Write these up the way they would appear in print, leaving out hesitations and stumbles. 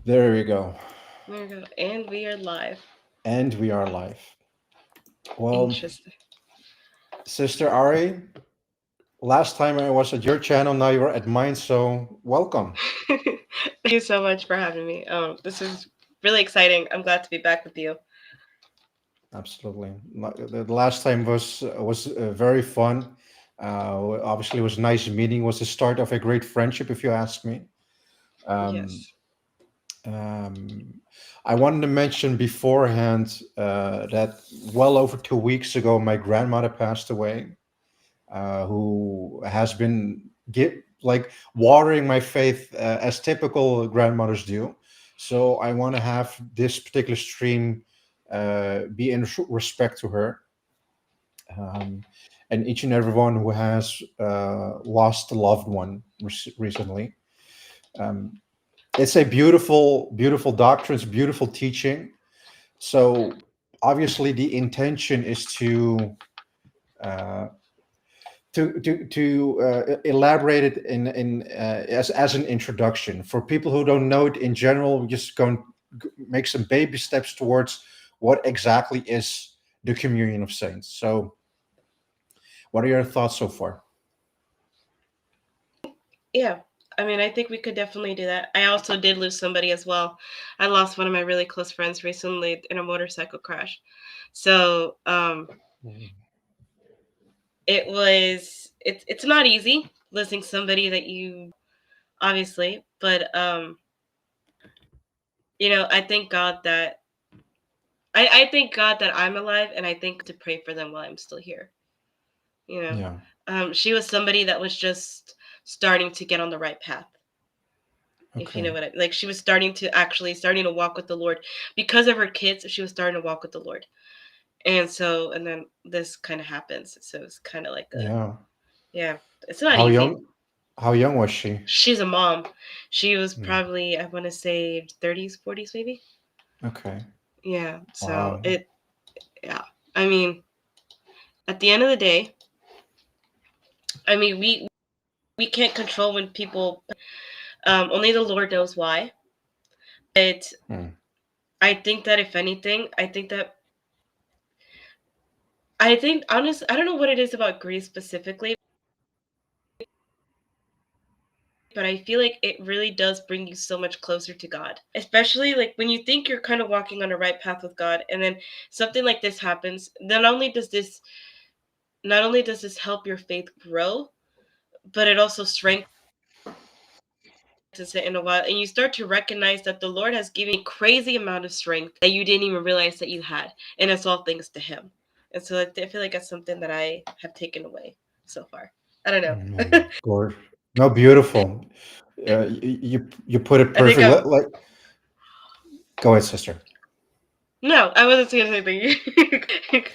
There we go. There we go. And we are live. And we are live. Well, Interesting. Sister Ari, last time I was at your channel, now you're at mine, so welcome. Thank you so much for having me. This is really exciting. I'm glad to be back with you. Absolutely. The last time was very fun. Obviously, it was nice meeting. Was the start of a great friendship, if you ask me. Um, Yes. um, I wanted to mention beforehand that well over 2 weeks ago, my grandmother passed away. Who has been like watering my faith as typical grandmothers do. So I want to have this particular stream be in respect to her, um, and each and everyone who has lost a loved one recently. Um, it's a beautiful, beautiful doctrine. It's beautiful teaching. So obviously, the intention is uh, to elaborate it in as an introduction for people who don't know it in general. We're just going to make some baby steps towards what exactly is the communion of saints. So, what are your thoughts so far? Yeah. I mean, I think we could definitely do that. I also did lose somebody as well. I lost one of my really close friends recently in a motorcycle crash. So, it's not easy losing somebody that you obviously, but I thank God that I thank God that I'm alive, and I think to pray for them while I'm still here. You know, Yeah. she was somebody that was just starting to get on the right path. If you know Okay. what like, she was starting to walk with the Lord because of her kids. She was starting to walk with the Lord, and then this kind of happens. So it's kind of like Yeah. yeah, it's not How easy. young? How young was she? She's a mom. She was Hmm. probably, I want to say, 30s, 40s, maybe. Okay. Yeah. So Wow. yeah. I mean, at the end of the day, I mean, we can't control when people. Only the Lord knows why. But Hmm. I think that if anything, I think honestly, I don't know what it is about grief specifically, but I feel like it really does bring you so much closer to God. Especially like when you think you're kind of walking on the right path with God, and then something like this happens. Not only does this help your faith grow, but it also strengthens it in a while, and you start to recognize that the Lord has given you a crazy amount of strength that you didn't even realize that you had, and it's all thanks to Him. And so I feel like that's something that I have taken away so far. I don't know. Man, gorgeous. No, beautiful. You put it I think perfect. I'm. Like, go ahead, sister. No, I wasn't saying anything.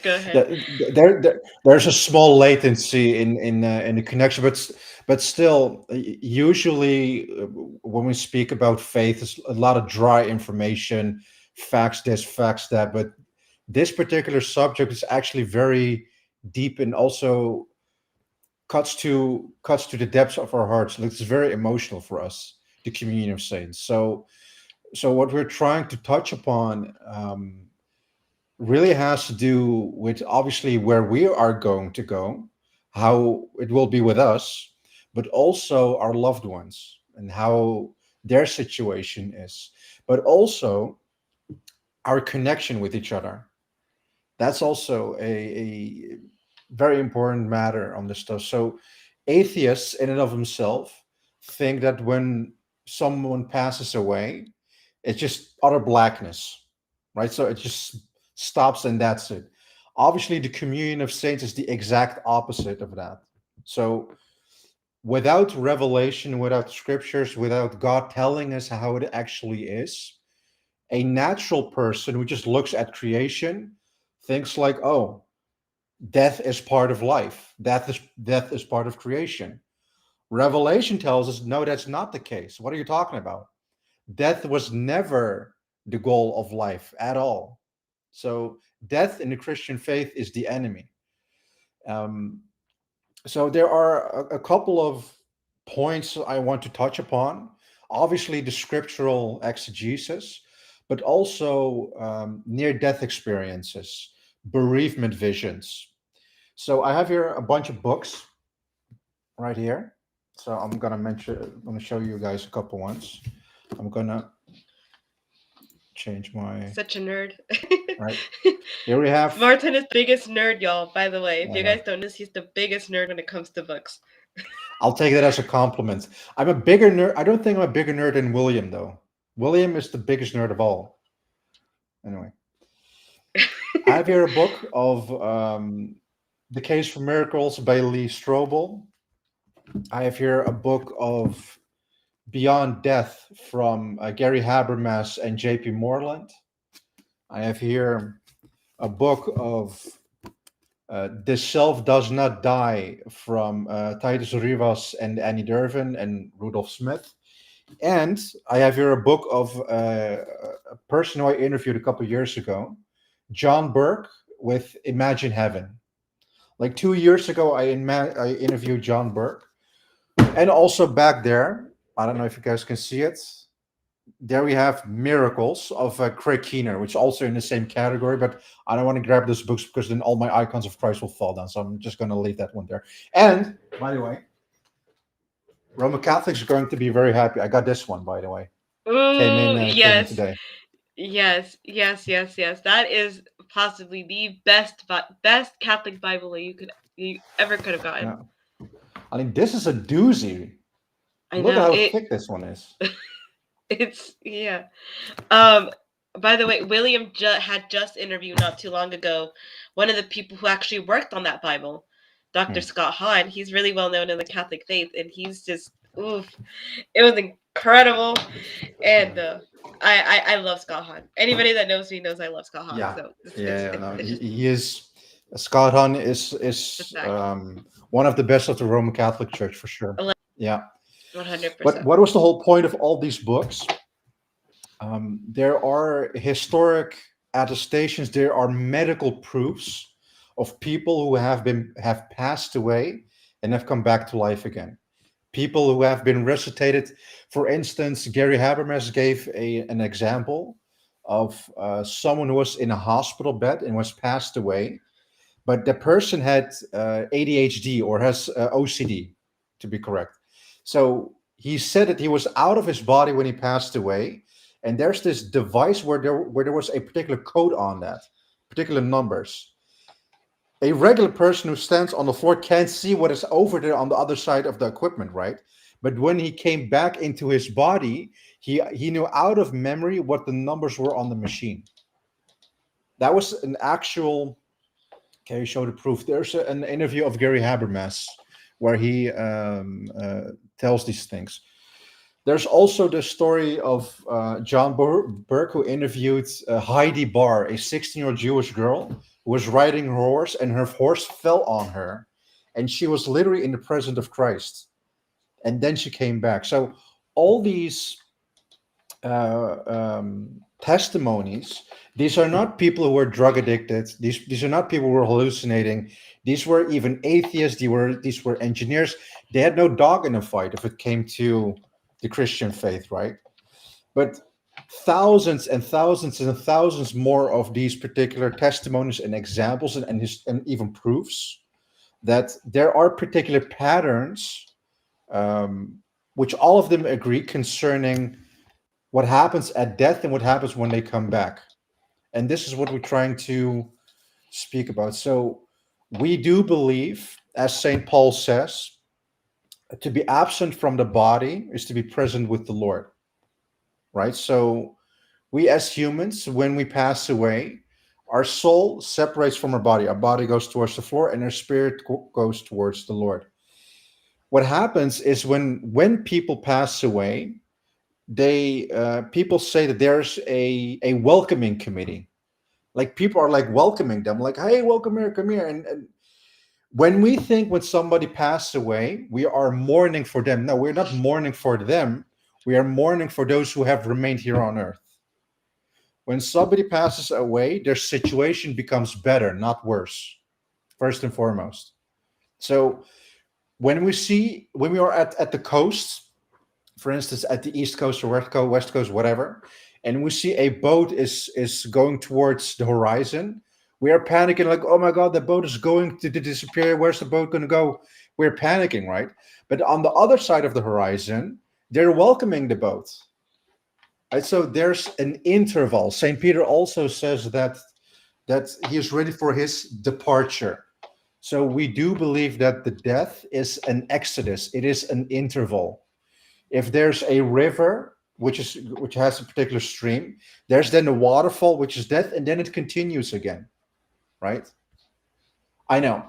Go ahead. There's a small latency in the connection, but still, usually when we speak about faith, it's a lot of dry information, facts this, facts that. But this particular subject is actually very deep and also cuts to the depths of our hearts. Like, it's very emotional for us, the communion of saints. So what we're trying to touch upon. Really has to do with obviously where we are going to go, how it will be with us, but also our loved ones and how their situation is, but also our connection with each other. That's also a very important matter on this stuff. So, atheists in and of themselves think that when someone passes away, it's just utter blackness, right? So it just stops and that's it. Obviously, the communion of saints is the exact opposite of that. So, without revelation, without scriptures, without God telling us how it actually is, a natural person who just looks at creation thinks like, oh, death is part of life. Death is part of creation. Revelation tells us no, that's not the case. What are you talking about? Death was never the goal of life at all. So death in the Christian faith is the enemy. Um, so there are a couple of points I want to touch upon. obviously the scriptural exegesis, but also near-death experiences, bereavement visions. So I have here a bunch of books right here. So I'm gonna show you guys a couple ones. I'm gonna change my Such a nerd. right. Here we have Martin is the biggest nerd, y'all, by the way. If I you know. guys don't know, he's the biggest nerd when it comes to books. I'll take that as a compliment. I'm a bigger nerd. I don't think I'm a bigger nerd than William, though. William is the biggest nerd of all. Anyway, I have here a book of The Case for Miracles by Lee Strobel. I have here a book of Beyond Death from Gary Habermas and J.P. Moreland. I have here a book of The Self Does Not Die from Titus Rivas and Annie Dervin and Rudolf Smith. And I have here a book of a person who I interviewed a couple years ago, John Burke, with Imagine Heaven. Like 2 years ago, I interviewed John Burke. And also back there, I don't know if you guys can see it, there we have Miracles of Craig Keener, which is also in the same category, but I don't want to grab those books because then all my icons of Christ will fall down. So I'm just going to leave that one there. And, by the way, Roman Catholics are going to be very happy. I got this one, by the way. Ooh, Came in yes. today. Yes. That is possibly the best Catholic Bible you ever could have gotten. Yeah. I mean, this is a doozy. Look how thick this one is. It's, yeah. By the way, William had just interviewed not too long ago one of the people who actually worked on that Bible, Dr. Scott Hahn. He's really well known in the Catholic faith, and he's just, oof. It was incredible. And I love Scott Hahn. Anybody that knows me knows I love Scott Hahn. Yeah. So he is. Scott Hahn is one of the best of the Roman Catholic Church for sure. Yeah. 100%. But what was the whole point of all these books? There are historic attestations. There are medical proofs of people who have passed away and have come back to life again. People who have been resuscitated. For instance, Gary Habermas gave an example of someone who was in a hospital bed and was passed away, but the person had ADHD or has OCD, to be correct. So he said that he was out of his body when he passed away, and there's this device where there was a particular code on that, particular numbers. A regular person who stands on the floor can't see what is over there on the other side of the equipment, right? But when he came back into his body, he knew out of memory what the numbers were on the machine. That was an actual. Can you show the proof? There's an interview of Gary Habermas where he tells these things. There's also the story of John Burke, who interviewed Heidi Barr, a 16-year-old Jewish girl who was riding her horse, and her horse fell on her, and she was literally in the presence of Christ. And then she came back. So all these testimonies, these are not people who were drug addicted. These are not people who were hallucinating. These were even atheists. These were engineers. They had no dog in the fight if it came to the Christian faith, right? But thousands and thousands and thousands more of these particular testimonies and examples and even proofs that there are particular patterns, which all of them agree concerning what happens at death and what happens when they come back. And this is what we're trying to speak about. So we do believe, as St. Paul says, to be absent from the body is to be present with the Lord, right? So we as humans, when we pass away, our soul separates from our body. Our body goes towards the floor and our spirit goes towards the Lord. What happens is when people pass away, people say that there's a welcoming committee. Like people are like welcoming them, like, hey, welcome here, come here. And when we think when somebody passed away, we are mourning for them. No, we're not mourning for them. We are mourning for those who have remained here on earth. When somebody passes away, their situation becomes better, not worse, first and foremost. So when we are at the coast, for instance, at the East Coast or West Coast, whatever, and we see a boat is going towards the horizon, we are panicking like, oh my God, the boat is going to disappear. Where's the boat going to go? We're panicking, right? But on the other side of the horizon, they're welcoming the boat. Right? So there's an interval. St. Peter also says that he is ready for his departure. So we do believe that the death is an exodus. It is an interval. If there's a river which has a particular stream, there's then a waterfall which is death, and then it continues again. Right? I know.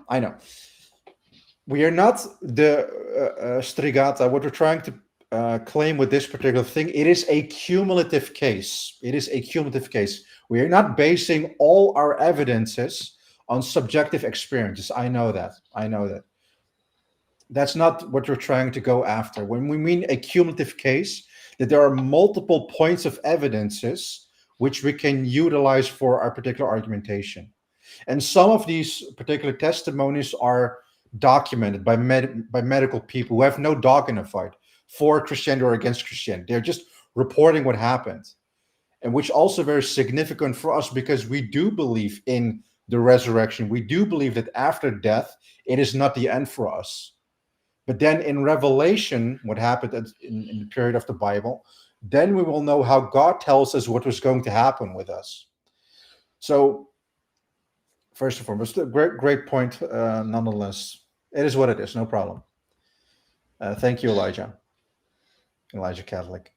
We are not the strigato. What we're trying to claim with this particular thing, it is a cumulative case. We are not basing all our evidences on subjective experiences. I know that. That's not what we're trying to go after. When we mean a cumulative case, that there are multiple points of evidences which we can utilize for our particular argumentation. And some of these particular testimonies are documented by medical people who have no dog in the fight for Christianity or against Christianity. They're just reporting what happened, and which also very significant for us because we do believe in the resurrection. We do believe that after death, it is not the end for us. But then in Revelation, what happened in the period of the Bible, then we will know how God tells us what was going to happen with us. So first and foremost, a great point nonetheless. It is what it is, no problem. Thank you, Elijah Catholic.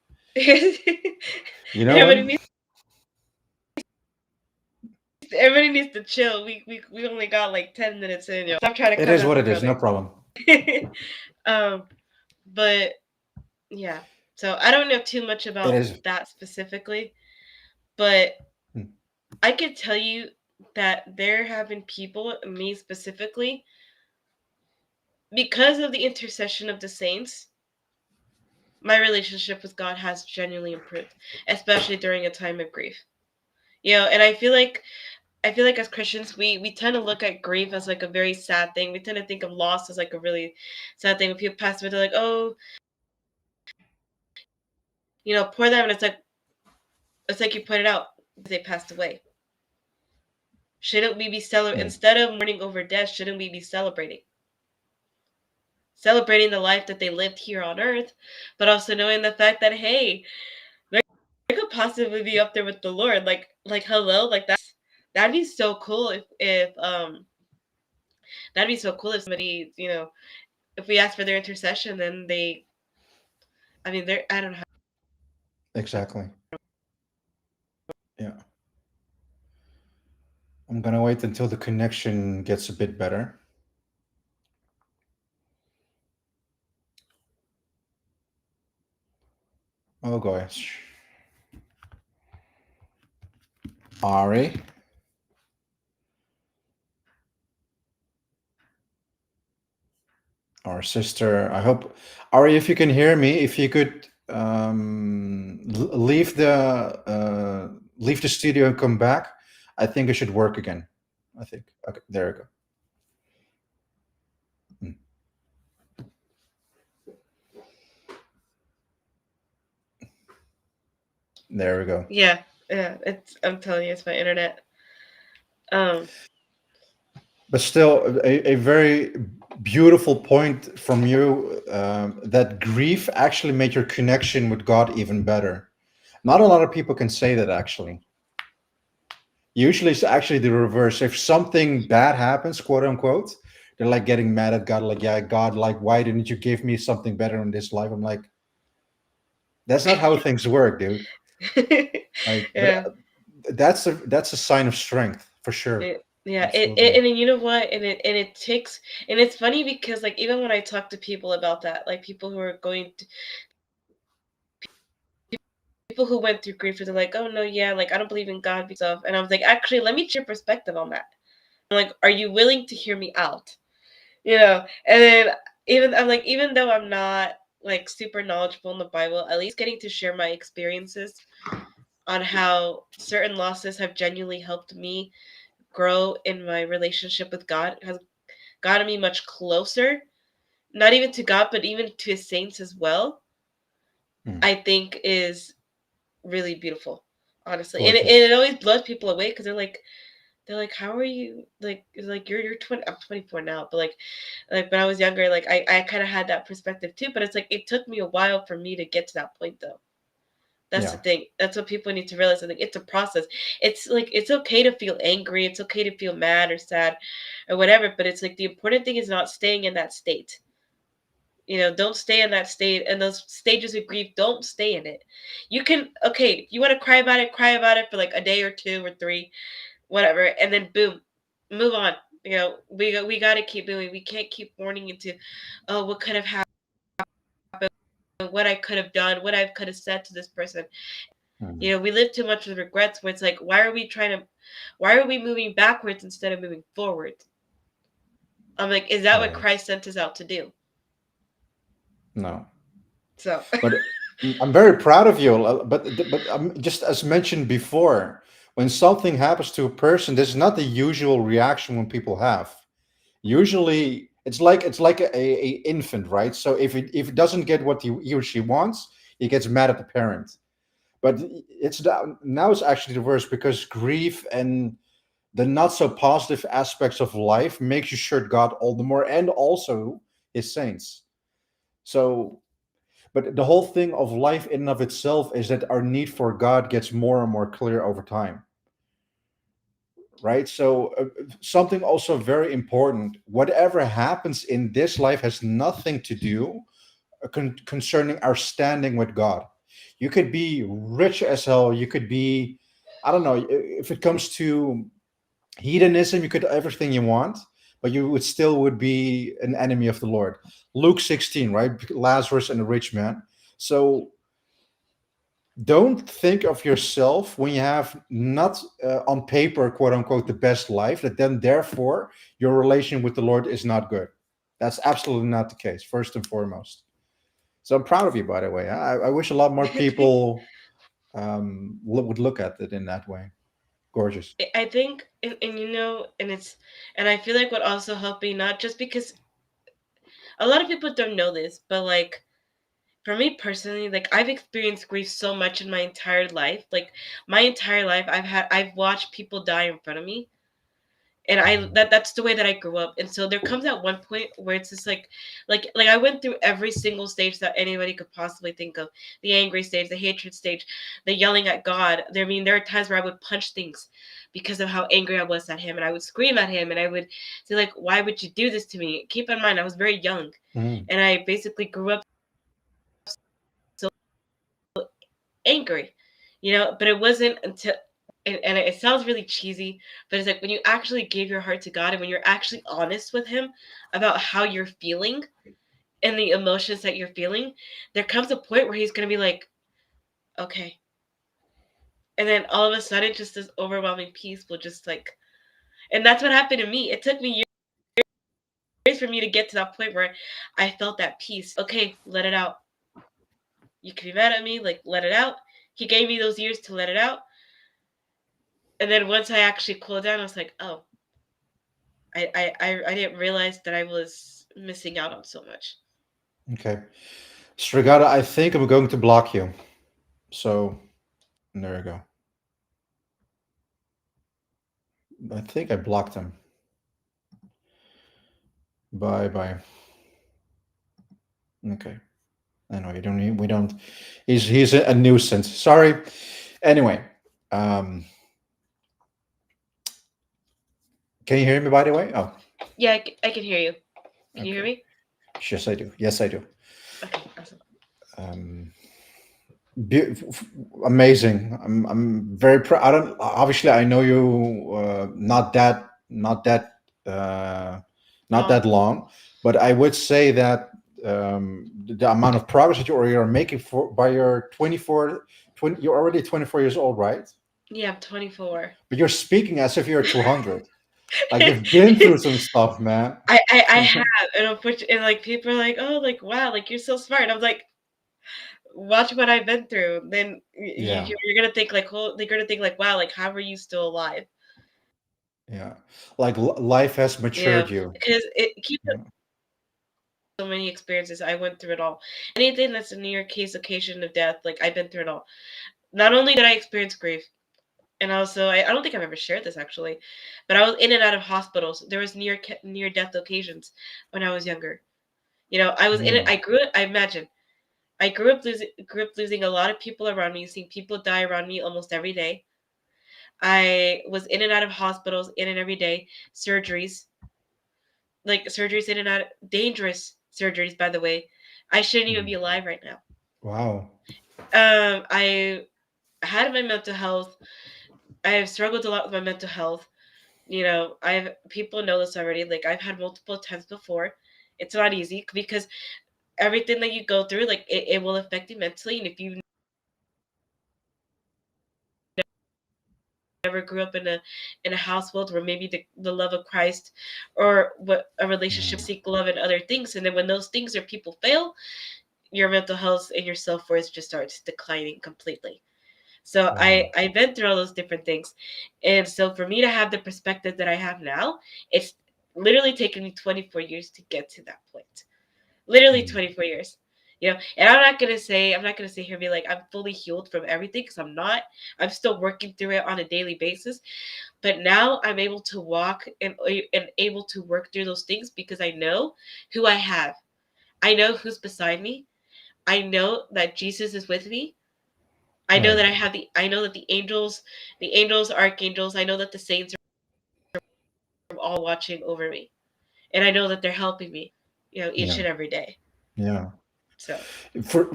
You know everybody needs to chill. We only got like 10 minutes in. Stop trying to. It is what it is, no problem. But yeah, so I don't know too much about that specifically, but I could tell you that there have been people, me specifically, because of the intercession of the saints, my relationship with God has genuinely improved, especially during a time of grief. And I feel like as Christians, we tend to look at grief as like a very sad thing. We tend to think of loss as like a really sad thing. When people pass away, they're like, oh, poor them. And it's like you pointed out, they passed away. Shouldn't we be celebrating? Instead of mourning over death, shouldn't we be celebrating? Celebrating the life that they lived here on earth, but also knowing the fact that, hey, they could possibly be up there with the Lord. Like hello, like that'd be so cool if that'd be so cool if somebody, if we ask for their intercession, then I don't know. Exactly. Yeah. I'm gonna wait until the connection gets a bit better. Oh gosh. Ari. Our sister. I hope, Ari, if you can hear me, if you could leave the studio and come back. I think it should work again. I think. Okay, there we go. There we go. Yeah. I'm telling you, it's my internet. But still, a very beautiful point from you, that grief actually made your connection with God even better. Not a lot of people can say that, actually. Usually it's actually the reverse. If something bad happens, quote unquote, they're like getting mad at God, like, yeah, God, like, why didn't you give me something better in this life? I'm like, that's not how things work, dude. Like, yeah. That's a sign of strength, for sure. Yeah, and you know what? And it takes, and it's funny because like even when I talk to people about that, like people who are people who went through grief, they're like, oh no, yeah, like I don't believe in God stuff, and I was like, actually, let me change your perspective on that. I'm like, are you willing to hear me out? And then even though I'm not like super knowledgeable in the Bible, at least getting to share my experiences on how certain losses have genuinely helped me grow in my relationship with God has gotten me much closer, not even to God, but even to his saints as well. I think is really beautiful, honestly. And Gorgeous. it always blows people away because they're like, how are you like you're 20? I'm 24 now, but like when I was younger, like I kind of had that perspective too. But it's like it took me a while for me to get to that point, though. That's the Yeah. thing. That's what people need to realize. I think it's a process. It's like it's okay to feel angry. It's okay to feel mad or sad, or whatever. But it's like the important thing is not staying in that state. Don't stay in that state and those stages of grief. Don't stay in it. You can if you want to cry about it for like a day or two or three, whatever, and then boom, move on. We got to keep moving. We can't keep warning into, oh, what could have happened, what I could have done, what I could have said to this person. Mhm. We live too much with regrets where it's like, why are we moving backwards instead of moving forward? I'm like, is that what Right. Christ sent us out to do? No. So But I'm very proud of you. But just as mentioned before, when something happens to a person, this is not the usual reaction when people have. Usually, it's like a infant, right? So if it doesn't get what he or she wants, he gets mad at the parent. But now it's actually the worst because grief and the not so positive aspects of life makes you short God all the more, and also His saints. So, but the whole thing of life in and of itself is that our need for God gets more and more clear over time, right? So, something also very important: whatever happens in this life has nothing to do concerning our standing with God. You could be rich as hell. You could be, I don't know, if it comes to hedonism, you could do everything you want, but you would be an enemy of the Lord. Luke 16, right? Lazarus and the rich man. So don't think of yourself when you have not on paper, quote unquote, the best life, that then therefore your relation with the Lord is not good. That's absolutely not the case, first and foremost. So I'm proud of you, by the way. I wish a lot more people would look at it in that way. Gorgeous. I think, and I feel like what also helped me, not just because a lot of people don't know this, but like for me personally, like I've experienced grief so much in my entire life. Like my entire life, I've watched people die in front of me, and that's the way that I grew up. And so there comes at one point where it's just like I went through every single stage that anybody could possibly think of: the angry stage, the hatred stage, the yelling at God. There are times where I would punch things because of how angry I was at him, and I would scream at him, and I would say like, why would you do this to me? Keep in mind I was very young, Mhm. and I basically grew up so angry, but it wasn't until, and it sounds really cheesy, but it's like when you actually give your heart to God and when you're actually honest with Him about how you're feeling and the emotions that you're feeling, there comes a point where He's going to be like, okay. And then all of a sudden, just this overwhelming peace will just like, and that's what happened to me. It took me years for me to get to that point where I felt that peace. Okay, let it out. You can be mad at me, like, let it out. He gave me those years to let it out. And then once I actually cooled down, I was like, oh, I didn't realize that I was missing out on so much. Okay. Strigada, I think I'm going to block you. So there you go. I think I blocked him. Bye bye. Okay. I know you don't need, we don't, he's a nuisance. Sorry. Anyway, um, can you hear me, by the way? Oh, Yeah, I can hear you. Can you hear okay. me? Yes, I do. Yes, I do. Okay, awesome. Um, be- amazing. I'm very proud. I don't, obviously I know you, not that, uh, not Long. that long, but I would say that the amount of progress that you're making for by your 24, 20, you're already 24 years old, right? Yeah, I'm 24. But you're speaking as if you're 200. Like you've been through some stuff, man. I have, and unfortunately, and like people are like, oh, like wow, like you're so smart. And I'm like, watch what I've been through. Then Yeah, you're gonna think like, oh, they're gonna think like, wow, like how are you still alive? yeah. Like life has matured you. Because it keep Yeah. so many experiences. I went through it all. Anything that's a near case occasion of death, like I've been through it all. Not only did I experience grief, and also I don't think I've ever shared this actually, but I was in and out of hospitals. There was near death occasions when I was younger. I was in it. Mm. I grew up losing a lot of people around me, seeing people die around me almost every day. I was in and out of hospitals, in and every day, surgeries, like surgeries in and out, dangerous surgeries, by the way. I shouldn't even be alive right now. Wow. I had my mental health. I have struggled a lot with my mental health. People know this already. Like I've had multiple attempts before. It's not easy because everything that you go through, like it will affect you mentally. And if you never grew up in a household where maybe the love of Christ or what a relationship seek love and other things, and then when those things or people fail, your mental health and your self-worth just starts declining completely. So Wow. I've been through all those different things. And so for me to have the perspective that I have now, it's literally taken me 24 years to get to that point. Literally 24 years. And I'm not gonna say here and be like I'm fully healed from everything, because I'm not. I'm still working through it on a daily basis. But now I'm able to walk and able to work through those things because I know who I have. I know who's beside me. I know that Jesus is with me. I know Right. that I know that the angels, archangels, I know that the saints are all watching over me. And I know that they're helping me, each Yeah. and every day. Yeah. So For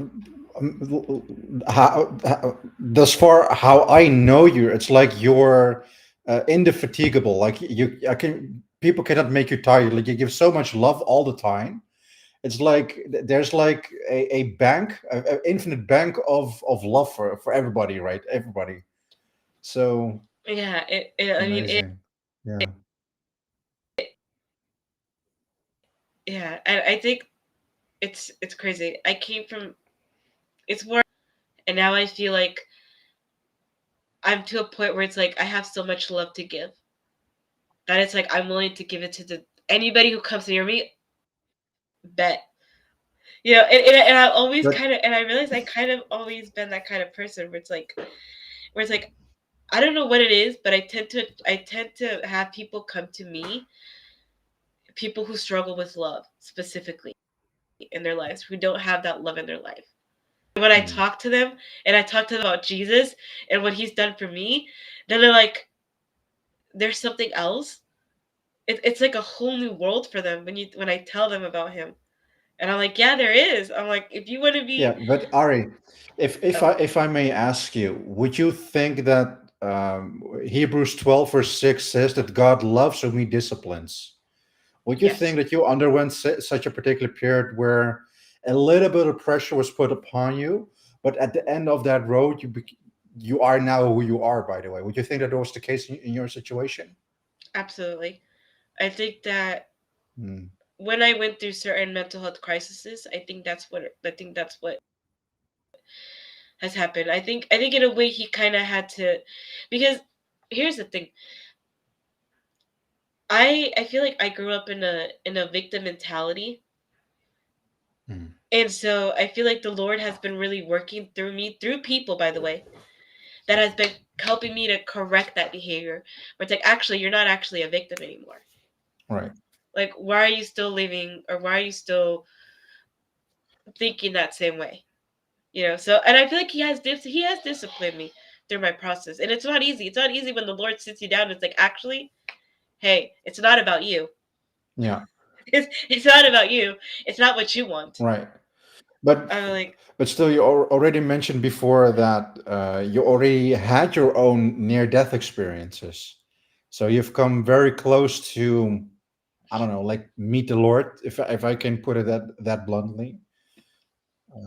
thus far, how I know you, it's like you're indefatigable. Like people cannot make you tired. Like you give so much love all the time. It's like there's like a bank, an infinite bank of love for everybody, right? Everybody. So yeah, it's I mean, amazing. Yeah. yeah, I think it's crazy. I came from it's more, and now I feel like I'm to a point where it's like I have so much love to give that it's like I'm willing to give it to anybody who comes near me. Bet. And I always But kind of, and I realize I kind of always been that kind of person where it's like I don't know what it is, but I tend to have people come to me, people who struggle with love specifically in their lives, who don't have that love in their life. When I mm, talk to them and I talk to them about Jesus and what he's done for me, then they're like, there's something else. It's like a whole new world for them when I tell them about him. And I'm like, yeah, there is. I'm like, if you want to yeah, be, but Ari, if I may ask you, would you think that Hebrews 12 verse 6 says that God loves whom he disciplines? Would you yes, think that you underwent such a particular period where a little bit of pressure was put upon you, but at the end of that road, you are now who you are? By the way, would you think that was the case in your situation? absolutely. I think that Mm. when I went through certain mental health crises, I think that's what has happened. I think in a way he kind of had to, because here's the thing. I feel like I grew up in a victim mentality. Mm. And so I feel like the Lord has been really working through me, through people, by the way, that has been helping me to correct that behavior. Where it's like, actually, you're not actually a victim anymore. Right. Like, why are you still living, or why are you still thinking that same way? So, and I feel like he has disciplined me through my process. And it's not easy. It's not easy when the Lord sits you down and it's like, actually, hey, it's not about you. Yeah. It's not about you. It's not what you want. Right. But I'm like, but still, you already mentioned before that you already had your own near-death experiences, so you've come very close to, I don't know, like meet the Lord, if I can put it that bluntly.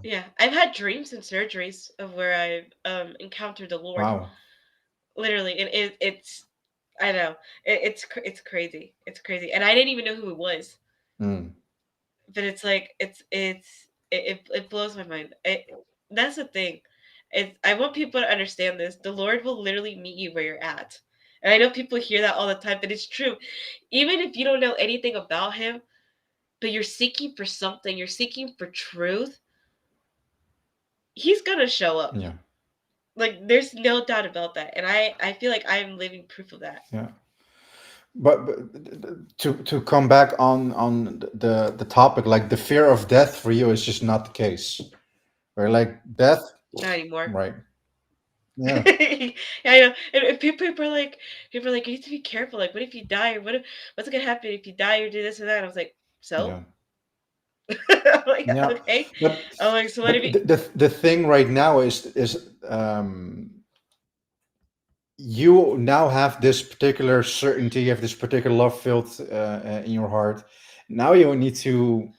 yeah, I've had dreams and surgeries of where I've encountered the Lord, Wow. literally, and it's I know it's crazy, it's crazy, and I didn't even know who it was, Mm. but it's like it blows my mind. That's the thing. I want people to understand this. The Lord will literally meet you where you're at, and I know people hear that all the time, but it's true. Even if you don't know anything about Him, but you're seeking for something, you're seeking for truth, he's gonna show up. Yeah. Like, there's no doubt about that. And I feel like I'm living proof of that. Yeah. But to come back on the topic, like the fear of death for you is just not the case, right? Like death, Not anymore. right? Yeah. Yeah, I know. And people are like, you need to be careful. Like, what if you die? Or what's gonna happen if you die or do this or that? I was like, so? Yeah. I'm like, Yeah. okay. But I'm like, so what but if you? the thing right now is you now have this particular certainty, you have this particular love filled in your heart. Now you need to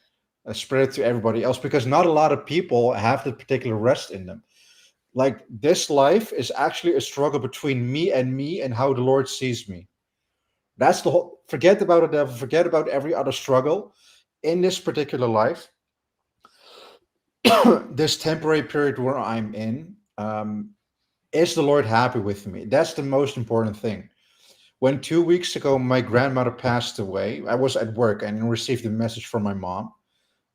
spread it to everybody else, because not a lot of people have that particular rest in them. Like this life is actually a struggle between me and how the Lord sees me. That's the whole. Forget about the devil. Forget about every other struggle in this particular life. This temporary period where I'm in. Is the Lord happy with me? That's the most important thing. When 2 weeks ago my grandmother passed away, I was at work and received a message from my mom.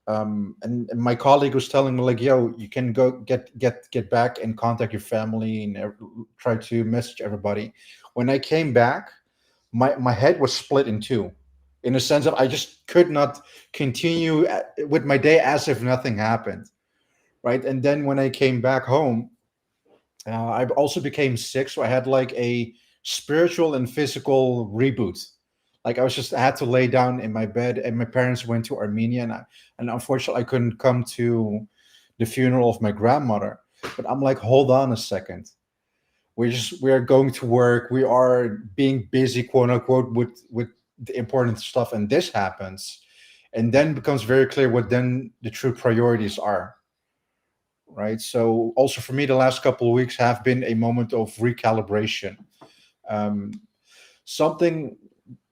And my colleague was telling me like, "Yo, you can go get back and contact your family and try to message everybody." When I came back, my head was split in two, in a sense that I just could not continue with my day as if nothing happened, right? And then when I came back home, I also became sick, so I had like a spiritual and physical reboot. Like I had to lay down in my bed, and my parents went to Armenia, and unfortunately I couldn't come to the funeral of my grandmother. But I'm like, hold on a second. We are going to work. We are being busy, quote unquote, with the important stuff, and this happens, and then becomes very clear what then the true priorities are, right? So also for me, the last couple of weeks have been a moment of recalibration. Um, something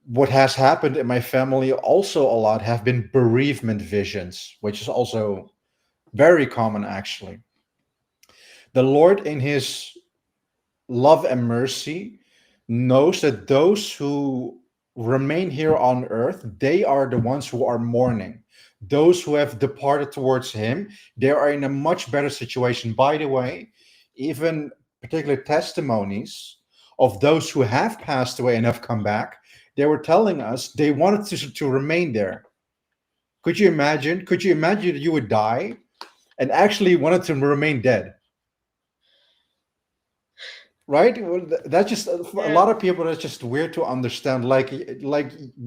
what has happened in my family also a lot have been bereavement visions, which is also very common actually. The Lord, in His love and mercy, knows that those who remain here on earth, they are the ones who are mourning. Those who have departed towards Him, they are in a much better situation. By the way, even particular testimonies of those who have passed away and have come back, they were telling us they wanted to remain there. Could you imagine? Could you imagine that you would die and actually wanted to remain dead? Right. Well, that's just for a Yeah. lot of people, that's just weird to understand. Like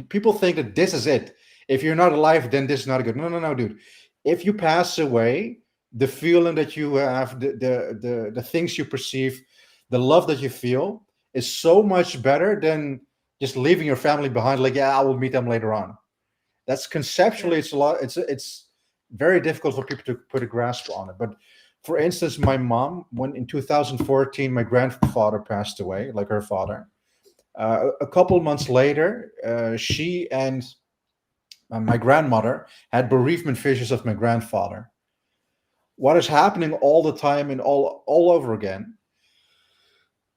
people think that this is it. If you're not alive, then this is not good. No, no, no, dude. If you pass away, the feeling that you have, the things you perceive, the love that you feel is so much better than just leaving your family behind. Like, yeah, I will meet them later on. That's conceptually, Yeah. it's a lot. It's very difficult for people to put a grasp on it. But for instance, my mom, when in 2014 my grandfather passed away, like her father, a couple months later, she and my grandmother had bereavement visions of my grandfather. What is happening all the time and all over again?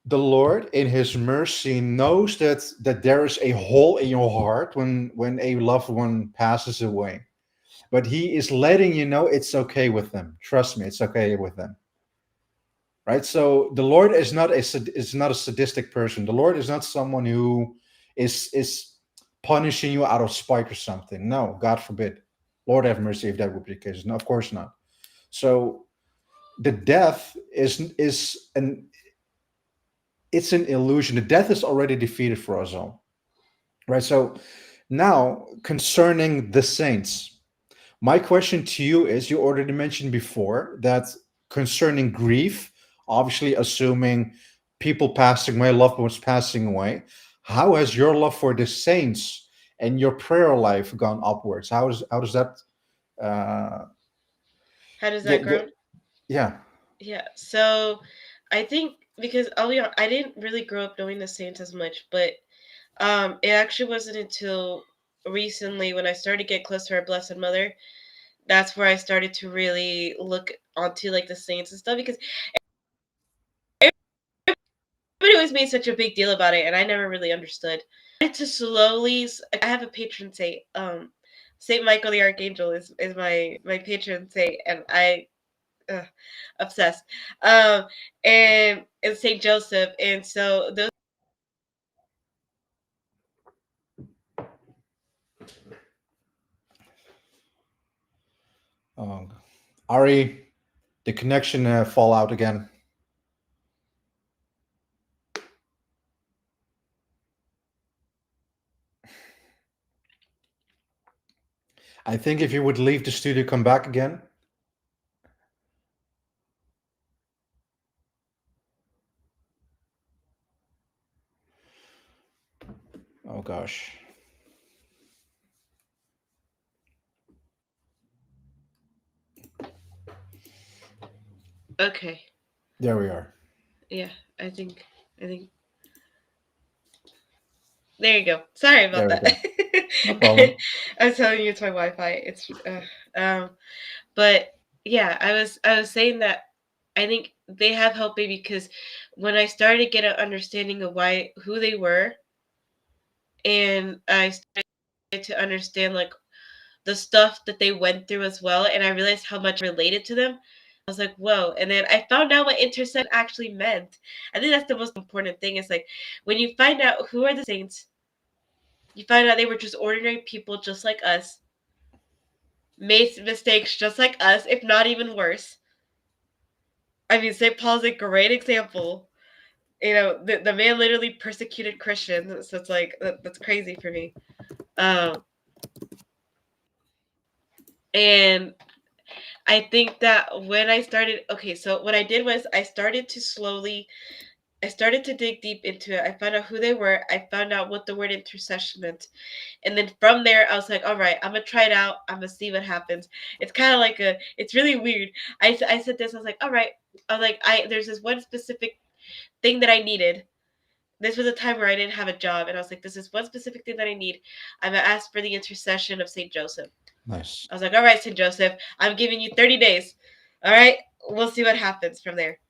The Lord, in His mercy, knows that there is a hole in your heart when a loved one passes away, but He is letting you know it's okay with them. Trust me, it's okay with them. Right? So the Lord is not a sadistic person. The Lord is not someone who is punishing you out of spite or something. No, God forbid. Lord have mercy if that would be the case. No, of course not. So the death is an it's an illusion. The death is already defeated for us all. Right? So now concerning the saints, my question to you is, you already mentioned before that concerning grief, obviously assuming people passing away, loved ones passing away, how has your love for the saints and your prayer life gone upwards? How does that How does that the grow? yeah. Yeah. So I think because I'll be honest, I didn't really grow up knowing the saints as much, but it actually wasn't until recently when I started to get close to our Blessed Mother, that's where I started to really look onto like the saints and stuff, because everybody always made such a big deal about it, and I never really understood. I had to slowly. I have a patron saint. Saint Michael the Archangel is my patron saint, and I obsessed. And Saint Joseph, and so those. Ari, the connection fall out again. I think if you would leave the studio, come back again. Oh gosh. Okay. There we are. Yeah, I think. There you go. Sorry about that. No problem. I'm telling you, it's my Wi-Fi. It's but yeah, I was saying that I think they have helped me because when I started to get an understanding of who they were, and I started to understand like the stuff that they went through as well, and I realized how much I related to them. I was like, whoa. And then I found out what intercession actually meant. I think that's the most important thing. Is like when you find out who are the saints, you find out they were just ordinary people just like us, made mistakes just like us, if not even worse. I mean, St. Paul's a great example. You know, the man literally persecuted Christians, so it's like, that's crazy for me. And I think that when I started, so what I did was I started to dig deep into it. I found out who they were. I found out what the word intercession meant. And then from there, I was like, all right, I'm going to try it out. I'm going to see what happens. It's kind of like it's really weird. I said this, I was like, all right. I was like, there's this one specific thing that I needed. This was a time where I didn't have a job. And I was like, this is one specific thing that I need. I'm going to ask for the intercession of St. Joseph. Nice. I was like, all right, St. Joseph, I'm giving you 30 days. All right, we'll see what happens from there.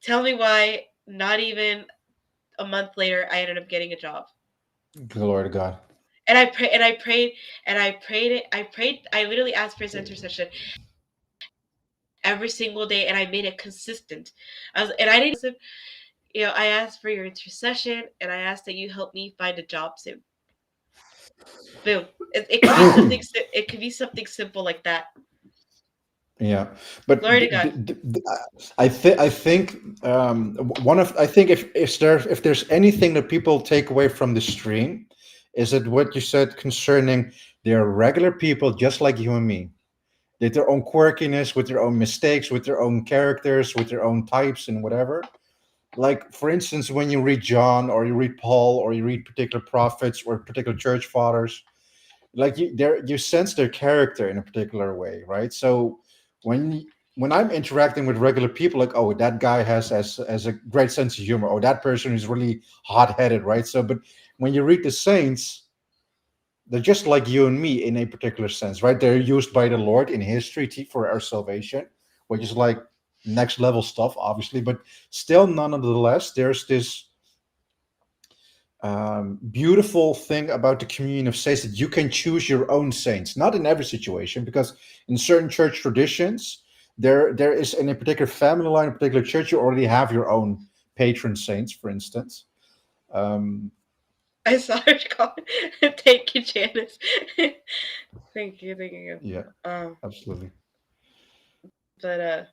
Tell me why not even a month later I ended up getting a job. Glory to God. And I prayed. I literally asked for his intercession every single day, and I made it consistent. I asked for your intercession, and I asked that you help me find a job soon. Boom. It could be something. It could be something simple like that. Yeah, but Glory to God. I think if there's anything that people take away from the stream, is it what you said concerning they're regular people just like you and me, with their own quirkiness, with their own mistakes, with their own characters, with their own types and whatever. Like, for instance, when you read John or you read Paul or you read particular prophets or particular church fathers, like you sense their character in a particular way, right? So when I'm interacting with regular people, like, oh, that guy has a great sense of humor, or that person is really hot-headed, right? So, but when you read the saints, they're just like you and me in a particular sense, right? They're used by the Lord in history for our salvation, which is like next level stuff, obviously, but still, nonetheless, there's this beautiful thing about the communion of saints, that you can choose your own saints, not in every situation, because in certain church traditions, there is, in a particular family line, a particular church, you already have your own patron saints, for instance. I saw her comment. Thank you, Janice. Thank you. Yeah, absolutely. But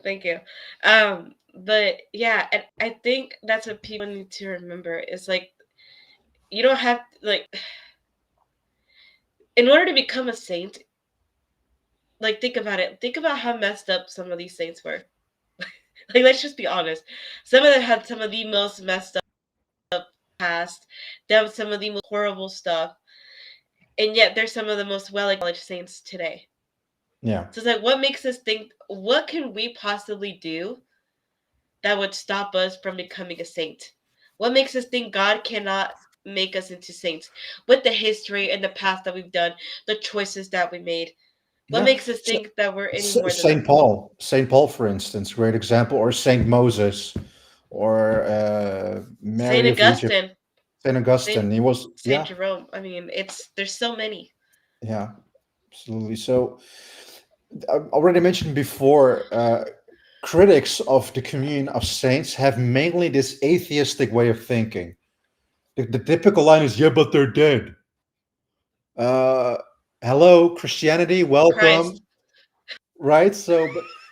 thank you. But yeah, and I think that's what people need to remember is like, you don't have like, in order to become a saint, like, think about it. Think about how messed up some of these saints were. Like, let's just be honest. Some of them had some of the most messed up past. They have some of the most horrible stuff. And yet they're some of the most well-acknowledged saints today. Yeah. So it's like, what makes us think, what can we possibly do that would stop us from becoming a saint? What makes us think God cannot make us into saints? With the history and the path that we've done, the choices that we made. What makes us think that we're any more than St. Paul? St. Paul, for instance, great example, or St. Moses, or Mary Saint of Egypt. Augustine. Saint Augustine. He was, Saint Jerome. I mean, there's so many. yeah, absolutely. So I already mentioned before, critics of the communion of saints have mainly this atheistic way of thinking. The typical line is, "Yeah, but they're dead." Hello, Christianity, welcome. Christ. Right. So,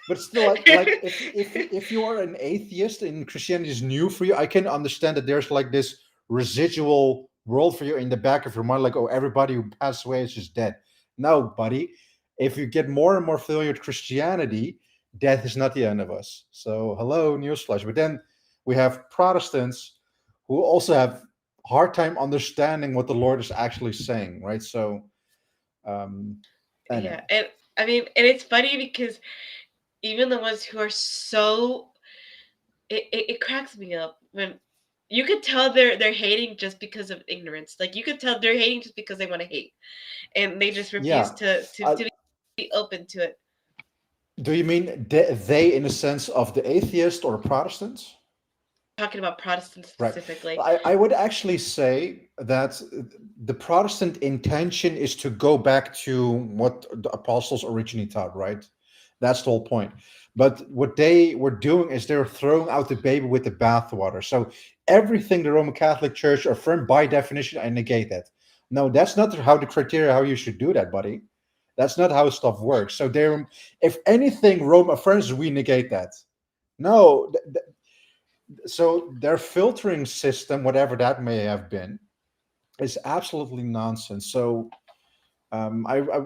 but still, like if you are an atheist and Christianity is new for you, I can understand that there's like this residual world for you in the back of your mind, like, oh, everybody who passed away is just dead. No, buddy. If you get more and more familiar with Christianity, death is not the end of us. So, hello, newsflash. But then we have Protestants who also have hard time understanding what the Lord is actually saying, right? So, Yeah, and I mean, and it's funny because even the ones who are so, it cracks me up when you could tell they're hating just because of ignorance. Like you could tell they're hating just because they want to hate, and they just refuse to be open to it. Do you mean they in the sense of the atheist or Protestants? Talking about Protestants specifically. Right. I would actually say that the Protestant intention is to go back to what the apostles originally taught, right? That's the whole point. But what they were doing is they were throwing out the baby with the bathwater. So everything the Roman Catholic Church affirmed, by definition, I negate that. No, that's not how the criteria how you should do that, buddy. That's not how stuff works. So they're, if anything, Rome affirms, we negate that. No, so their filtering system, whatever that may have been, is absolutely nonsense. So I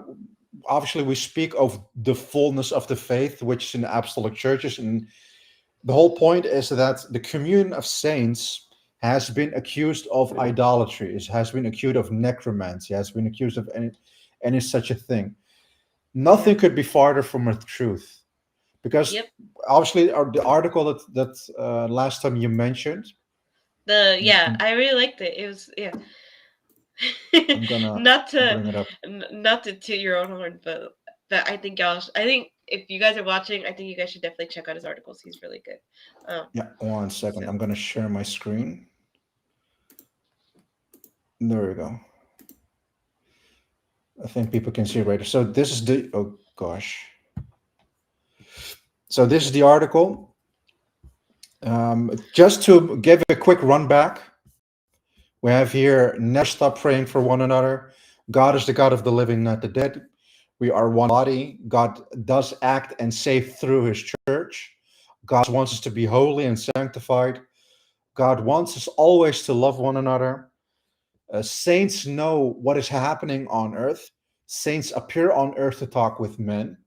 obviously we speak of the fullness of the faith, which is in the apostolic churches, and the whole point is that the communion of saints has been accused of idolatry, it has been accused of necromancy, has been accused of any such a thing. Nothing could be farther from the truth. Because obviously the article that last time you mentioned, I really liked it. It was I'm gonna not to bring it up. Not to toot your own horn, but I think if you guys are watching, I think you guys should definitely check out his articles. He's really good. Yeah, 1 second. I'm gonna share my screen. There we go. I think people can see it right. So this is the, oh gosh. So this is the article. Just to give a quick run back, we have here, never stop praying for one another. God is the God of the living, not the dead. We are one body. God does act and save through his church. God wants us to be holy and sanctified. God wants us always to love one another. Saints know what is happening on earth. Saints appear on earth to talk with men.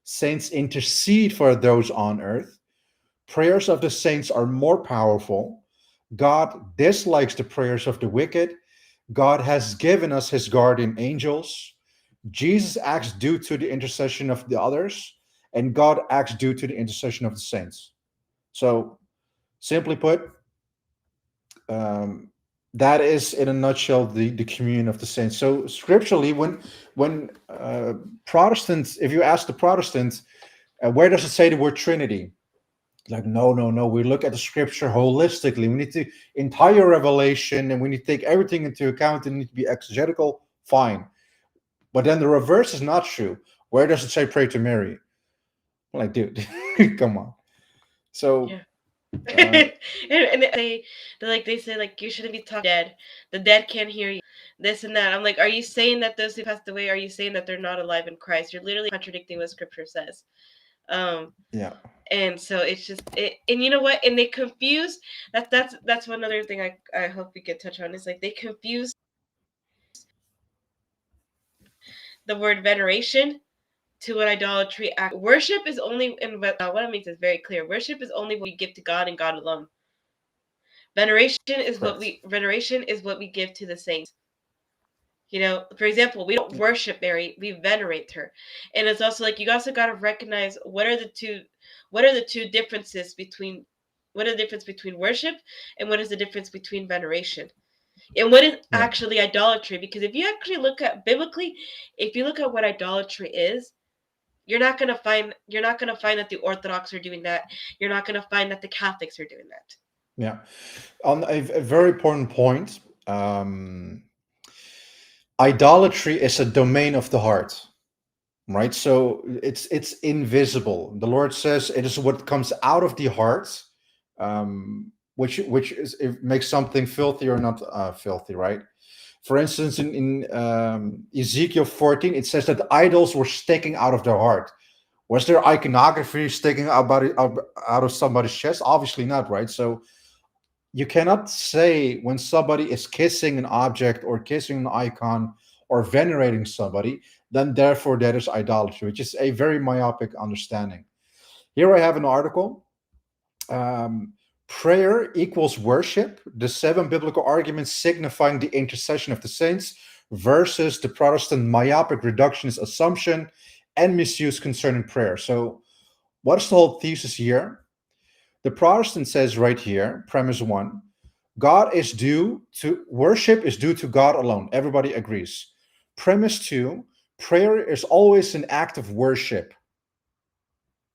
Saints intercede for those on earth. Prayers of the saints are more powerful. God dislikes the prayers of the wicked. God has given us his guardian angels. Jesus acts due to the intercession of the others, and God acts due to the intercession of the saints. So, simply put, that is in a nutshell the communion of the saints. So scripturally, when Protestants, if you ask the Protestants, where does it say the word Trinity? Like, no, we look at the scripture holistically. We need the entire revelation, and we need to take everything into account, and need to be exegetical. Fine. But then the reverse is not true. Where does it say pray to Mary? I'm like, dude, come on. So and they say like you shouldn't be talking dead. The dead can't hear you. This and that. I'm like, are you saying that those who passed away, are you saying that they're not alive in Christ? You're literally contradicting what scripture says. And so it's just and you know what? And they confuse that's one other thing I hope we could touch on is like they confuse the word veneration to an idolatry act. Worship is only, and what it means is very clear. Worship is only what we give to God and God alone. Veneration is what we give to the saints. You know, for example, we don't worship Mary, we venerate her. And it's also like you also got to recognize what are the two differences between worship and what is the difference between veneration. And what is actually idolatry? Because if you actually look at biblically, if you look at what idolatry is, you're not going to find that the Orthodox are doing that. You're not going to find that the Catholics are doing that. Yeah. On a very important point, idolatry is a domain of the heart, right? So it's invisible. The Lord says it is what comes out of the heart, which is, it makes something filthy or not filthy, right? For instance, in Ezekiel 14, it says that the idols were sticking out of their heart. Was there iconography sticking out of somebody's chest? Obviously not, right? So you cannot say when somebody is kissing an object or kissing an icon or venerating somebody, then therefore that is idolatry, which is a very myopic understanding. Here I have an article. Prayer equals worship, the 7 biblical arguments signifying the intercession of the saints versus the Protestant myopic reductionist assumption and misuse concerning prayer. So what is the whole thesis here? The Protestant says right here, premise 1, worship is due to God alone. Everybody agrees. Premise 2, prayer is always an act of worship.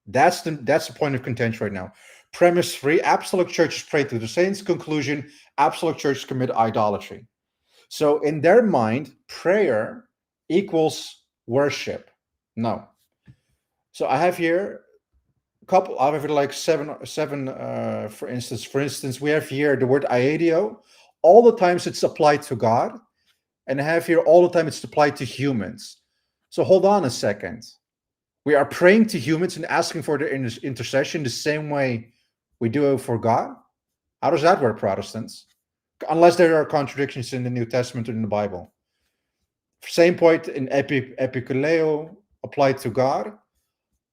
That's the point of contention right now. Premise 3, apostolic churches pray to the saints. Conclusion, apostolic churches commit idolatry. So in their mind, prayer equals worship. No. So I have here I have like seven. For instance, we have here the word ꗕ𝗘𝗍. All the times it's applied to God, and I have here all the time it's applied to humans. So hold on a second. We are praying to humans and asking for their intercession the same way we do for God. How does that work, Protestants? Unless there are contradictions in the New Testament or in the Bible. Same point in епικολέω, applied to God,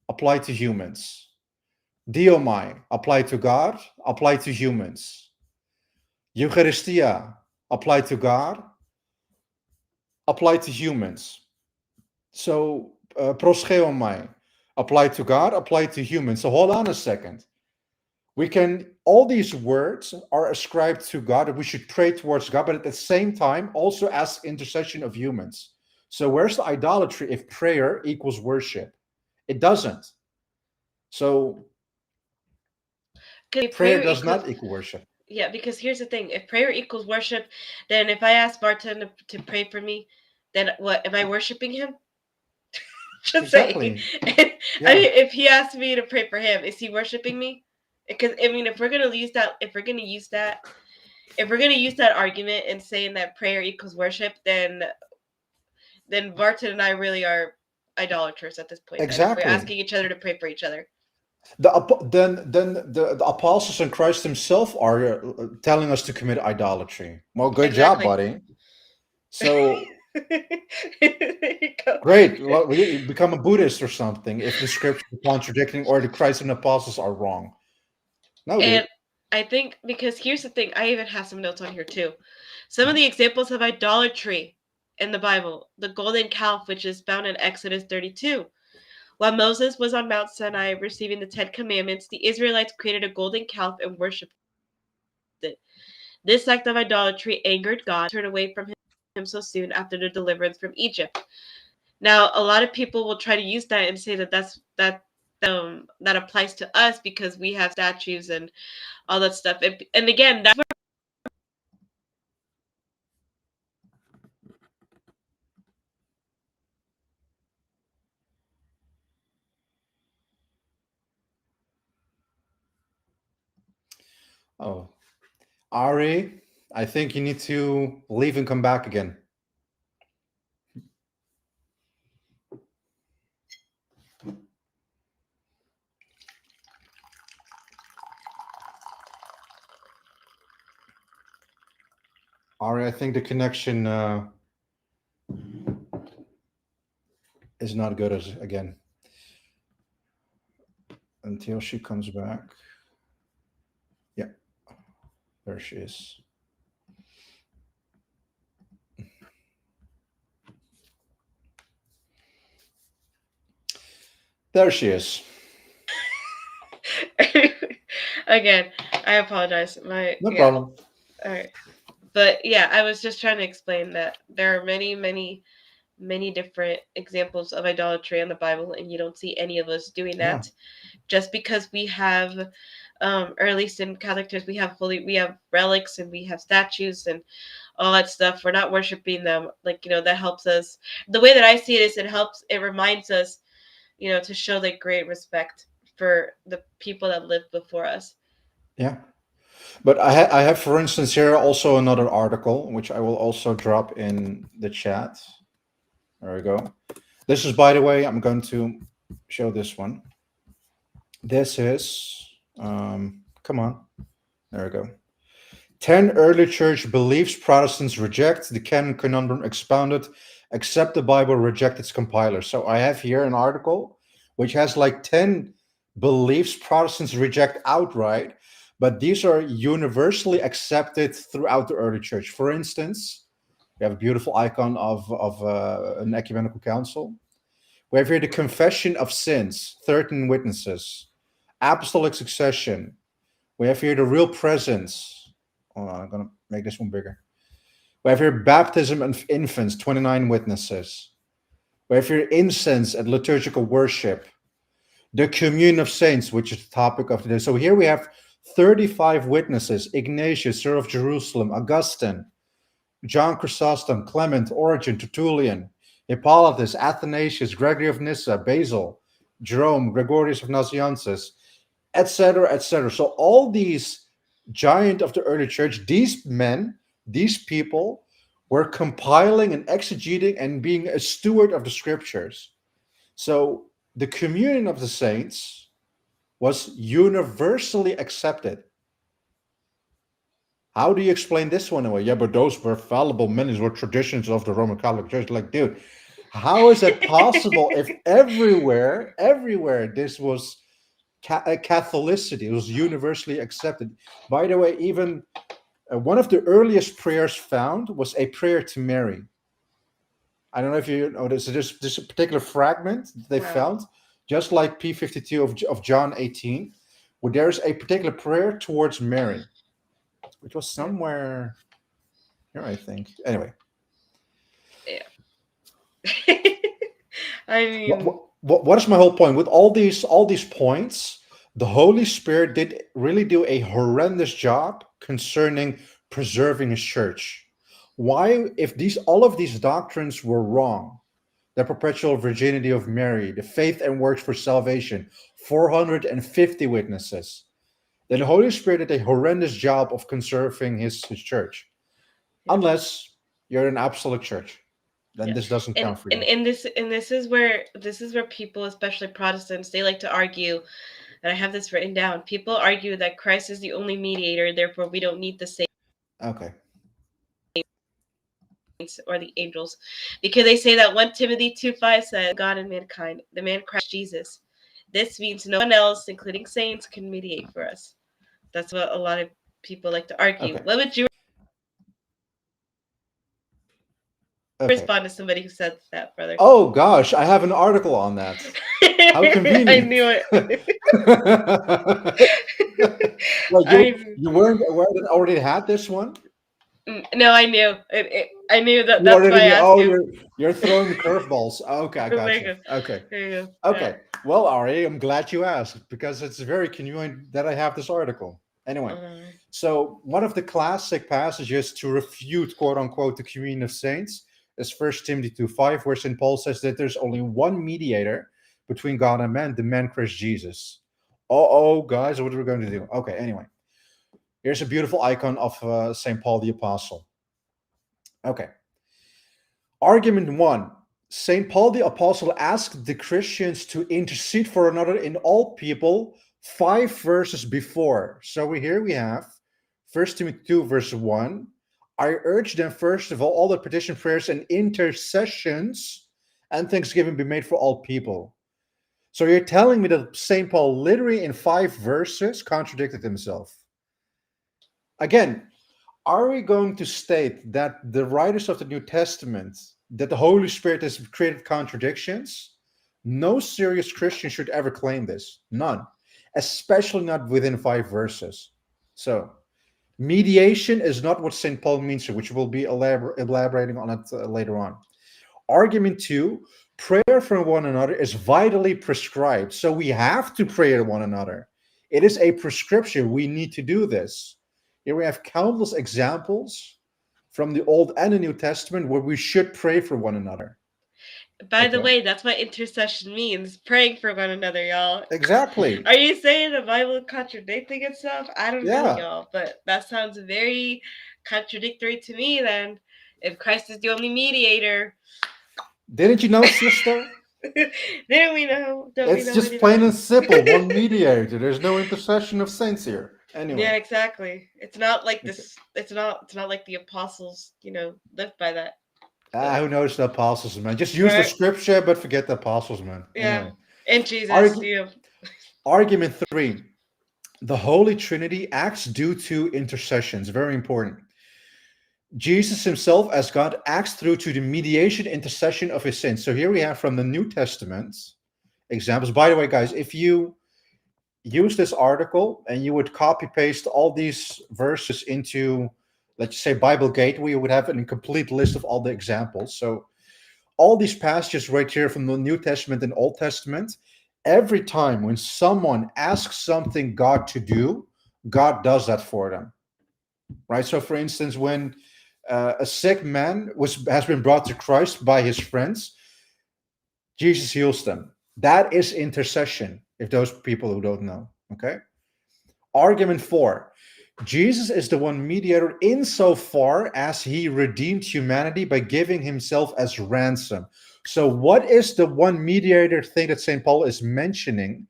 applied to humans. Diomai, applied to God, applied to humans. Eucharistia, applied to God, applied to humans. So, prosgeomai, applied to God, applied to humans. So hold on a second. All these words are ascribed to God, that we should pray towards God, but at the same time also ask intercession of humans. So where's the idolatry if prayer equals worship? It doesn't. So prayer does not equal worship. Yeah, because here's the thing. If prayer equals worship, then if I ask Barton to pray for me, then what? Am I worshiping him? Just exactly. saying. Yeah. I mean, if he asks me to pray for him, is he worshiping me? Because I mean, if we're gonna use that argument and saying that prayer equals worship, then Barton and I really are idolaters at this point. Exactly. We're asking each other to pray for each other. Then the apostles and Christ himself are telling us to commit idolatry. Well, good job, buddy. So great. Well, you become a Buddhist or something if the scripture is contradicting or the Christ and apostles are wrong. No, and dude. I think because here's the thing, I even have some notes on here too. Some of the examples of idolatry in the Bible, the golden calf, which is found in Exodus 32. While Moses was on Mount Sinai receiving the 10 Commandments, the Israelites created a golden calf and worshipped it. This act of idolatry angered God, turned away from him so soon after the deliverance from Egypt. Now, a lot of people will try to use that and say that applies to us because we have statues and all that stuff. And again, that's where Oh, Ari, I think you need to leave and come back again. Ari, I think the connection is not good again until she comes back. Yeah, there she is. There she is. Again, I apologize. No problem. All right. But yeah, I was just trying to explain that there are many, many, many different examples of idolatry in the Bible, and you don't see any of us doing that. Yeah. Just because we have, or at least in Catholic Church, we have relics and we have statues and all that stuff. We're not worshiping them. Like, that helps us. The way that I see it is it reminds us, to show like great respect for the people that lived before us. Yeah. But I have, for instance, here also another article, which I will also drop in the chat. There we go. This is, by the way, I'm going to show this one. This is, come on. There we go. 10 early church beliefs Protestants reject, the canon conundrum expounded, accept the Bible, reject its compiler. So I have here an article which has like 10 beliefs Protestants reject outright, but these are universally accepted throughout the early church. For instance, we have a beautiful icon of an ecumenical council. We have here the confession of sins, 13 witnesses, apostolic succession. We have here the real presence. Hold on, I'm going to make this one bigger. We have here baptism of infants, 29 witnesses. We have here incense and liturgical worship. The communion of saints, which is the topic of today. So here we have 35 witnesses: Ignatius, Sir of Jerusalem, Augustine, John Chrysostom, Clement, Origen, Tertullian, Hippolytus, Athanasius, Gregory of Nyssa, Basil, Jerome, Gregorius of Nazianzus, etc., etc. So all these giants of the early church, these men, these people, were compiling and exegeting and being a steward of the scriptures. So the communion of the saints was universally accepted. How do you explain this one away? Yeah, but those were fallible men, these were traditions of the Roman Catholic Church. Like, dude, how is that possible if everywhere this was Catholicity? It was universally accepted. By the way, even one of the earliest prayers found was a prayer to Mary. I don't know if you know this. There's a particular fragment they found, just like P52 of John 18, where there's a particular prayer towards Mary, which was somewhere here, I think. Anyway. Yeah. I mean, what is my whole point with all these points? The Holy Spirit did really do a horrendous job concerning preserving His church. Why, if all of these doctrines were wrong, the perpetual virginity of Mary, the faith and works for salvation, 450 witnesses, then the Holy Spirit did a horrendous job of conserving His church. Yeah. Unless you're an apostolic church, then this doesn't count for you. And this is where people, especially Protestants, they like to argue. And I have this written down. People argue that Christ is the only mediator, therefore we don't need the saints. Okay. Or the angels, because they say that 1 Timothy 2:5 says, God and mankind, the man Christ Jesus. This means no one else, including saints, can mediate for us. That's what a lot of people like to argue. Okay. What would you respond to somebody who said that, brother? Oh gosh, I have an article on that. How convenient. I knew it. Well, you weren't aware that I already had this one? No, I knew. I knew that. That's why I asked you. You're throwing the curveballs. Okay, I got you. Okay. There you go. Okay. Yeah. Well, Ari, I'm glad you asked, because it's very convenient that I have this article. Anyway, so one of the classic passages to refute, quote unquote, the communion of saints is 1 Timothy 2:5, where St. Paul says that there's only one mediator between God and man, the man Christ Jesus. Guys, what are we going to do? Okay, anyway. Here's a beautiful icon of St. Paul the Apostle. Okay. Argument 1. St. Paul the Apostle asked the Christians to intercede for another in all people 5 verses before. So here we have 1 Timothy 2 verse 1. I urge them, first of all the petition, prayers, and intercessions and thanksgiving be made for all people. So you're telling me that St. Paul literally in 5 verses contradicted himself. Again, are we going to state that the writers of the New Testament, that the Holy Spirit has created contradictions? No serious Christian should ever claim this. None. Especially not within 5 verses. So, mediation is not what St. Paul means here, which we'll be elaborating on it later on. Argument 2, prayer for one another is vitally prescribed. So we have to pray to one another. It is a prescription. We need to do this. Here we have countless examples from the Old and the New Testament where we should pray for one another. By the way, that's what intercession means. Praying for one another, y'all. Exactly. Are you saying the Bible is contradicting itself? I don't know, y'all, but that sounds very contradictory to me then. If Christ is the only mediator. Didn't you know, sister? Didn't we know? It's just plain and simple. One mediator. There's no intercession of saints here. Anyway. Yeah, exactly. It's not like this. It's not like the apostles, lived by that. Who knows the apostles, man? Just use the scripture, but forget the apostles, man. Yeah. Anyway. And Jesus. Argument 3. The Holy Trinity acts due to intercessions. Very important. Jesus himself, as God, acts through to the mediation intercession of his sins. So here we have from the New Testament examples. By the way, guys, if you use this article and you would copy paste all these verses into, let's say, Bible Gateway, you would have a complete list of all the examples. So all these passages right here from the New Testament and Old Testament, every time when someone asks something God to do, God does that for them. Right? So for instance, when a sick man has been brought to Christ by his friends, Jesus heals them. That is intercession, if those people who don't know. Okay. Argument 4. Jesus is the one mediator insofar as he redeemed humanity by giving himself as ransom. So what is the one mediator thing that St. Paul is mentioning?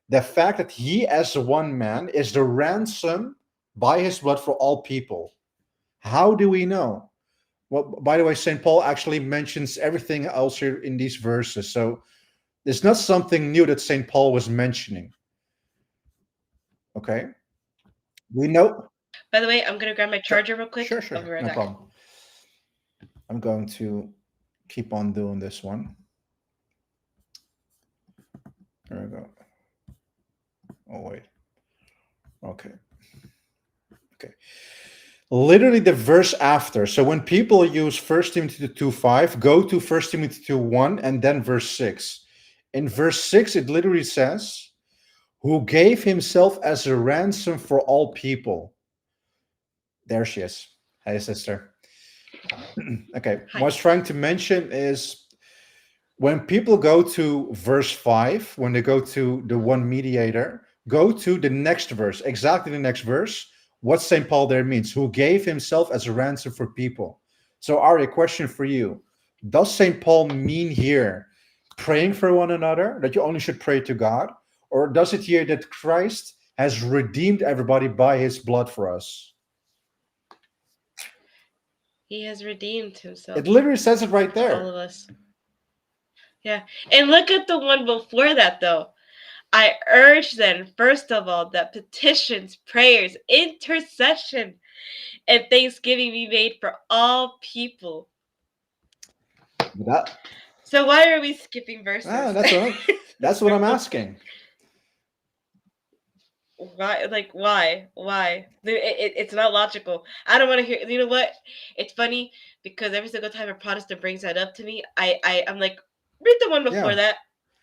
The fact that he, as one man, is the ransom by his blood for all people. How do we know? Well, by the way, St. Paul actually mentions everything else here in these verses. So it's not something new that St. Paul was mentioning. Okay. We know. By the way, I'm going to grab my charger real quick. Sure. No problem. I'm going to keep on doing this one. There we go. Oh, wait. Okay. Literally the verse after. So when people use 1 Timothy 2:5, go to 1 Timothy 2:1 and then verse 6. In verse 6, it literally says, who gave himself as a ransom for all people. There she is. Hi, sister. Okay. Hi. What I was trying to mention is when people go to verse 5, when they go to the one mediator, go to the next verse, exactly the next verse. What St. Paul there means, who gave himself as a ransom for people. So, Ari, a question for you. Does St. Paul mean here praying for one another, that you only should pray to God? Or does it here that Christ has redeemed everybody by his blood for us? He has redeemed himself. It literally says it right there. All of us. Yeah. And look at the one before that, though. I urge then, first of all, that petitions, prayers, intercession, and thanksgiving be made for all people. So why are we skipping verses? That's what I'm asking. Why? Like, why? It's not logical. I don't want to hear. You know what? It's funny because every single time a Protestant brings that up to me, I'm like, read the one before that.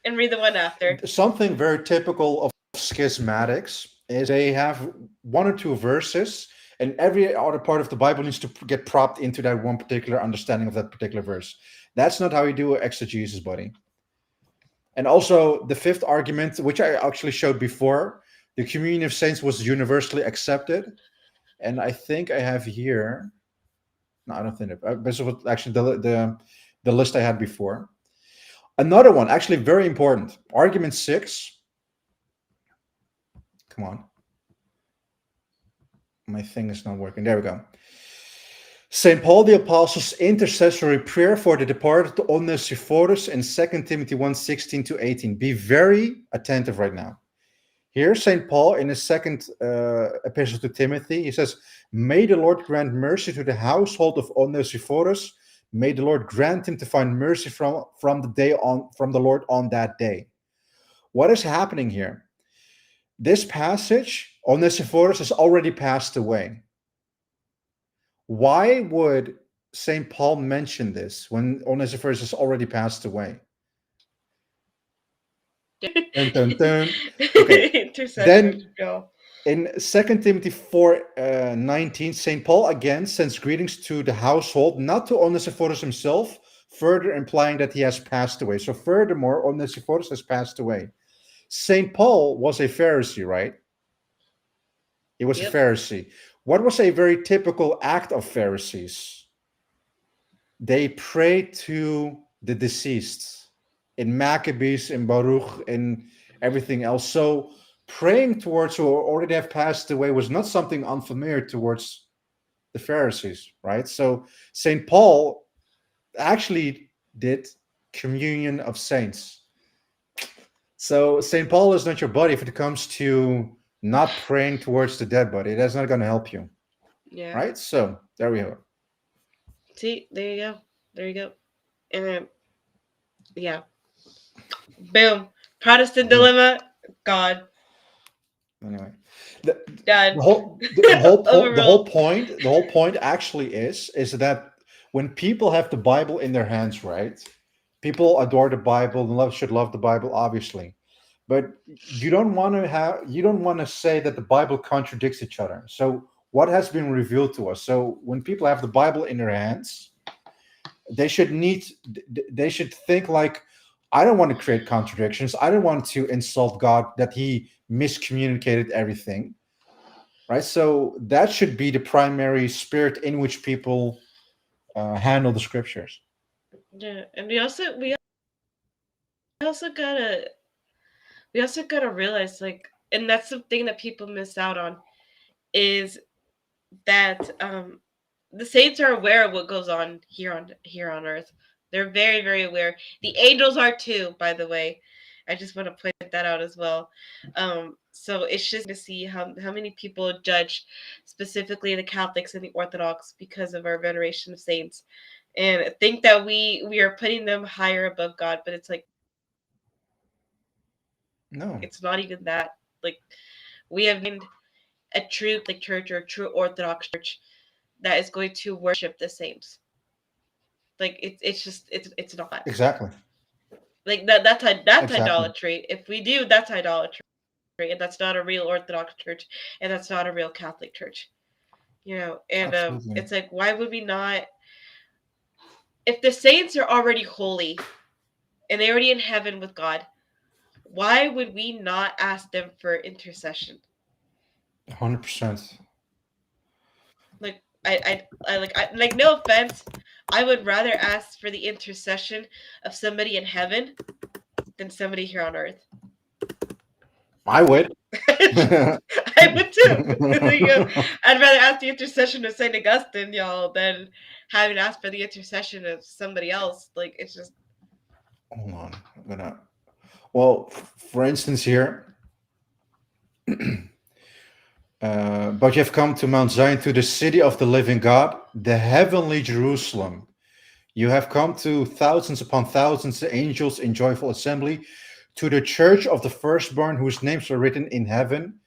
And read the one after. Something very typical of schismatics is they have one or two verses, and every other part of the Bible needs to get propped into that one particular understanding of that particular verse. That's not how you do exegesis, buddy. And also the fifth argument, which I actually showed before, the communion of saints was universally accepted. And I think I have here, no, I don't think it, this was actually the list I had before. Another one, actually very important. Argument 6. Come on. My thing is not working. There we go. St. Paul the Apostle's intercessory prayer for the departed Onesiphorus in 2 Timothy 1:16-18. Be very attentive right now. Here, St. Paul, in his second epistle to Timothy, he says, may the Lord grant mercy to the household of Onesiphorus. May the Lord grant him to find mercy from the Lord on that day. What is happening here? This passage, Onesiphorus has already passed away. Why would St. Paul mention this when Onesiphorus has already passed away? Dun, dun, dun. Okay. Then In 2 Timothy 4:19, St. Paul again sends greetings to the household, not to Onesiphorus himself, further implying that he has passed away. So furthermore, Onesiphorus has passed away. St. Paul was a Pharisee, right? He was a Pharisee. What was a very typical act of Pharisees? They prayed to the deceased in Maccabees, in Baruch, in everything else. So praying towards who already have passed away was not something unfamiliar towards the Pharisees, right? So St. Paul actually did communion of saints. So St. Paul is not your buddy if it comes to not praying towards the dead body. That's not going to help you. Yeah. Right? So there we are. See, there you go. There you go. And yeah. Boom. Protestant dilemma. God. Anyway, Done. the whole point actually is that when people have the Bible in their hands, right? People adore the Bible and should love the Bible, obviously, but you don't want to say that the Bible contradicts each other. So what has been revealed to us? So when people have the Bible in their hands, they should think like, I don't want to create contradictions. I don't want to insult God that he miscommunicated everything, right? So that should be the primary spirit in which people handle the scriptures. Yeah, and we also gotta realize, like, and that's the thing that people miss out on, is that the saints are aware of what goes on here on earth. They're very, very aware. The angels are too, by the way. I just want to point that out as well. So it's just to see how many people judge specifically the Catholics and the Orthodox because of our veneration of saints, and think that we are putting them higher above God. But it's like, No, it's not even that. Like, we have a true Catholic church or a true Orthodox church that is going to worship the saints. Like, it's not exactly. like that's Exactly. idolatry. If we do, that's idolatry, and that's not a real Orthodox church, and that's not a real Catholic church. And Absolutely. it's like, why would we not? If the saints are already holy and they're already in heaven with God, why would we not ask them for intercession? 100%. Like, I no offense, I would rather ask for the intercession of somebody in heaven than somebody here on earth. I would. I would too. I'd rather ask the intercession of Saint Augustine, y'all, than having asked for the intercession of somebody else. Like, it's just. Hold on. I'm gonna. Well, for instance, here. But you have come to Mount Zion, to the city of the living God, the heavenly Jerusalem. You have come to thousands upon thousands of angels in joyful assembly, to the church of the firstborn whose names are written in heaven.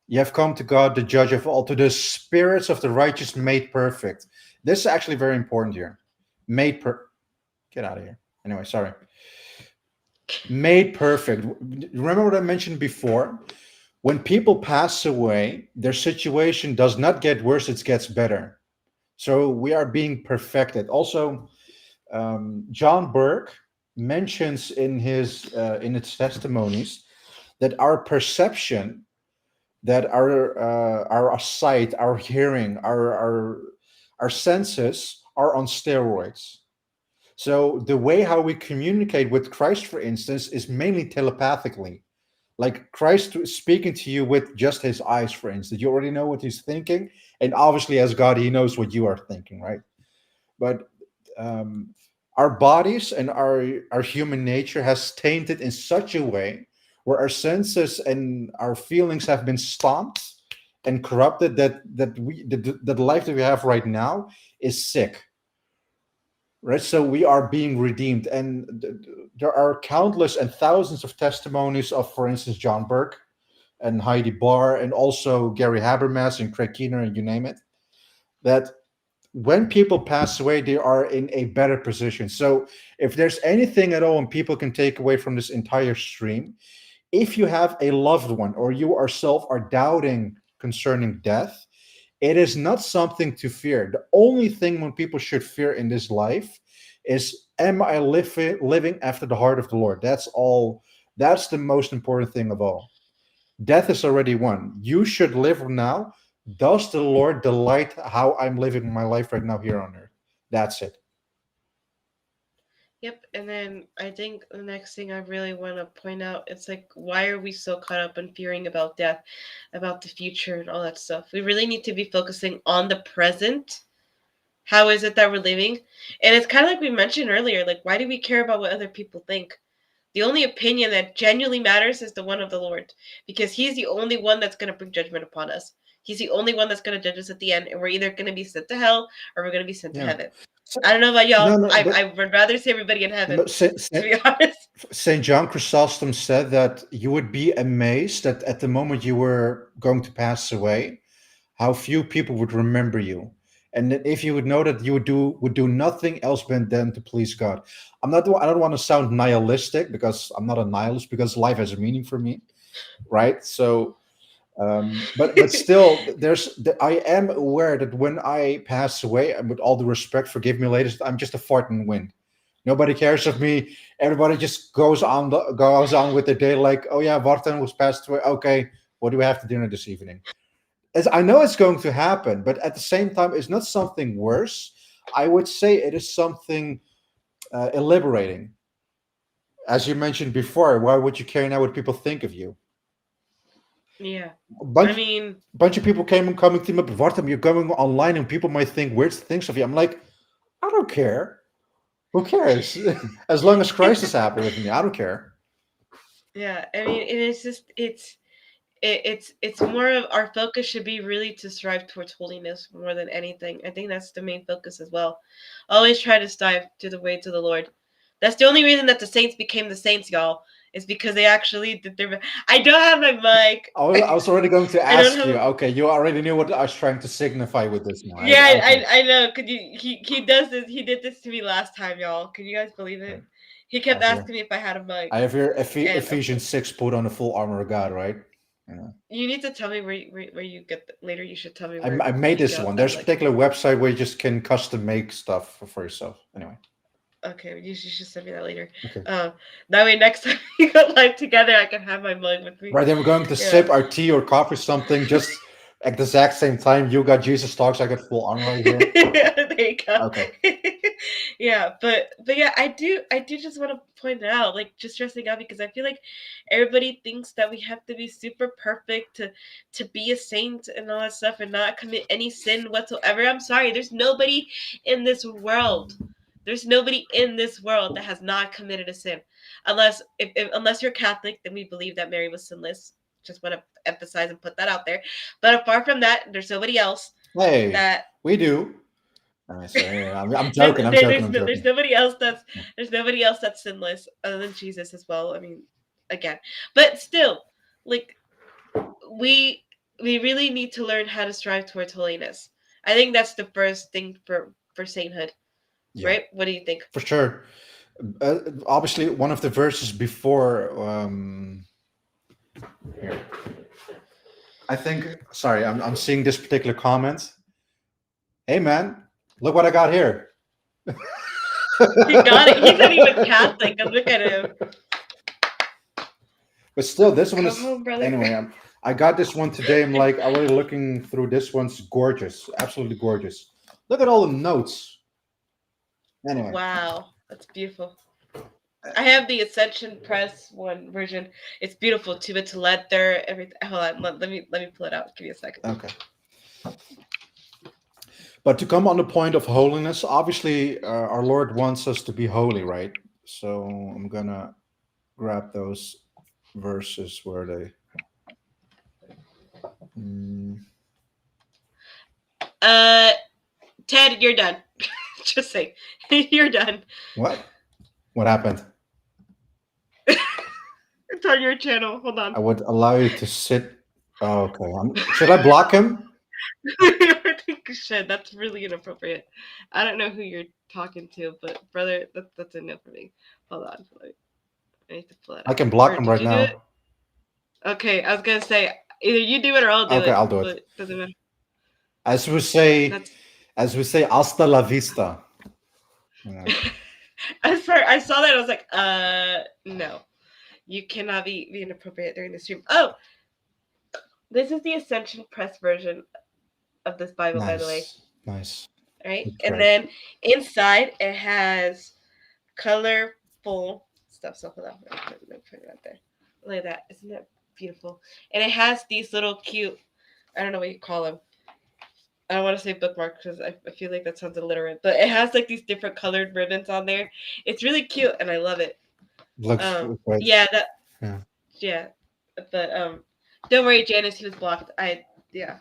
You have come to God, the judge of all, to the spirits of the righteous made perfect. This is actually very important here. Get out of here. Anyway, sorry. Made perfect. Remember what I mentioned before? When people pass away, their situation does not get worse, it gets better. So we are being perfected. Also, John Burke mentions in his testimonies that our perception, that our sight, our hearing, our senses are on steroids. So the way how we communicate with Christ, for instance, is mainly telepathically. Like Christ speaking to you with just his eyes, for instance. You already know what he's thinking. And obviously, as God, he knows what you are thinking, right? But our bodies and our human nature has tainted in such a way where our senses and our feelings have been stomped and corrupted, that the life that we have right now is sick. Right, so we are being redeemed, and there are countless and thousands of testimonies of, for instance, John Burke and Heidi Barr, and also Gary Habermas and Craig Keener, and you name it, that when people pass away, they are in a better position. So if there's anything at all and people can take away from this entire stream, if you have a loved one or you yourself are doubting concerning death, it is not something to fear. The only thing when people should fear in this life is, am I living after the heart of the Lord? That's all. That's the most important thing of all. Death is already won. You should live now. Does the Lord delight how I'm living my life right now here on earth? That's it. Yep, and then I think the next thing I really want to point out, it's like, why are we so caught up in fearing about death, about the future and all that stuff? We really need to be focusing on the present. How is it that we're living? And it's kind of like we mentioned earlier, like, why do we care about what other people think? The only opinion that genuinely matters is the one of the Lord, because he's the only one that's going to bring judgment upon us. He's the only one that's going to judge us at the end, and we're either going to be sent to hell or we're going to be sent to heaven. I don't know about y'all. No, I would rather see everybody in heaven, but to be honest. St. John Chrysostom said that you would be amazed that at the moment you were going to pass away, how few people would remember you. And that if you would know that you would do nothing else than to please God. I don't want to sound nihilistic, because I'm not a nihilist, because life has a meaning for me, right? So but still, I am aware that when I pass away, and with all the respect, forgive me, ladies, I'm just a fart in the wind. Nobody cares of me. Everybody just goes on with their day, like, oh yeah, Warten was passed away. Okay, what do we have to dinner this evening? As I know it's going to happen, but at the same time, it's not something worse. I would say it is something liberating. As you mentioned before, why would you care now what people think of you? Yeah. A bunch, I mean, bunch of people coming to me, Wartem, you're going online and people might think weird things of you. I'm like, I don't care. Who cares? As long as Christ is happy with me, I don't care. yeah. I mean, it's just it's more of our focus should be really to strive towards holiness more than anything. I think that's the main focus as well. Always try to strive to the way to the Lord. That's the only reason that the saints became the saints, y'all. Is because they actually did their. I don't have my mic. I was already going to I don't ask you. have. Okay, you already knew what I was trying to signify with this now. Yeah, Okay. I know. Could you? He does this. He did this to me last time, y'all. Can you guys believe Okay. it? He kept asking me if I had a mic. I have here And Ephesians 6 put on the full armor of God, right? Yeah. you need to tell me where you get later. You should tell me I where made you this got one. that, There's a like. particular website where you just can custom make stuff for yourself. Anyway. Okay, you should send me that later. Okay. That way next time we go live together, I can have my mug with me. Right, then we're going to sip our tea or coffee or something just at the exact same time. You got Jesus talks, I got full armor right here. There you go. Okay. Yeah, but yeah, I do just want to point it out, like, just stressing out, because I feel like everybody thinks that we have to be super perfect to be a saint and all that stuff and not commit any sin whatsoever. I'm sorry, there's nobody in this world. There's nobody in this world that has not committed a sin, unless unless you're Catholic, then we believe that Mary was sinless. Just want to emphasize and put that out there. But apart from that, there's nobody else. Hey, that we do. Sorry, I'm joking. I'm joking. There's nobody else that's sinless other than Jesus as well. I mean, again, but still, like, we really need to learn how to strive towards holiness. I think that's the first thing for sainthood. Yeah. Right? What do you think? For sure. Obviously, one of the verses before. Here. I think. Sorry, I'm seeing this particular comment. Hey, man, look what I got here. He got it. He's not even Catholic. Look at him. But still, this one is. On, anyway, I got this one today. I'm like, I'm already looking through this one's gorgeous. Absolutely gorgeous. Look at all the notes. Anyway. Wow, that's beautiful. I have the Ascension Press one version. It's beautiful too. It's leather, everything. Hold on, let me pull it out. Give me a second. Okay. But to come on the point of holiness, obviously, our Lord wants us to be holy, right? So I'm gonna grab those verses where they. Ted, you're done. Just say you're done. What? What happened? It's on your channel. Hold on. I would allow you to sit. Oh, okay. Should I block him? I think you should. That's really inappropriate. I don't know who you're talking to, but brother, that's enough for me. Hold on. I need to pull it out. I can block him right now. Okay, I was gonna say either you do it or I'll do Okay, it. I'll do it. But it doesn't matter. As we say, That's hasta la vista. Yeah. I saw that. I was like, no, you cannot be inappropriate during the stream. Oh, this is the Ascension Press version of this Bible, by the way. Nice. Right, That's and great. then inside it has colorful stuff. So hold on, let me put it out there. Look at that! Isn't that beautiful? And it has these little cute, I don't know what you call them. I don't want to say bookmark because I feel like that sounds illiterate, but it has like these different colored ribbons on there. It's really cute and I love it. Looks great. Yeah, Yeah. but don't worry, Janice, he was blocked. Yeah.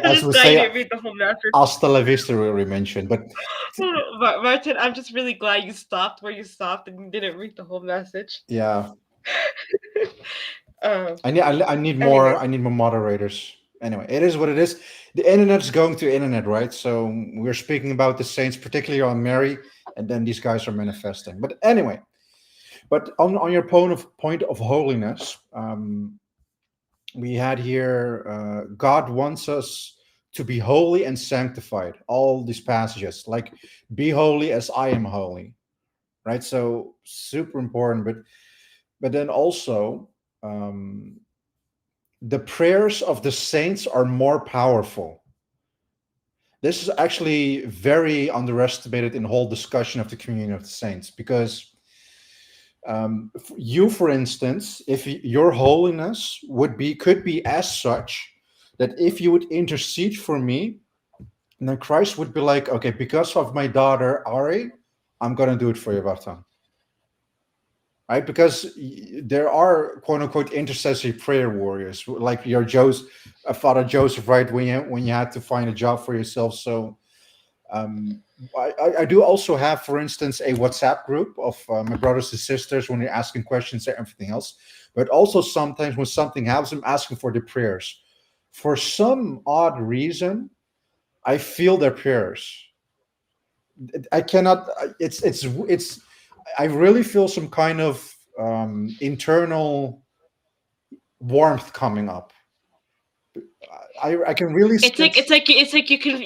As we say, read the whole message. hasta la vista we mentioned, but Martin, I'm just really glad you stopped where you stopped and you didn't read the whole message. yeah, I need Anyway. more moderators. Anyway, it is what it is. The internet is going to internet, right? So we're speaking about the saints, particularly on Mary, and then these guys are manifesting. But anyway, on your point of holiness, we had here God wants us to be holy and sanctified. All these passages, like be holy as I am holy, right? So super important. But then also, the prayers of the saints are more powerful. This is actually very underestimated in the whole discussion of the communion of the saints, because you, for instance, if your holiness could be as such that if you would intercede for me, then Christ would be like, okay, because of my daughter Ari, I'm going to do it for you, Vartan. Right? Because there are quote unquote intercessory prayer warriors, like your Father Joseph, right? When you had to find a job for yourself. So I do also have, for instance, a WhatsApp group of my brothers and sisters when you're asking questions and everything else. But also sometimes when something happens, I'm asking for the prayers. For some odd reason, I feel their prayers. I cannot. It's. I really feel some kind of internal warmth coming up. I can really. It's like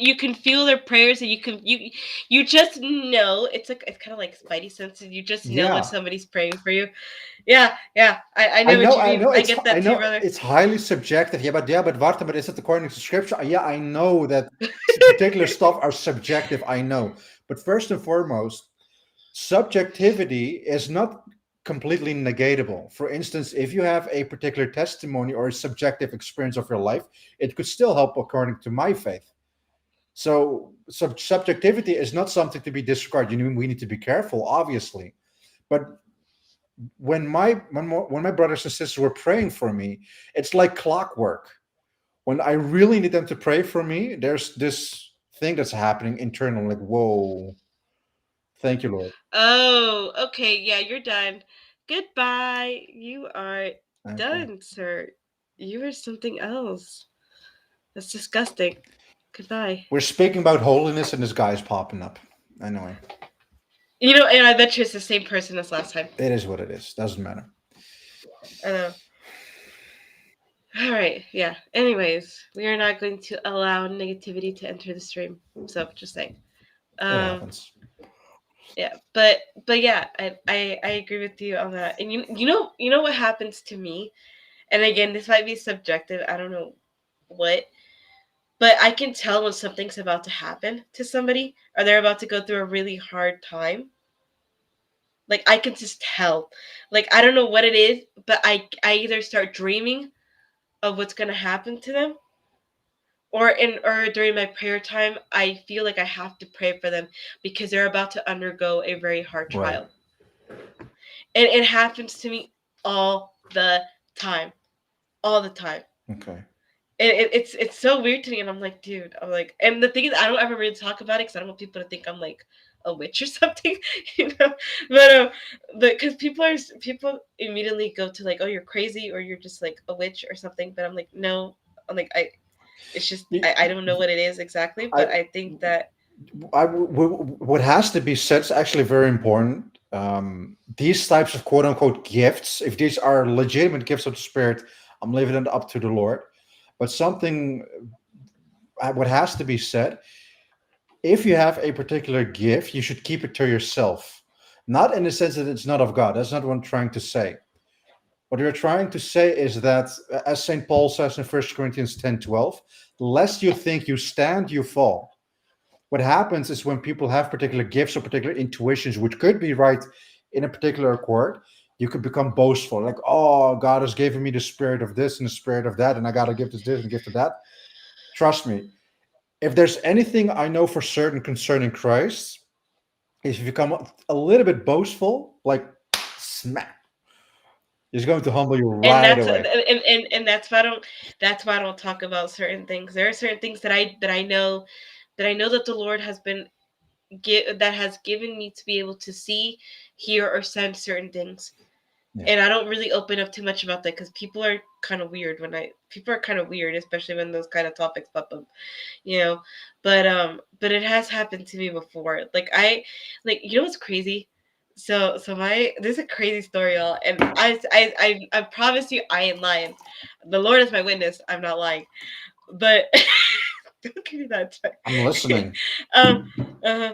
you can feel their prayers and you just know. It's kind of like spidey senses. You just know when somebody's praying for you. Yeah. I know what you mean. I get that too, brother. It's highly subjective. But Warta, but is it according to scripture? Yeah, I know that particular stuff are subjective. I know, but first and foremost, subjectivity is not completely negatable. For instance, if you have a particular testimony or a subjective experience of your life, it could still help according to my faith. So subjectivity is not something to be disregarded. We need to be careful, obviously. But when my brothers and sisters were praying for me, it's like clockwork. When I really need them to pray for me, there's this thing that's happening internally, like, whoa. Thank you, Lord. Oh, okay. Yeah, you're done. Goodbye. You are done, sir. You are something else. That's disgusting. Goodbye. We're speaking about holiness and this guy's popping up. Anyway. And I bet you it's the same person as last time. It is what it is. Doesn't matter. I know. All right. Yeah. Anyways, we are not going to allow negativity to enter the stream. So just saying. It happens. Yeah, but yeah, I agree with you on that. And you know what happens to me, and again, this might be subjective. I don't know what, but I can tell when something's about to happen to somebody, or they're about to go through a really hard time. Like I can just tell. Like I don't know what it is, but I either start dreaming of what's gonna happen to them, or during my prayer time, I feel like I have to pray for them because they're about to undergo a very hard trial. Right. And it happens to me all the time. All the time. Okay. It's so weird to me, and I'm like, dude, and the thing is, I don't ever really talk about it because I don't want people to think I'm like a witch or something, But because people immediately go to like, oh, you're crazy, or you're just like a witch or something. But I'm like, no, it's just I don't know what it is exactly, but I think that what has to be said is actually very important. these types of quote unquote gifts, if these are legitimate gifts of the Spirit, I'm leaving it up to the Lord. But something, what has to be said, if you have a particular gift, you should keep it to yourself. Not in the sense that it's not of God. That's not what I'm trying to say. What we're trying to say is that, as St. Paul says in 1 Corinthians 10:12, lest you think you stand, you fall. What happens is when people have particular gifts or particular intuitions, which could be right in a particular accord, you could become boastful. Like, oh, God has given me the spirit of this and the spirit of that, and I got to give this and give to that. Trust me, if there's anything I know for certain concerning Christ, is if you become a little bit boastful, like smack, he's going to humble you And right that's away. and that's why I don't talk about certain things. There are certain things that I know that the Lord has given me to be able to see, hear, or sense certain things. Yeah. And I don't really open up too much about that because people are kind of weird, especially when those kind of topics pop up, you know. But it has happened to me before. You know what's crazy? So this is a crazy story, y'all, and I promise you I ain't lying. The Lord is my witness. I'm not lying, but. Don't give me that time. I'm listening. Yeah, I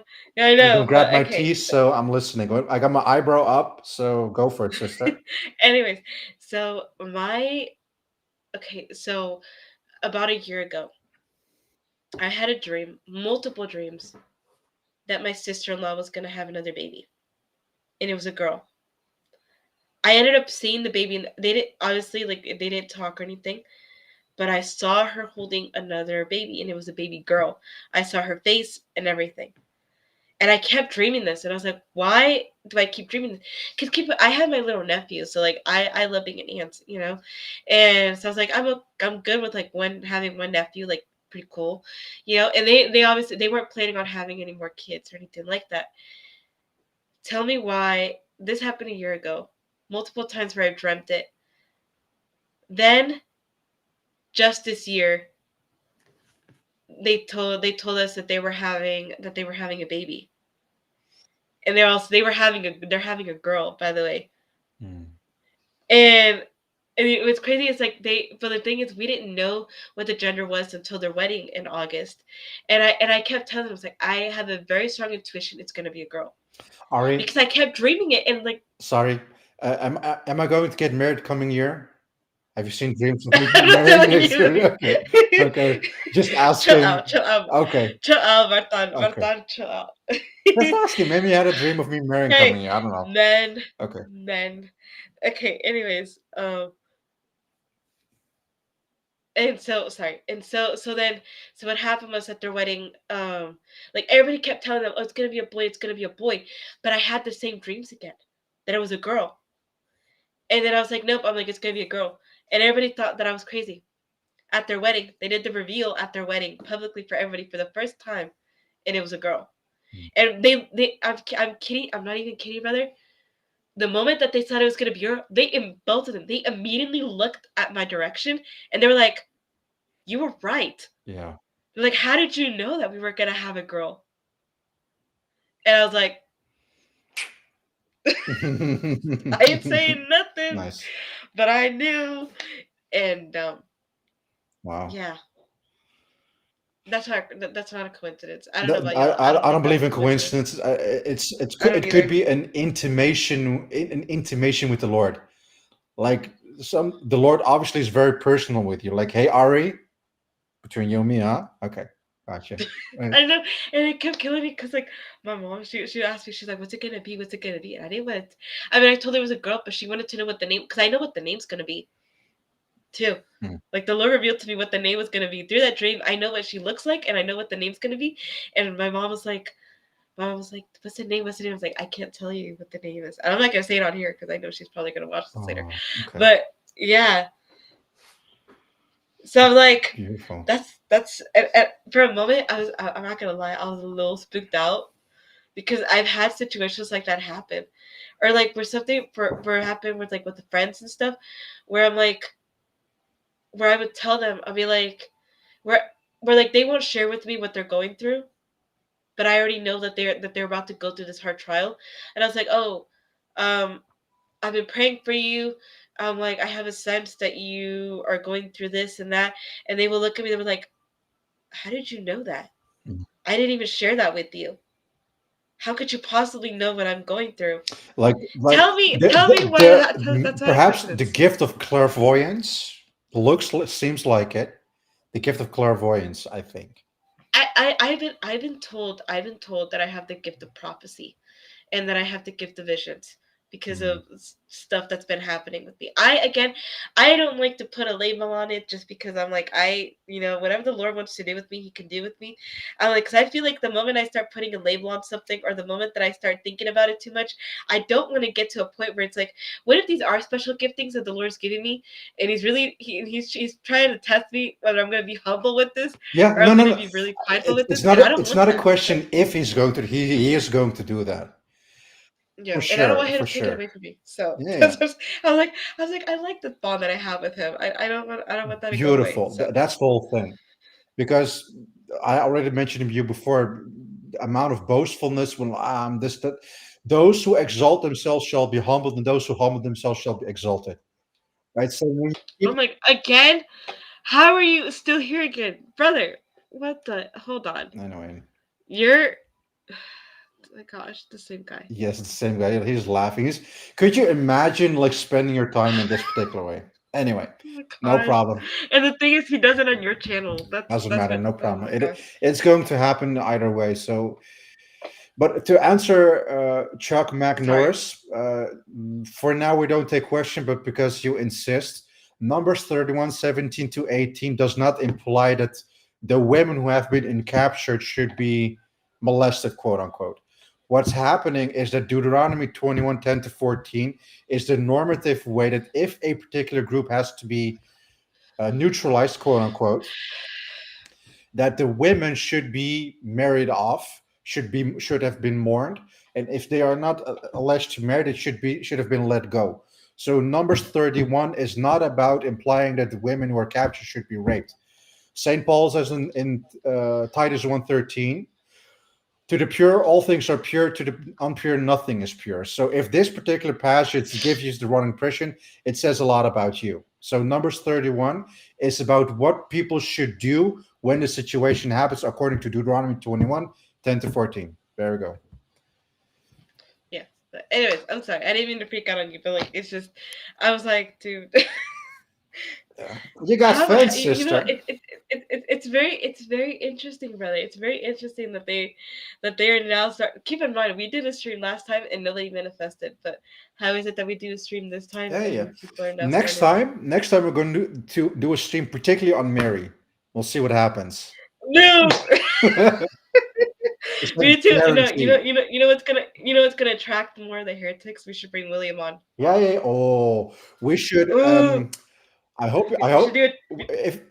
I'm know, gonna grab but my okay. teeth, so I'm listening. I got my eyebrow up, so go for it, sister. Anyways, so so about a year ago, I had a dream, multiple dreams, that my sister-in-law was gonna have another baby, and it was a girl. I ended up seeing the baby, and they didn't honestly they didn't talk or anything, but I saw her holding another baby, and it was a baby girl. I saw her face and everything. And I kept dreaming this, and I was like, why do I keep dreaming this? Because I had my little nephew, so like I love being an aunt, you know, and so I was like, I'm good with like having one nephew, like pretty cool, you know. And they obviously they weren't planning on having any more kids or anything like that. Tell me why this happened a year ago, multiple times where I've dreamt it. Then just this year, they told us that they were having a baby. And they're having a girl, by the way. And it was crazy. It's like but the thing is, we didn't know what the gender was until their wedding in August. And I kept telling them, I was like, I have a very strong intuition it's gonna be a girl. Ari, Because I kept dreaming it, and like sorry, am I going to get married coming year? Have you seen dreams of me I'm getting not married telling next year? you. Okay, okay, just Chill asking. out, chill out. Okay, Chill out, Martin. okay, Martin, chill out. just asking. Maybe you had a dream of me marrying Okay. coming year. I don't know. Then Okay. then okay, anyways, and so sorry, and so what happened was at their wedding, like everybody kept telling them, oh, it's gonna be a boy, it's gonna be a boy, but I had the same dreams again, that it was a girl. And then I was like, nope, I'm like, it's gonna be a girl. And everybody thought that I was crazy. At their wedding, they did the reveal at their wedding publicly for everybody for the first time, and it was a girl. And I'm kidding, I'm not even kidding, brother. The moment that they said it was gonna be a girl, both of them, they immediately looked at my direction, and they were like, you were right. Yeah. They're like, how did you know that we were gonna have a girl? And I was like, I ain't saying nothing, Nice. but I knew. And Wow. yeah, that's not a coincidence. I don't know about y'all. I don't think that's believe a in coincidence. coincidence. I don't It could either. be an intimation with the Lord. Like the Lord obviously is very personal with you. Like, hey Ari, between you and me, huh? Okay, gotcha. Right. I know, and it kept killing me because like my mom, she asked me, she's like, "What's it gonna be? What's it gonna be?" And I didn't want. I mean, I told her it was a girl, but she wanted to know what the name, because I know what the name's gonna be, too. Like the Lord revealed to me what the name was gonna be through that dream. I know what she looks like, and I know what the name's gonna be. And my mom was like, "What's the name? What's the name?" I was like, "I can't tell you what the name is. And I'm not gonna say it on here because I know she's probably gonna watch this later." Okay. But yeah, so I'm like, Beautiful. that's for a moment I'm not gonna lie, I was a little spooked out because I've had situations like that happen, or like where something for happen with like with the friends and stuff, where I'm like, where I would tell them, I'll be like, where like they won't share with me what they're going through, but I already know that they're about to go through this hard trial. And I was like, oh, I've been praying for you. Like, I have a sense that you are going through this and that. And they will look at me, they were like, how did you know that? I didn't even share that with you. How could you possibly know what I'm going through? Like Tell me why that's how perhaps the coincidence. gift of clairvoyance seems like it. The gift of clairvoyance, I think. I've been told that I have the gift of prophecy, and that I have the gift of visions because of stuff that's been happening with me. I don't like to put a label on it just because I'm like, whatever the Lord wants to do with me, he can do with me. I'm like, because I feel like the moment I start putting a label on something, or the moment that I start thinking about it too much, I don't want to get to a point where it's like, what if these are special giftings that the Lord's giving me, and he's trying to test me whether I'm going to be humble with this, Yeah, or no, I'm no, going to no. be really prideful with It's this, not. and I don't It's want not a that. question if he's going to. He is going to do that. Yeah, For and I don't want sure. him For to take it sure. away from me. So Yeah. I was like, I like the bond that I have with him. I don't want that to go away. Beautiful. So That's the whole thing. Because I already mentioned to you before, the amount of boastfulness when this that those who exalt themselves shall be humbled, and those who humble themselves shall be exalted. Right. So when you I'm like, again, how are you still here again, brother? What the? Hold on, anyway, you're. Oh my gosh, the same guy. yes, it's the same guy. He's laughing. Could you imagine like spending your time in this particular way? Anyway, Oh my no gosh. problem. And the thing is, he does it on your channel. Doesn't That's matter. what. No Oh problem. my gosh. It's going to happen either way. So, but to answer Chuck Sorry. McNorris, for now we don't take question, but because you insist, Numbers 31, 17 to 18 does not imply that the women who have been encaptured should be molested, quote unquote. What's happening is that Deuteronomy 21, 10 to 14 is the normative way that if a particular group has to be neutralized, quote unquote, that the women should be married off, should have been mourned, and if they are not alleged to marry, it should have been let go. So Numbers 31 is not about implying that the women who are captured should be raped. St. Paul says in Titus 1:13, to the pure all things are pure, to the impure nothing is pure. So if this particular passage gives you the wrong impression, it says a lot about you. So Numbers 31 is about what people should do when the situation happens according to Deuteronomy 21, 10 to 14. There we go. Yeah. But anyways, I'm sorry. I didn't mean to freak out on you, but like, it's just, I was like, dude. You got fun, You know, sister. it's very interesting, brother. It's very interesting that they are now start. Keep in mind, we did a stream last time and nobody manifested. But how is it that we do a stream this time Yeah, yeah. and people are now Next starting? time we're going to do a stream, particularly on Mary. We'll see what happens. No, It's a me too. guarantee. You know what's gonna attract more of the heretics. We should bring William on. Yeah, yeah. Oh, we should. Ooh, I hope. I we should hope. do it. If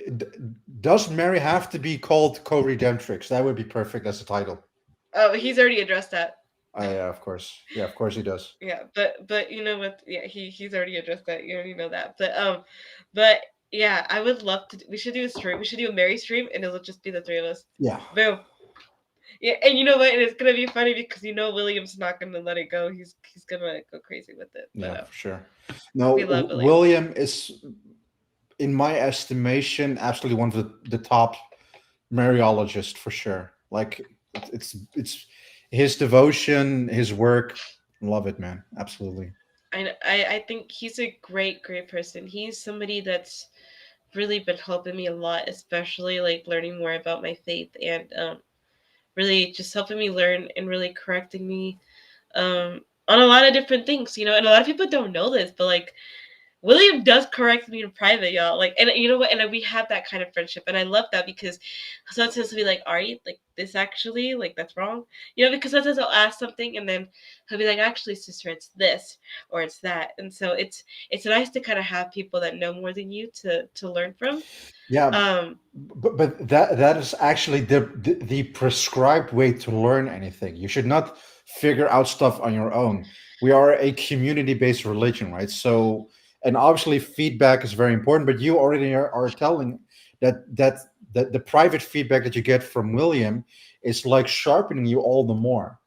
does Mary have to be called co-redemptrix? That would be perfect as a title. Oh, he's already addressed that. Yeah, of course. Yeah, of course he does. Yeah, but you know what? Yeah, he's already addressed that. You already know that. But yeah, I would love to. We should do a stream. We should do a Mary stream, and it'll just be the three of us. Yeah. Boom. Yeah, and you know what? And it's gonna be funny because William's not gonna let it go. He's gonna go crazy with it. But Yeah, for sure. No, we love William is, in my estimation, absolutely one of the top Mariologists for sure. Like it's his devotion, his work. Love it, man. Absolutely. I think he's a great person. He's somebody that's really been helping me a lot, especially like learning more about my faith and really just helping me learn and really correcting me on a lot of different things, and a lot of people don't know this, but like William does correct me in private, y'all. Like, and you know what? And we have that kind of friendship, and I love that because sometimes he'll be like, "Ari, like this actually, like that's wrong," because sometimes I'll ask something, and then he'll be like, "Actually, sister, it's this or it's that," and so it's nice to kind of have people that know more than you to learn from. Yeah, Um, but that is actually the prescribed way to learn anything. You should not figure out stuff on your own. We are a community-based religion, right? So, and obviously feedback is very important, but you already are telling that the private feedback that you get from William is like sharpening you all the more,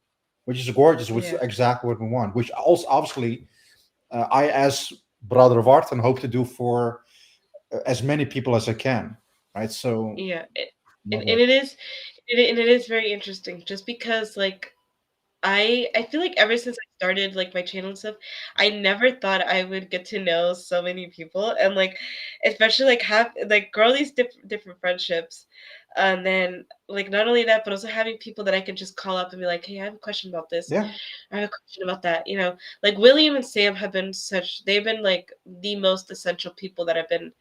which is gorgeous, which is Yeah. exactly what we want. Which also obviously I, as brother of Arthur, hope to do for as many people as I can. Right. So Yeah. love And that. it is very interesting just because like I feel like ever since I started like my channel and stuff, I never thought I would get to know so many people and like especially like have like grow these different friendships. And then like not only that, but also having people that I can just call up and be like, "Hey, I have a question about this. Yeah. I have a question about that." Like William and Sam have been they've been like the most essential people that have been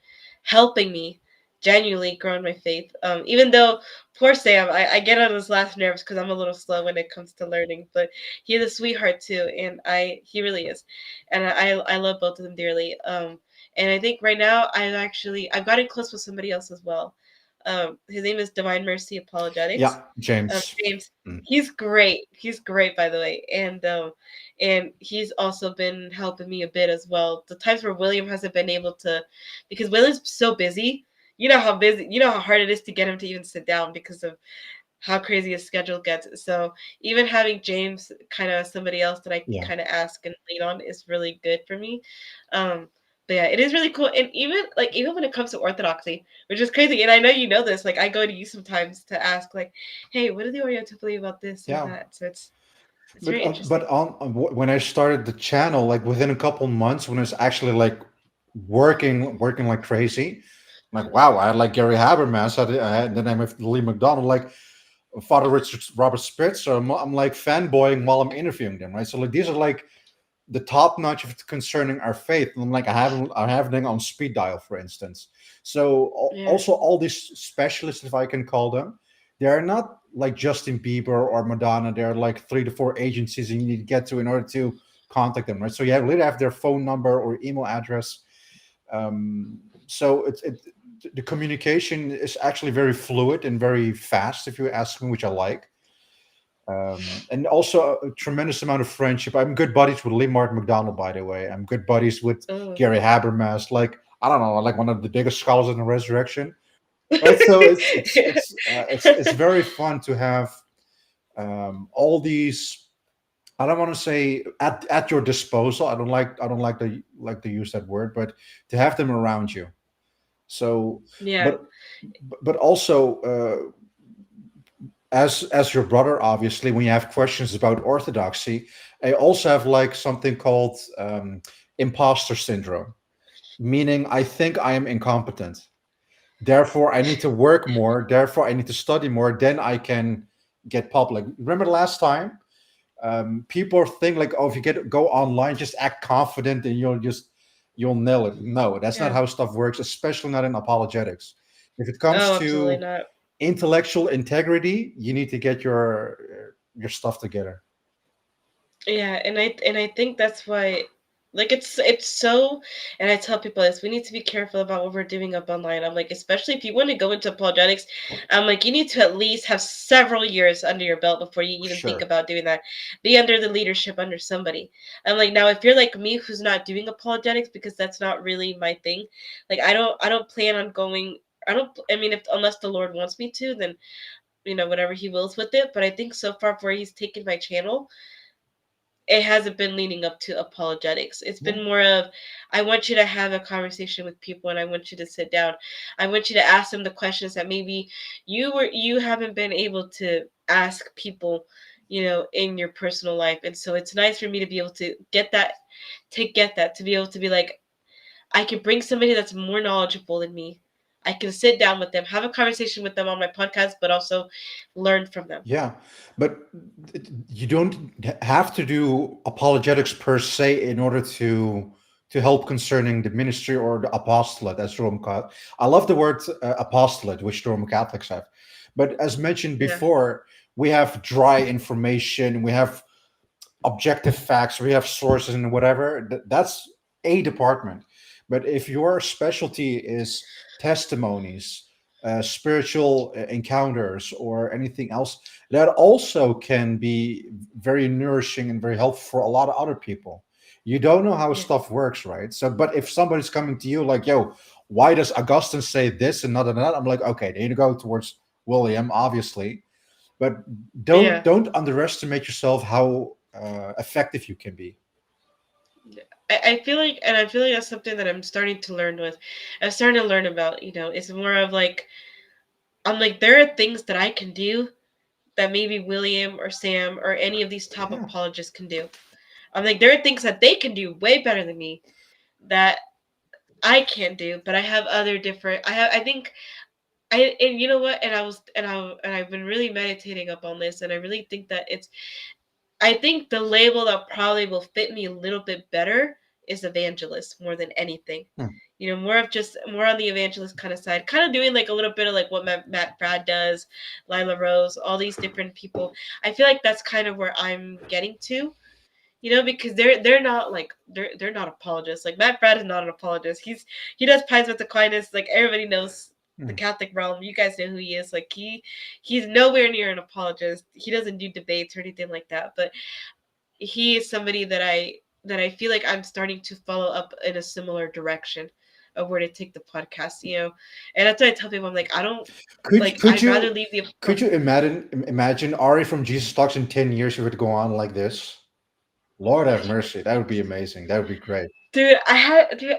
helping me genuinely grow in my faith. Even though poor Sam, I get on his last nerves because I'm a little slow when it comes to learning, but he's a sweetheart too, and he really is, and I love both of them dearly. And I think right now I've gotten close with somebody else as well. His name is Divine Mercy Apologetics. Yeah. James. James, Mm. he's great. He's great, by the way, and he's also been helping me a bit as well. The times where William hasn't been able to, because William's so busy. You know how hard it is to get him to even sit down because of how crazy his schedule gets. So even having James kind of somebody else that I can Yeah. kind of ask and lean on is really good for me. But yeah, it is really cool. And even when it comes to orthodoxy, which is crazy, and I know you know this, like I go to you sometimes to ask like, hey, what do the Orientals believe about this or Yeah. that? So it's But very but interesting. when I started the channel, like within a couple months, when I was actually like working like crazy, like wow, I had like Gary Habermas, I had the name of Lee McDonald, like Father Richard Robert Spitzer. I'm like fanboying while I'm interviewing them, right? So like these are like the top notch of concerning our faith. And I'm like I have them on speed dial, for instance. So Yeah. also all these specialists, if I can call them, they are not like Justin Bieber or Madonna. They're like 3 to 4 agencies, and you need to get to in order to contact them, right? So you have literally have their phone number or email address. So the communication is actually very fluid and very fast, if you ask me, which I like. And also a tremendous amount of friendship. I'm good buddies with Lee Martin McDonald, by the way. I'm good buddies with Oh. Gary Habermas, like I don't know, like one of the biggest scholars in the resurrection. Right, so it's very fun to have all these. I don't want to say at your disposal. I don't like to use that word, but to have them around you. So, Yeah. but also as your brother, obviously, when you have questions about orthodoxy, I also have like something called imposter syndrome, meaning I think I am incompetent. Therefore, I need to work more. Therefore, I need to study more. Then I can get public. Remember last time? People think like, oh, if you go online, just act confident and you'll nail it. No, that's not Yeah. how stuff works, especially not in apologetics. If it comes Oh, absolutely to not. intellectual integrity, you need to get your stuff together. Yeah, and I think that's why like it's so, and I tell people this, we need to be careful about what we're doing up online. I'm like, especially if you want to go into apologetics, I'm like, you need to at least have several years under your belt before you even think Sure. about doing that. Be under the leadership under somebody. I'm like, now if you're like me who's not doing apologetics because that's not really my thing, like I don't plan on going. I mean, if unless the Lord wants me to, then whatever He wills with it. But I think so far where He's taken my channel, it hasn't been leading up to apologetics. It's Yeah. been more of, I want you to have a conversation with people and I want you to sit down. I want you to ask them the questions that maybe you haven't been able to ask people, in your personal life. And so it's nice for me to be able to to be able to be like, I can bring somebody that's more knowledgeable than me. I can sit down with them, have a conversation with them on my podcast, but also learn from them. Yeah, but you don't have to do apologetics per se in order to help concerning the ministry or the apostolate, as Roman Catholic. I love the word apostolate, which the Roman Catholics have. But as mentioned Yeah. before, we have dry information, we have objective facts, we have sources and whatever. That's a department. But if your specialty is testimonies, spiritual encounters, or anything else, that also can be very nourishing and very helpful for a lot of other people. You don't know how Yeah. stuff works, right? So, but if somebody's coming to you like, yo, why does Augustine say this and not that? I'm like, okay, they need to go towards William, obviously, but Yeah. don't underestimate yourself how effective you can be. I feel like that's something that I'm starting to learn with. I'm starting to learn about, it's more of like, I'm like, there are things that I can do that maybe William or Sam or any of these top Yeah. apologists can do. I'm like, there are things that they can do way better than me that I can't do, but I have other different. I think and you know what? And I've been really meditating up on this, and I really think that I think the label that probably will fit me a little bit better is evangelist more than anything. More on the evangelist kind of side, kind of doing like a little bit of like what Matt Brad does, Lila Rose, all these different people. I feel like that's kind of where I'm getting to, because they're not like they're not apologists. Like Matt Brad is not an apologist. He does Pines with Aquinas. Like everybody knows the Catholic realm. You guys know who he is. Like he's nowhere near an apologist. He doesn't do debates or anything like that. But he is somebody that I feel like I'm starting to follow up in a similar direction of where to take the podcast, and that's why I tell people, I'm like, I don't I'd rather leave the. Could you imagine Ari from Jesus Talks in 10 years if it would go on like this? Lord have mercy, that would be amazing. That would be great. Dude, I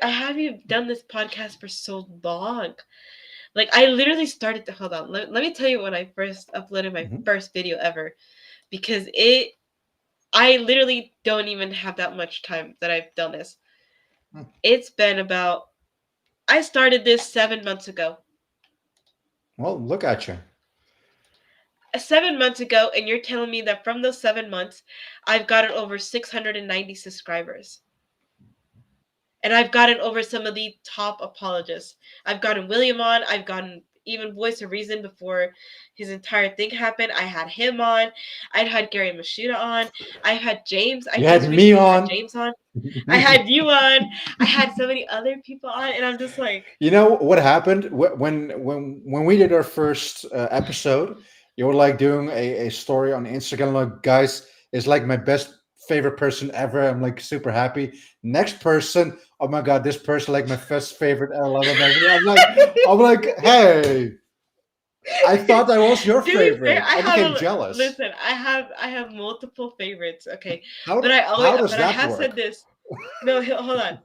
haven't done this podcast for so long. Like, I literally started to hold on. Let me tell you when I first uploaded my first video ever, because I literally don't even have that much time that I've done this. It's been about, I started this 7 months ago. Well, look at you. 7 months ago, and you're telling me that from those 7 months, I've gotten over 690 subscribers. And I've gotten over some of the top apologists. I've gotten William on. I've gotten even Voice of Reason before his entire thing happened. I had him on. I'd had Gary Mashuda on. I've had James. You had me on. Had James on. I had you on. I had so many other people on, and I'm just like, you know what happened when we did our first episode? You were like doing a story on Instagram, like, guys, it's like my best favorite person ever. I'm like super happy. Next person, oh my god, this person like my first favorite. I love him. I'm like, hey, I thought I was your favorite. I became jealous. Listen, I have multiple favorites. Okay, but I have said this. No, hold on.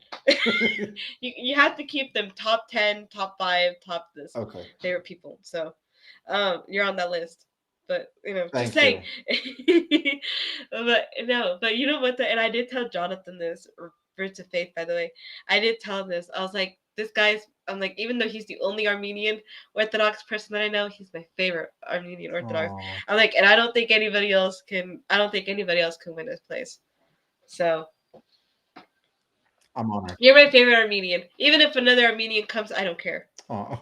you have to keep them top 10, top 5, top this. Okay. Favorite people. So, you're on that list. But Thank just saying. But you know what? And I did tell Jonathan this, or Roots of Faith, by the way. I did tell him this. I was like, this guy's. I'm like, even though he's the only Armenian Orthodox person that I know, he's my favorite Armenian Orthodox. Aww. I'm like, and I don't think anybody else can win this place. So. I'm honored. You're my favorite Armenian. Even if another Armenian comes, I don't care. Oh.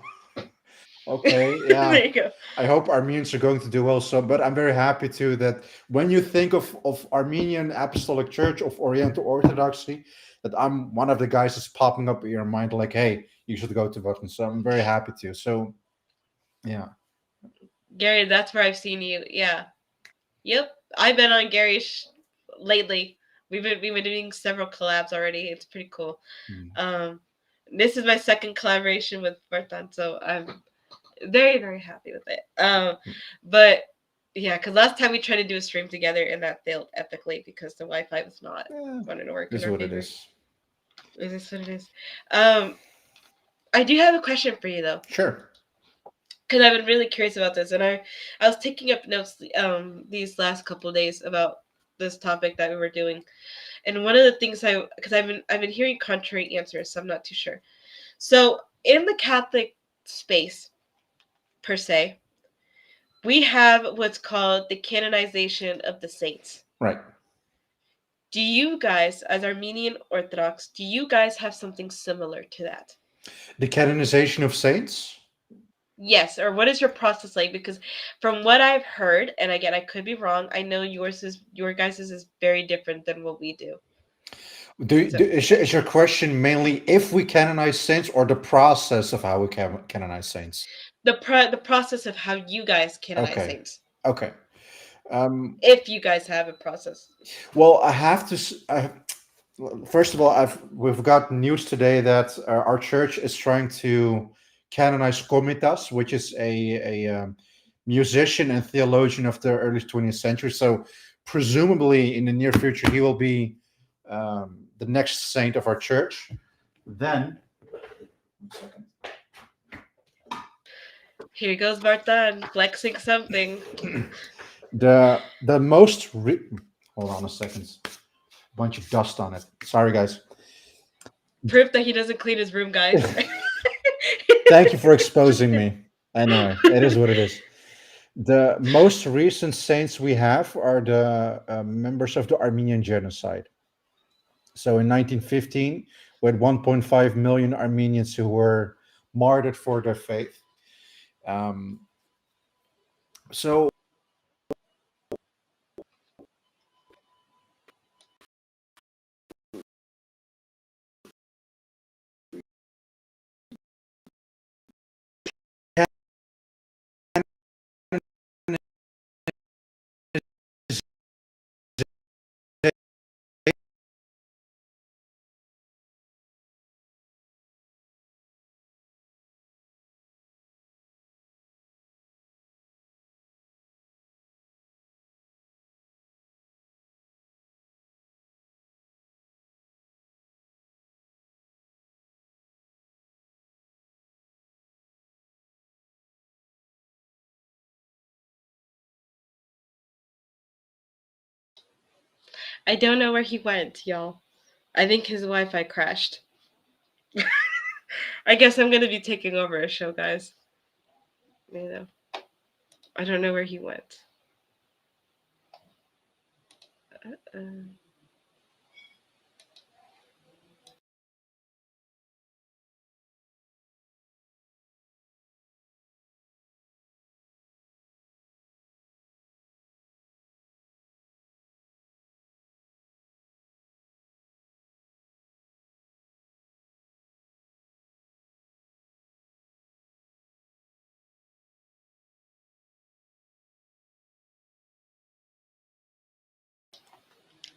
Okay, yeah. There you go. I hope Armenians are going to do well. But I'm very happy too that when you think of Armenian Apostolic Church, of Oriental Orthodoxy, that I'm one of the guys that's popping up in your mind, like, hey, you should go to Vodkan. So I'm very happy to. So, yeah. Gary, that's where I've seen you. Yeah. Yep. I've been on Gary's lately. We've been doing several collabs already. It's pretty cool. This is my second collaboration with Vartan, so I'm very, very happy with it. But yeah, because last time we tried to do a stream together and that failed epically because the Wi-Fi was not wanting to work. This is what it is. Is this what it is? I do have a question for you though. Sure. Because I've been really curious about this, and I was taking up notes these last couple of days about this topic that we were doing. And one of the things because I've been hearing contrary answers, so I'm not too sure. So in the Catholic space, per se, we have what's called the canonization of the saints. Right. Do you guys, as Armenian Orthodox, do you guys have something similar to that? The canonization of saints? Yes, or what is your process like? Because from what I've heard, and again, I could be wrong, I know your guys' is very different than what we do. Is your question mainly if we canonize saints or the process of how we canonize saints? The process of how you guys canonize saints. Okay. If you guys have a process. Well, I have to. first of all, we've got news today that our church is trying to canonize Komitas, which is a musician and theologian of the early 20th century. So presumably in the near future, he will be the next saint of our church. Then, 1 second. Here goes Martin flexing something. The most hold on a second. Bunch of dust on it. Sorry, guys. Proof that he doesn't clean his room, guys. Thank you for exposing me. Anyway, it is what it is. The most recent saints we have are the members of the Armenian genocide. So in 1915, we had 1.5 million Armenians who were martyred for their faith. So I don't know where he went, y'all. I think his Wi-Fi crashed. I guess I'm gonna be taking over a show, guys. You know, I don't know where he went.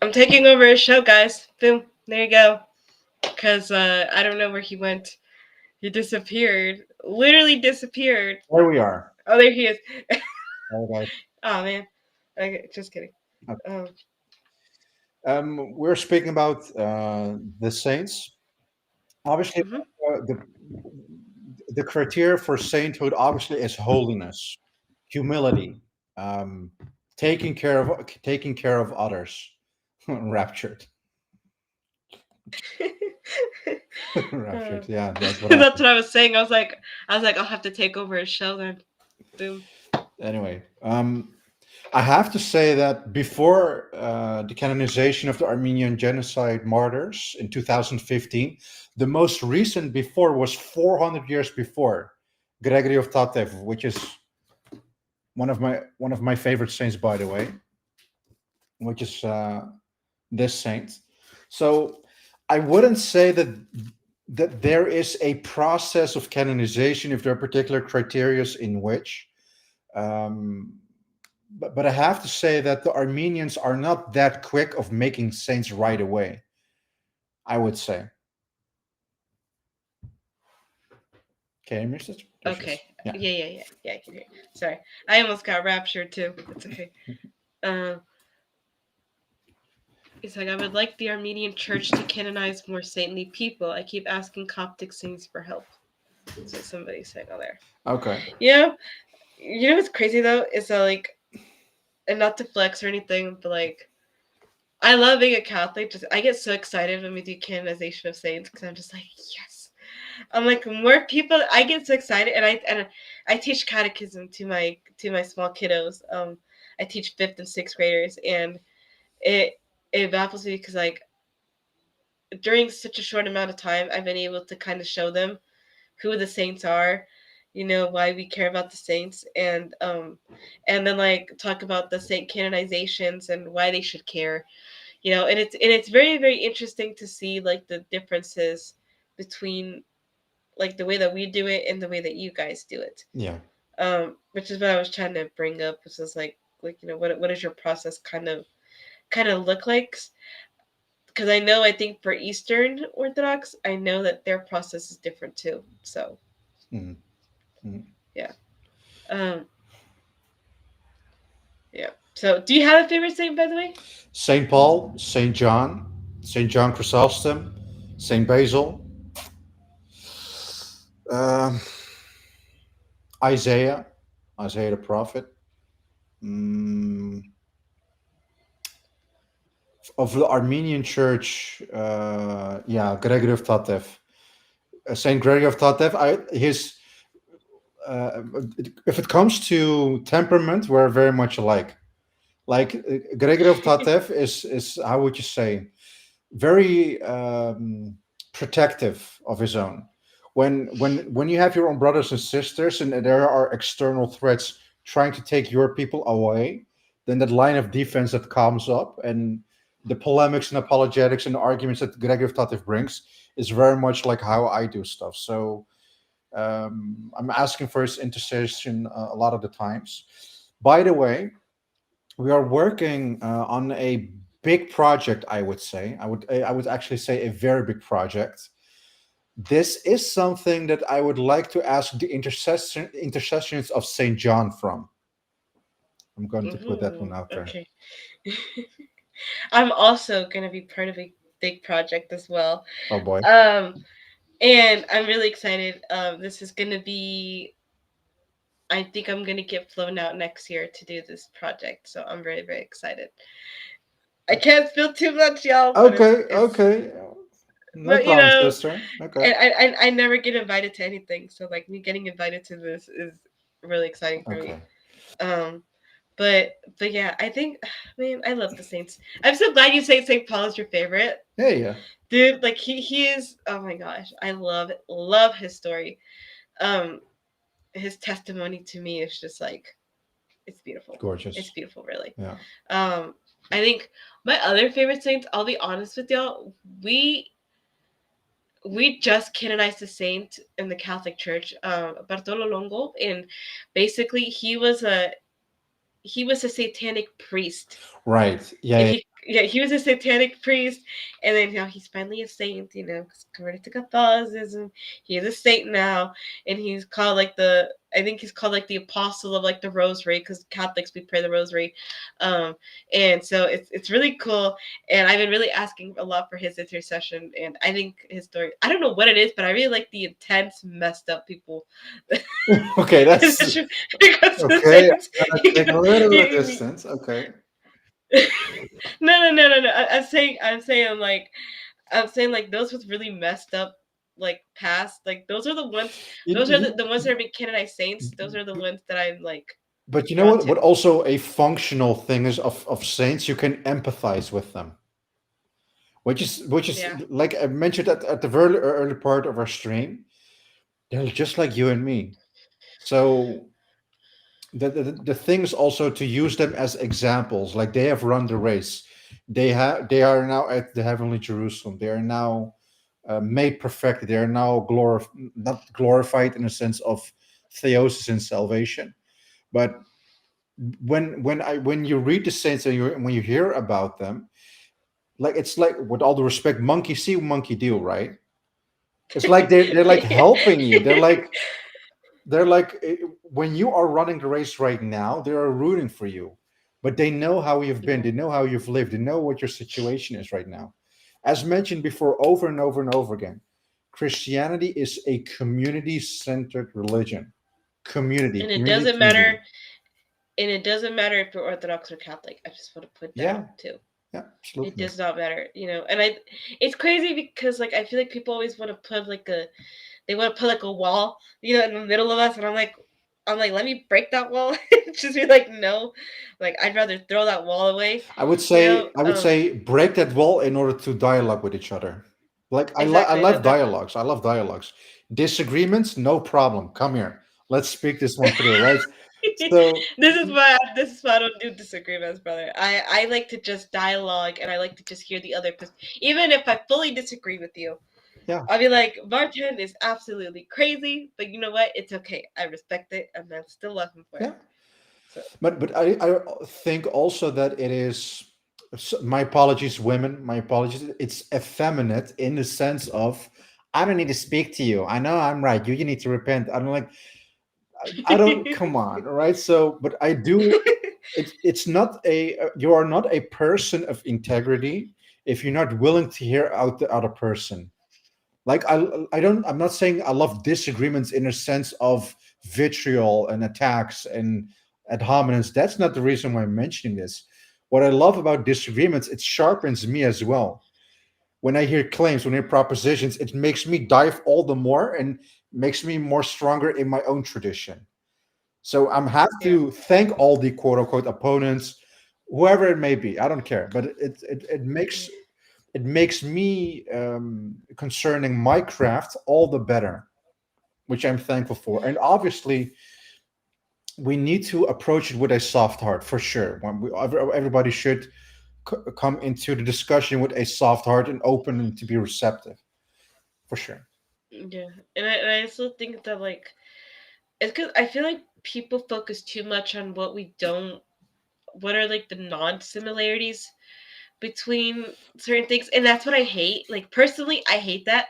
I'm taking over his show, guys. Boom. There you go. Because I don't know where he went. He disappeared. Literally disappeared. there we are. Oh, there he is. Okay. Oh, man. Okay, just kidding. Okay. We're speaking about the saints. Obviously, the criteria for sainthood obviously is holiness, humility, taking care of others, raptured. Raptured. Yeah, that's what. That's what I was saying. I was like, I'll have to take over his show then. Boom. Anyway, I have to say that before the canonization of the Armenian genocide martyrs in 2015, the most recent before was 400 years before, Gregory of Tatev, which is one of my favorite saints, by the way, which is this saint. So I wouldn't say that there is a process of canonization if there are particular criteria in which. But I have to say that the Armenians are not that quick of making saints right away, I would say. Okay, I missed it. Okay. Yeah. I can hear. Sorry, I almost got raptured too. It's okay. It's like I would like the Armenian Church to canonize more saintly people. I keep asking Coptic saints for help. That's what somebody's saying on there. Okay. You know what's crazy though is that like, and not to flex or anything, but like, I love being a Catholic. Just I get so excited when we do canonization of saints because I'm just like, yes. I'm like, more people. I get so excited, and I teach catechism to my small kiddos. I teach 5th and 6th graders, and it baffles me because like during such a short amount of time, I've been able to kind of show them who the saints are, why we care about the saints, and then like talk about the saint canonizations and why they should care, and it's very, very interesting to see like the differences between like the way that we do it and the way that you guys do it. Yeah. Which is what I was trying to bring up, which is like what does your process kind of look like? because I think for Eastern Orthodox, I know that their process is different too. So Mhm. Mhm. yeah. Yeah. So do you have a favorite saint, by the way? Saint Paul, Saint John Chrysostom, Saint Basil, um, Isaiah, Isaiah the prophet. Mm, of the Armenian Church, yeah, Gregory of Tatev, Saint Gregory of Tatev. His uh, if it comes to temperament, we're very much alike. Like Gregory of Tatev is how would you say, very protective of his own. When you have your own brothers and sisters, and there are external threats trying to take your people away, then that line of defense that comes up, and the polemics and apologetics and the arguments that Gregory of Tatev brings is very much like how I do stuff. So I'm asking for his intercession a lot of the times. By the way, we are working on a big project. I would say, I would actually say a very big project. This is something that I would like to ask the intercessions of Saint John from. I'm going to put that one out there. Okay. I'm also gonna be part of a big project as well. Oh boy. And I'm really excited. This is gonna be. I think I'm gonna get flown out next year to do this project, so I'm very very excited. I can't spill too much, y'all, but Okay, it's okay. No but problem, sister. Okay. I never get invited to anything, so like me getting invited to this is really exciting for me. Okay. Um, but yeah, I think, man, I love the Saints. I'm so glad you say Saint Paul is your favorite, Yeah, yeah. dude. Like he is. Oh my gosh, I love his story. Um, his testimony to me is just like it's beautiful. It's Gorgeous. beautiful, really. Yeah. I think my other favorite saints. I'll be honest with y'all. We just canonized a saint in the Catholic Church, Bartolo Longo, and basically he was a satanic priest, Right. Yeah, and yeah. he was a satanic priest, and then he's finally a saint, converted to Catholicism. He is a saint now, and he's called like I think he's called like the apostle of like the rosary, because Catholics we pray the rosary, and so it's really cool, and I've been really asking a lot for his intercession, and I think his story, I don't know what it is, but I really like the intense messed up people. Okay, that's Because the okay. saints, I'm gonna take a little bit of distance. Okay. no. I'm saying like those with really messed up like past. Like those are the ones. You, Those are you, the ones that are being canonized saints. Those are the ones that I'm like but you know drawn what? What to. also a functional thing is of saints, you can empathize with them, which is Yeah. like I mentioned at the very early part of our stream. They're just like you and me. So the thing is also to use them as examples. Like they have run the race. They are now at the heavenly Jerusalem. They are now made perfect. They are now not glorified in a sense of theosis and salvation, but when you read the saints and when you hear about them, like it's like, with all the respect, monkey see monkey do, right? It's like they're like Yeah. helping you. They're like when you are running the race right now, they are rooting for you, but they know how you've been, Yeah. they know how you've lived, they know what your situation is right now. As mentioned before, over and over and over again, Christianity is a community-centered religion. Community, And it community, doesn't community. matter. And it doesn't matter if you're Orthodox or Catholic. I just want to put that Yeah, out too. yeah, It absolutely. does not matter, And it's crazy because like I feel like people always want to put like they want to put like a wall, in the middle of us, and I'm like, let me break that wall. Just be like, no, like I'd rather throw that wall away, I would you know. say I would say break that wall in order to dialogue with each other. Like I Exactly. love dialogues. I love dialogues. Disagreements, no problem. Come here. Let's speak this one through, right? So This is why I don't do disagreements, brother. I like to just dialogue, and I like to just hear the other person, even if I fully disagree with you. yeah, I'll be like, Barton is absolutely crazy, but you know what? It's okay. I respect it, and I still love him for yeah. it. So But I think also that it is my apologies, women. My apologies. It's effeminate in the sense of I don't need to speak to you. I know I'm right. You need to repent. I'm like, I don't. Come on, all right. So, but I do. It's not a. You are not a person of integrity if you're not willing to hear out the other person. Like I don't. I'm not saying I love disagreements in a sense of vitriol and attacks and ad hominems. That's not the reason why I'm mentioning this. What I love about disagreements, it sharpens me as well. When I hear claims, when I hear propositions, it makes me dive all the more and makes me more stronger in my own tradition. So I'm have Yeah. to thank all the quote unquote opponents, whoever it may be. I don't care, but it makes me concerning my craft all the better, which I'm thankful for. And obviously, we need to approach it with a soft heart for sure. Everybody should come into the discussion with a soft heart and open and to be receptive for sure. Yeah. And I also think that, like, it's because I feel like people focus too much on what are like the non similarities between certain things. And that's what I hate. Like, personally, I hate that.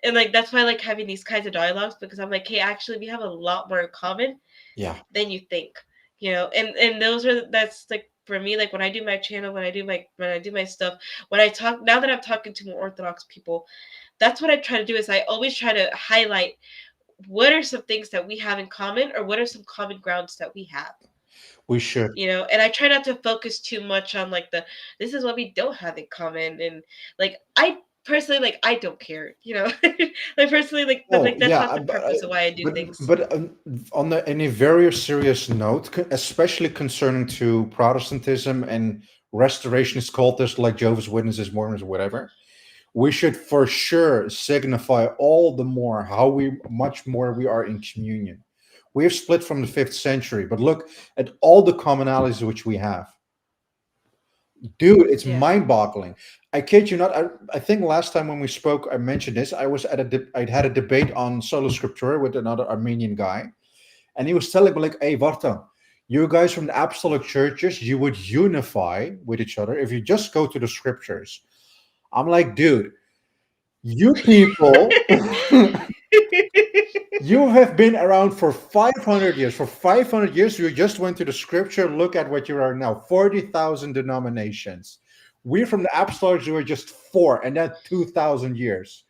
And like, that's why I like having these kinds of dialogues, because I'm like, hey, actually, we have a lot more in common Yeah, than you think, and that's like, for me, like, when I do my channel, when I do my stuff, when I talk, now that I'm talking to more Orthodox people, that's what I try to do, is I always try to highlight what are some things that we have in common, or what are some common grounds that we have. we should. And I try not to focus too much on like this is what we don't have in common, and like, I personally, like, I don't care, like, personally, like Oh that's yeah, not the purpose of why I do but things. but in a very serious note, especially concerning to Protestantism and Restorationist cultists like Jehovah's Witnesses, Mormons, or whatever, we should for sure signify all the more how much more we are in communion. We have split from the fifth century, but look at all the commonalities which we have. Dude, it's Yeah. mind-boggling. I kid you not. I think last time when we spoke, I mentioned this. I was at I'd had a debate on Sola Scriptura with another Armenian guy, and he was telling me like, "Hey, Varta, you guys from the apostolic churches, you would unify with each other if you just go to the scriptures." I'm like, dude, you people, you have been around for 500 years. For 500 years, you just went to the scripture. Look at what you are now, 40,000 denominations. We from the apostolics were just four, and that 2,000 years.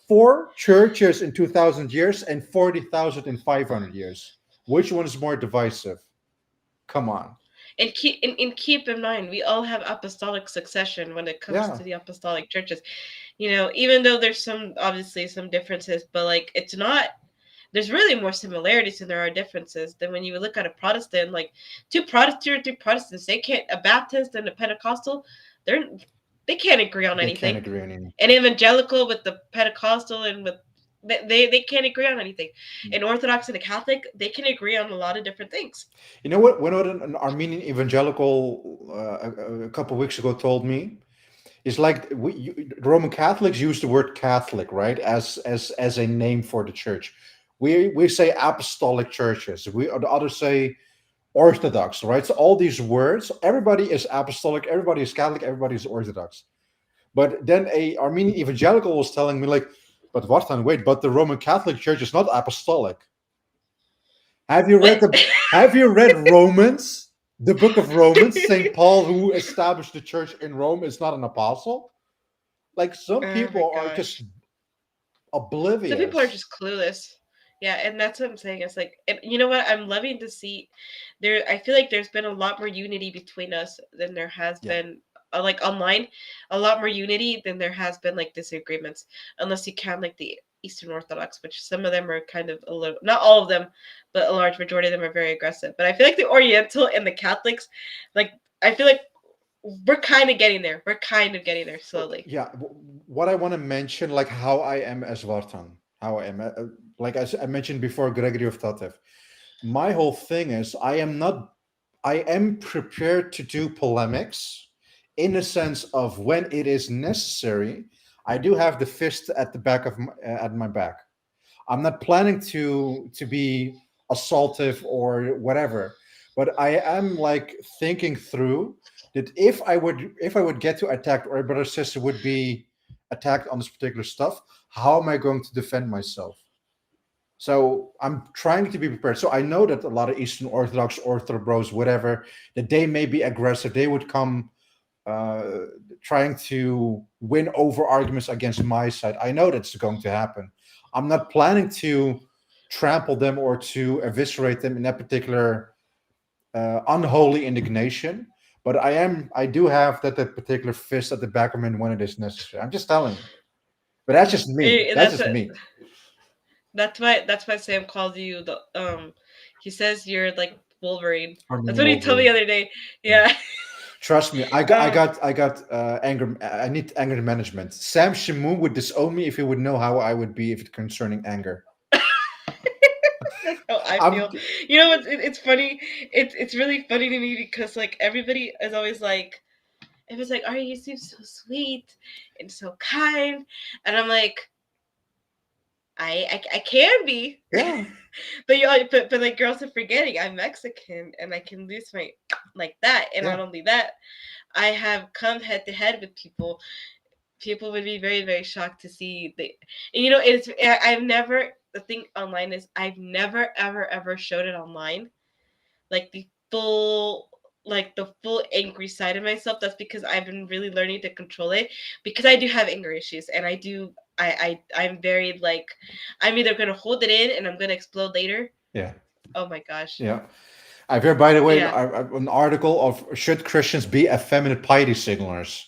Four churches in 2,000 years and 40,000 in 500 years. Which one is more divisive? Come on. And keep in mind, we all have apostolic succession when it comes Yeah. to the apostolic churches. Even though there's obviously some differences, but like, it's not. There's really more similarities than there are differences. Than when you look at a Protestant, like two Protestants, they can't, a Baptist and a Pentecostal, they're they can't agree on They can't anything. agree on anything. An evangelical with the Pentecostal and with they can't agree on anything. An Orthodox and a Catholic, they can agree on a lot of different things. You know what? When an Armenian evangelical a couple of weeks ago told me, it's like the Roman Catholics use the word Catholic, right, as a name for the church. We say apostolic churches. The others say Orthodox, right? So all these words, everybody is apostolic, everybody is Catholic, everybody is Orthodox. But then a Armenian evangelical was telling me like, but Vartan, wait, but the Roman Catholic Church is not apostolic. Have you read What? the Have you read Romans? The book of Romans, Saint Paul, who established the church in Rome, is not an apostle. Like some Oh my people are just gosh. Some people are oblivious. just clueless. Yeah, and that's what I'm saying. It's like, and you know what? I'm loving to see there. I feel like there's been a lot more unity between us than there has Yeah, been, like, online. A lot more unity than there has been, like, disagreements. Unless you count like the Eastern Orthodox, which some of them are kind of a little, not all of them, but a large majority of them are very aggressive. But I feel like the Oriental and the Catholics, like, I feel like we're kind of getting there. We're kind of getting there slowly. yeah. What I want to mention, like how I am as Vartan, how I am, like as I mentioned before, Gregory of Tatev. My whole thing is I am not. I am prepared to do polemics in the sense of when it is necessary. I do have the fist at the back of at my back. I'm not planning to be assaultive or whatever, but I am like thinking through. that if I would get to attack, or a brother or sister would be attacked on this particular stuff, how am I going to defend myself? So I'm trying to be prepared. So I know that a lot of Eastern Orthodox, Ortho whatever, that they may be aggressive. They would come trying to win over arguments against my side. I know that's going to happen. I'm not planning to trample them or to eviscerate them in that particular unholy indignation. But I do have that particular fist at the back of me when it is necessary. I'm just telling you. But that's just me. That's just me. That's why Sam calls you the he says you're like Wolverine. That's what he told me the other day. Yeah. Trust me, I got anger. I need anger management. Sam Shamu would disown me if he would know how I would be if it's concerning anger. That's how I feel. You know, it's funny. It's really funny to me because like everybody is always like, it was like, "Oh, you seem so sweet and so kind," and I'm like, I can be. Yeah. but like girls are forgetting I'm Mexican and I can lose my like that, and not only that, I have come head to head with people. People would be very, very shocked to see I've never, the thing online is I've never ever showed it online, like the full angry side of myself. That's because I've been really learning to control it, because I do have anger issues, and I'm very like, I'm either gonna hold it in and I'm gonna explode later. Yeah. Oh my gosh. Yeah. I've heard, by the way, an article of should Christians be effeminate piety signalers?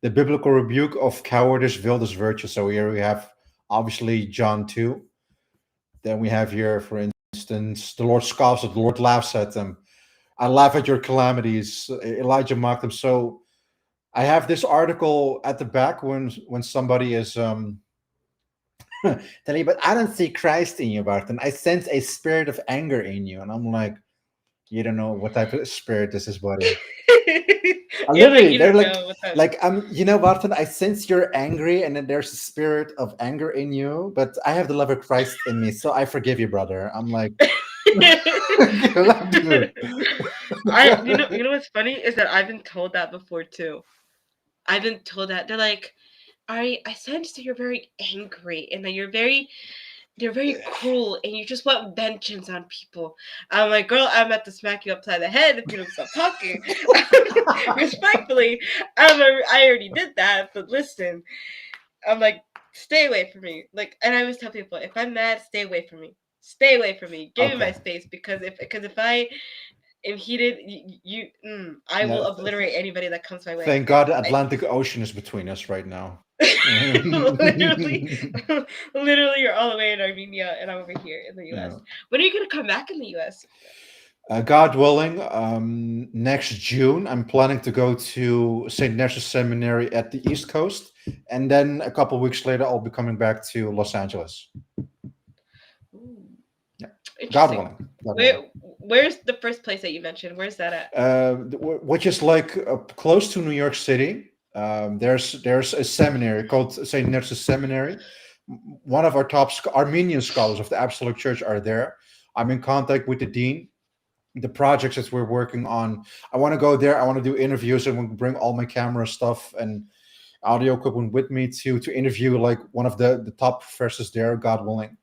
The biblical rebuke of cowardice, wildest virtue. So here we have obviously John 2. Then we have here, for instance, the Lord scoffs at, the Lord laughs at them. I laugh at your calamities. Elijah mocked them. So I have this article at the back when somebody is telling you, but I don't see Christ in you, Barton. I sense a spirit of anger in you. And I'm like, you don't know what type of spirit this is, buddy. Literally, they're like, you know, Barton, I sense you're angry, and then there's a spirit of anger in you, but I have the love of Christ in me, so I forgive you, brother. I'm like, dude. You know what's funny is that I've been told that before too. I've been told that. They're like, I sense that you're very angry and that you're very cruel and you just want vengeance on people. I'm like, girl, I'm about to smack you upside the head if you don't stop talking. Respectfully, I already did that, but listen, I'm like, stay away from me. Like, and I always tell people, if I'm mad, stay away from me. Stay away from me. Give me my space, because if I am heated, I will obliterate anybody that comes my way. Thank God the Atlantic Ocean is between us right now. literally, you're all the way in Armenia, and I'm over here in the U.S. Yeah. When are you going to come back in the U.S.? God willing, next June, I'm planning to go to St. Nde'S Seminary at the East Coast, and then a couple of weeks later, I'll be coming back to Los Angeles. Ooh. Yeah, God willing. Where's the first place that you mentioned? Where's that at? Which is like close to New York City. There's a seminary called St. Nde'S Seminary. One of our top Armenian scholars of the Apostolic Church are there. I'm in contact with the dean. The projects that we're working on, I want to go there. I want to do interviews. I want to bring all my camera stuff and audio equipment with me to interview like one of the top professors there, God willing.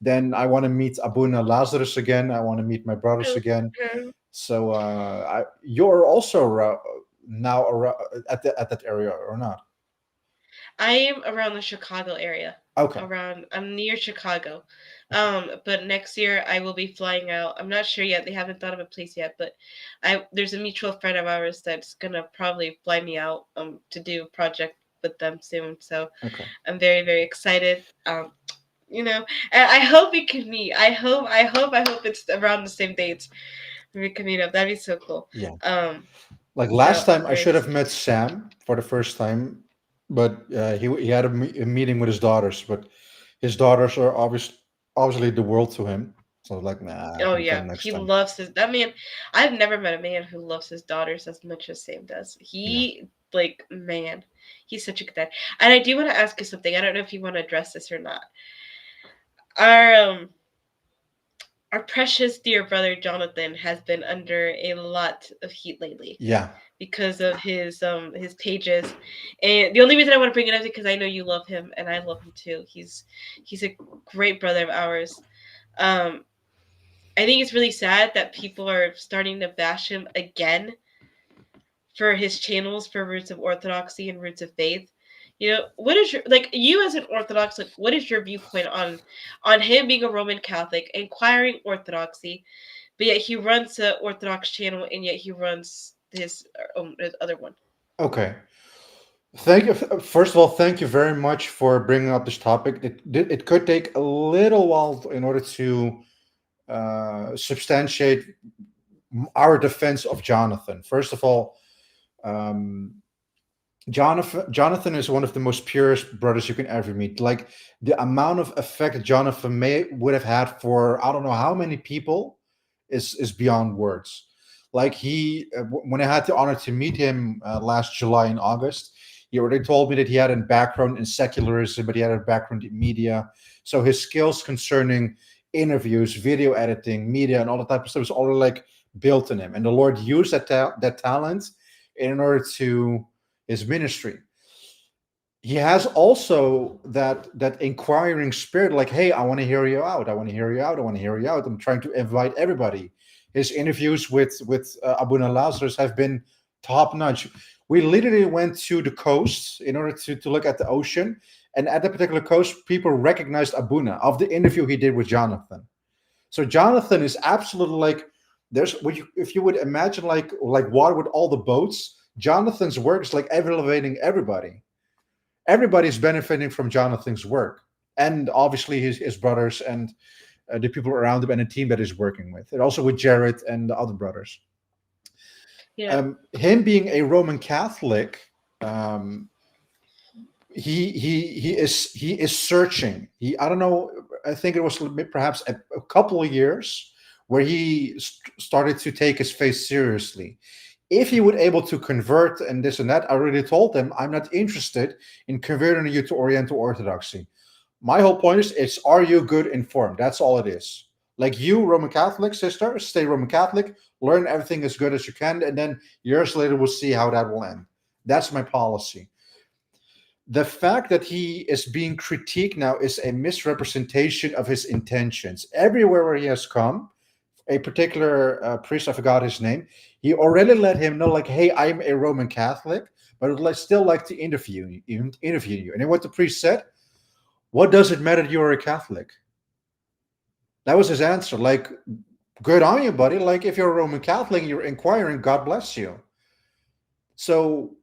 Then I want to meet Abuna Lazarus again. I want to meet my brothers again. So you're also now at that area or not? I am around the Chicago area. Okay. I'm near Chicago. But next year I will be flying out. I'm not sure yet. They haven't thought of a place yet, but there's a mutual friend of ours that's gonna probably fly me out to do a project with them soon. So I'm very, very excited. You know, and I hope we can meet. I hope it's around the same dates. We can meet up. That'd be so cool. Yeah. Like last time, I should have met Sam for the first time, but he had a meeting with his daughters. But his daughters are obviously the world to him. So like, nah. Oh yeah, he loves that man. I've never met a man who loves his daughters as much as Sam does. He's such a good dad. And I do want to ask you something. I don't know if you want to address this or not. our precious dear brother Jonathan has been under a lot of heat lately. Yeah. Because of his pages, and the only reason I want to bring it up is because I know you love him and I love him too. He's a great brother of ours. I think it's really sad that people are starting to bash him again for his channels for Roots of Orthodoxy and Roots of Faith. What is your, like, you as an Orthodox, like, what is your viewpoint on him being a Roman Catholic, inquiring Orthodoxy, but yet he runs the Orthodox channel and yet he runs his other one? Okay. Thank you. First of all, thank you very much for bringing up this topic. It could take a little while in order to substantiate our defense of Jonathan. First of all, Jonathan is one of the most purest brothers you can ever meet. Like, the amount of effect Jonathan would have had for I don't know how many people is beyond words. Like, when I had the honor to meet him last July and August, he already told me that he had a background in secularism, but he had a background in media. So his skills concerning interviews, video editing, media, and all that type of stuff was already like built in him. And the Lord used that talent in order to his ministry. He has also that inquiring spirit, like, hey, I want to hear you out. I want to hear you out. I want to hear you out. I'm trying to invite everybody. His interviews with Abuna Lazarus have been top notch. We literally went to the coast in order to look at the ocean. And at that particular coast, people recognized Abuna of the interview he did with Jonathan. So Jonathan is absolutely like, if you would imagine like water with all the boats, Jonathan's work is like elevating everybody. Everybody's benefiting from Jonathan's work. And obviously his brothers and the people around him and the team that he's working with. And also with Jared and the other brothers. Yeah. Him being a Roman Catholic, he is searching. I don't know. I think it was perhaps a couple of years where he started to take his faith seriously. If he would able to convert and this and that, I already told them I'm not interested in converting you to Oriental Orthodoxy. My whole point is are you good informed? That's all it is. Like, you, Roman Catholic sister, stay Roman Catholic, learn everything as good as you can, and then years later we'll see how that will end. That's my policy. The fact that he is being critiqued now is a misrepresentation of his intentions. Everywhere where he has come, a particular priest, I forgot his name, he already let him know, like, hey, I'm a Roman Catholic, but I would still like to interview you. And then what the priest said, what does it matter that you're a Catholic? That was his answer. Like, good on you, buddy. Like, if you're a Roman Catholic and you're inquiring, God bless you. So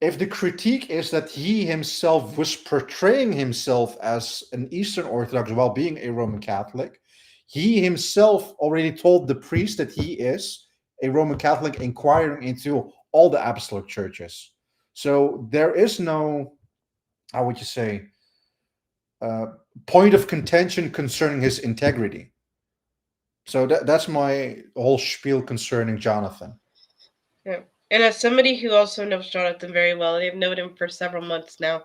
if the critique is that he himself was portraying himself as an Eastern Orthodox while being a Roman Catholic, he himself already told the priest that he is a Roman Catholic inquiring into all the apostolic churches. So there is no, how would you say, point of contention concerning his integrity. So that's my whole spiel concerning Jonathan. Yeah. And as somebody who also knows Jonathan very well, they've known him for several months now,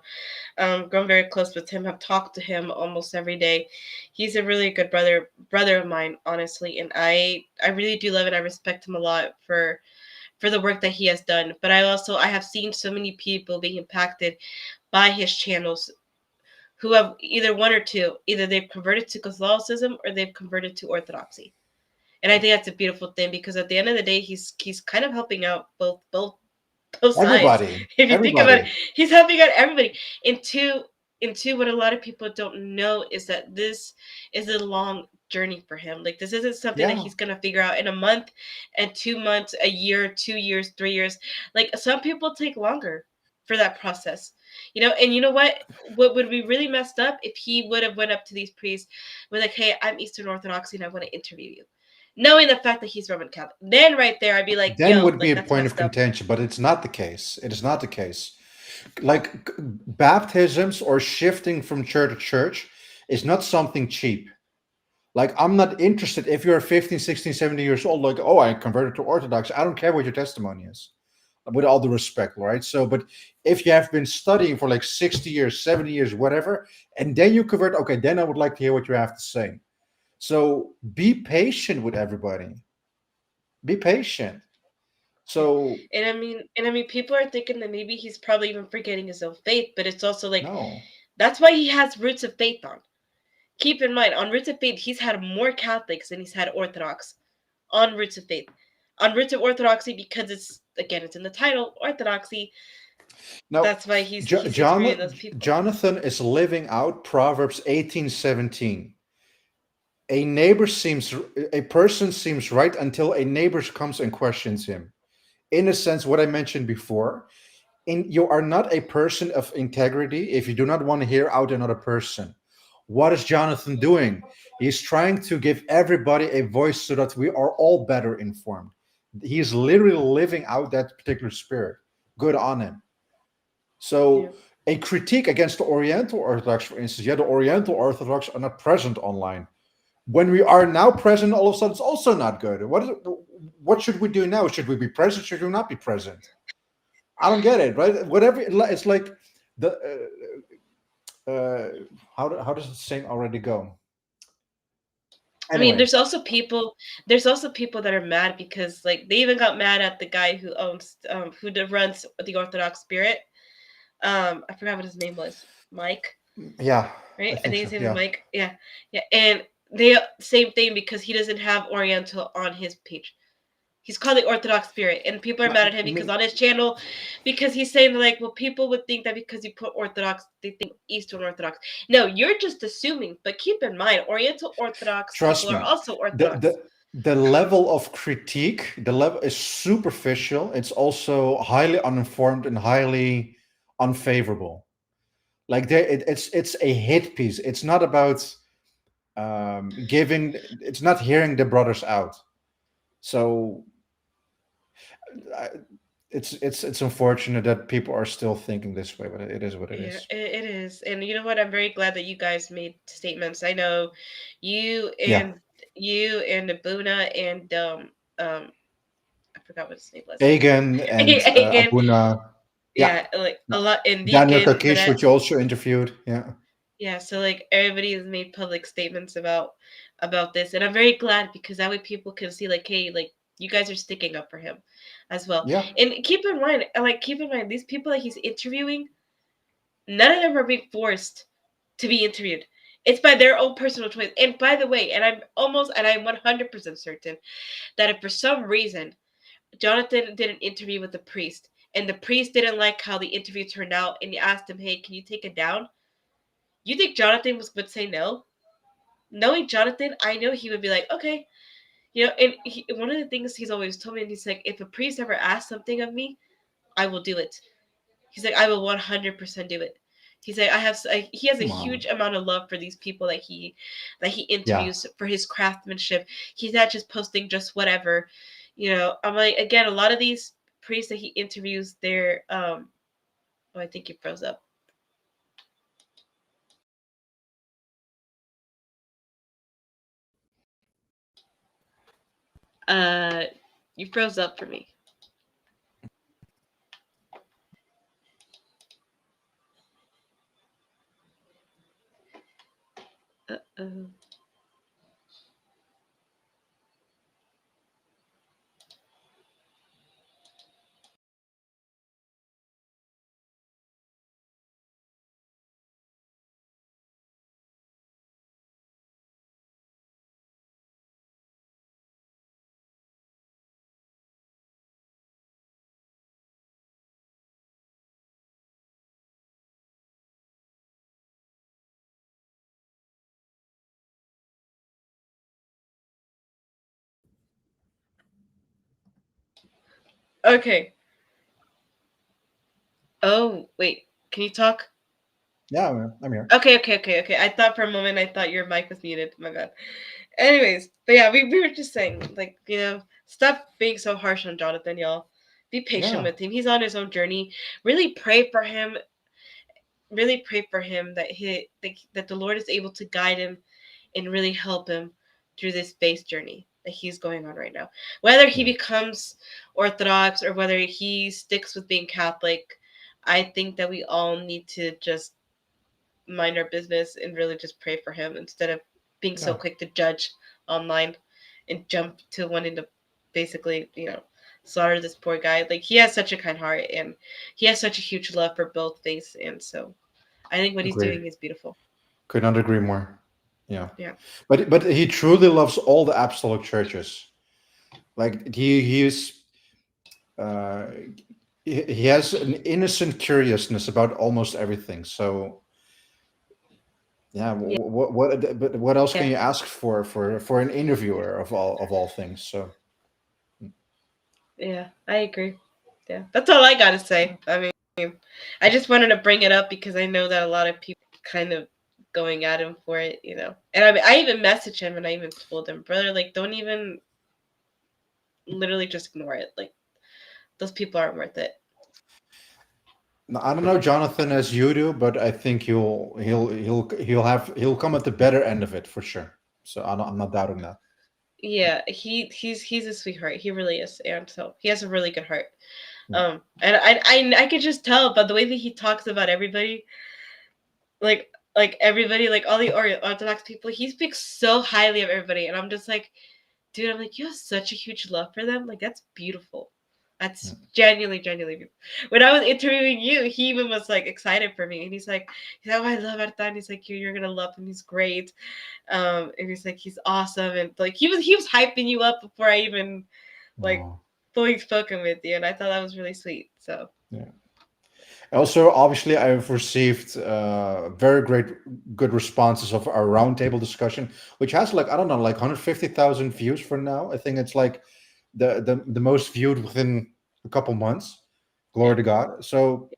grown very close with him, have talked to him almost every day. He's a really good brother of mine, honestly, and I really do love and I respect him a lot for the work that he has done. But I have seen so many people being impacted by his channels who have either one or two. Either they've converted to Catholicism or they've converted to Orthodoxy. And I think that's a beautiful thing, because at the end of the day, he's kind of helping out both sides. Everybody. If you think about it, he's helping out everybody. And two, what a lot of people don't know is that this is a long journey for him. Like, this isn't something that he's gonna figure out in a month and 2 months, a year, 2 years, 3 years. Like, some people take longer for that process. And you know what would be really messed up if he would have went up to these priests with like, hey, I'm Eastern Orthodoxy and I want to interview you, knowing the fact that he's Roman Catholic. Then right there, I'd be like, then would be a point of contention, but it's not the case. It is not the case. Like, baptisms or shifting from church to church is not something cheap. Like, I'm not interested if you're 15, 16, 17 years old, like, oh, I converted to Orthodox. I don't care what your testimony is, with all the respect, right? So, but if you have been studying for like 60 years, 70 years, whatever, and then you convert, okay, then I would like to hear what you have to say. So be patient with everybody. Be patient. So And I mean, people are thinking that maybe he's probably even forgetting his own faith, but it's also like no. that's why he has Roots of Faith on. Keep in mind, on Roots of Faith, he's had more Catholics than he's had Orthodox. On Roots of Faith, on Roots of Orthodoxy, because it's in the title, Orthodoxy. Now, That's why he's interviewing those people. Jonathan is living out Proverbs 18:17. A person seems right until a neighbor comes and questions him. In a sense, what I mentioned before, you are not a person of integrity if you do not want to hear out another person. What is Jonathan doing? He's trying to give everybody a voice so that we are all better informed. He's literally living out that particular spirit. Good on him. So a critique against the Oriental Orthodox, for instance, the Oriental Orthodox are not present online. When we are now present, all of a sudden it's also not good. What should we do now? Should we be present? Should we not be present? I don't get it, right? Whatever, it's like the how does the saying already go? Anyway. I mean, there's also people that are mad because like they even got mad at the guy who owns who runs the Orthodox Spirit. I forgot what his name was. Mike. Yeah. Right? I think his name is Mike. Yeah. And they same thing because he doesn't have Oriental on his page. He's called the Orthodox Spirit, and people are mad at him because on his channel, because he's saying like, well, people would think that because you put Orthodox, they think Eastern Orthodox. No, you're just assuming. But keep in mind, Oriental Orthodox people are also Orthodox. The level of critique, the level is superficial. It's also highly uninformed and highly unfavorable. Like it's a hit piece. It's not about giving. It's not hearing the brothers out. So it's unfortunate that people are still thinking this way, but it is what it is. It is. And you know what? I'm very glad that you guys made statements. I know you and Abuna and I forgot what his name was. Egan and Abuna. Yeah, like a lot. And Daniel Kakish, which you also interviewed. Yeah, so like everybody has made public statements about this, and I'm very glad because that way people can see like, hey, like you guys are sticking up for him as well. Yeah. And keep in mind, these people that he's interviewing, none of them are being forced to be interviewed. It's by their own personal choice. And by the way, and I'm 100% certain that if for some reason Jonathan did an interview with the priest and the priest didn't like how the interview turned out and he asked him, hey, can you take it down? You think Jonathan would say no? Knowing Jonathan, I know he would be like, okay. You know, and one of the things he's always told me, and he's like, if a priest ever asks something of me, I will do it. He's like, I will 100% do it. He's like, he has a huge amount of love for these people that he interviews for his craftsmanship. He's not just posting just whatever. You know, I'm like, again, a lot of these priests that he interviews, they're I think you froze up. You froze up for me. Uh-oh. Okay. Oh, wait. Can you talk? Yeah, I'm here. Okay. I thought for a moment, your mic was muted. My bad. Anyways, but yeah, we were just saying, like, you know, stop being so harsh on Jonathan, y'all. Be patient with him. He's on his own journey. Really pray for him. Really pray for him that that the Lord is able to guide him and really help him through this faith journey that he's going on right now. Whether he becomes Orthodox or whether he sticks with being Catholic, I think that we all need to just mind our business and really just pray for him instead of being so quick to judge online and jump to wanting to basically, slaughter this poor guy. Like, he has such a kind heart, and he has such a huge love for both faiths, and so I think what he's doing is beautiful. Could not agree more. Yeah. Yeah. But he truly loves all the apostolic churches. Like, he has an innocent curiousness about almost everything. So yeah, what else can you ask for an interviewer of all things? So yeah, I agree. Yeah, that's all I gotta say. I mean, I just wanted to bring it up because I know that a lot of people kind of going at him for it, And I even messaged him and I even told him, brother, like, don't even literally just ignore it. Like, those people aren't worth it. I don't know Jonathan as you do, but I think he'll come at the better end of it for sure. So I'm not doubting that. Yeah, he's a sweetheart. He really is, and so he has a really good heart. And I could just tell by the way that he talks about everybody, like everybody, like all the Orthodox people. He speaks so highly of everybody, and I'm just like, dude, I'm like, you have such a huge love for them. Like, that's beautiful. That's genuinely beautiful. When I was interviewing you, he even was like excited for me, and he's like, oh, I love 𝗪𝗡. And he's like, you're gonna love him. He's great. And he's like, he's awesome, and like he was hyping you up before I even fully spoken with you, and I thought that was really sweet. So yeah. Also, obviously, I've received very good responses of our roundtable discussion, which has like 150,000 views for now. I think it's like the most viewed within a couple months. Glory to God. So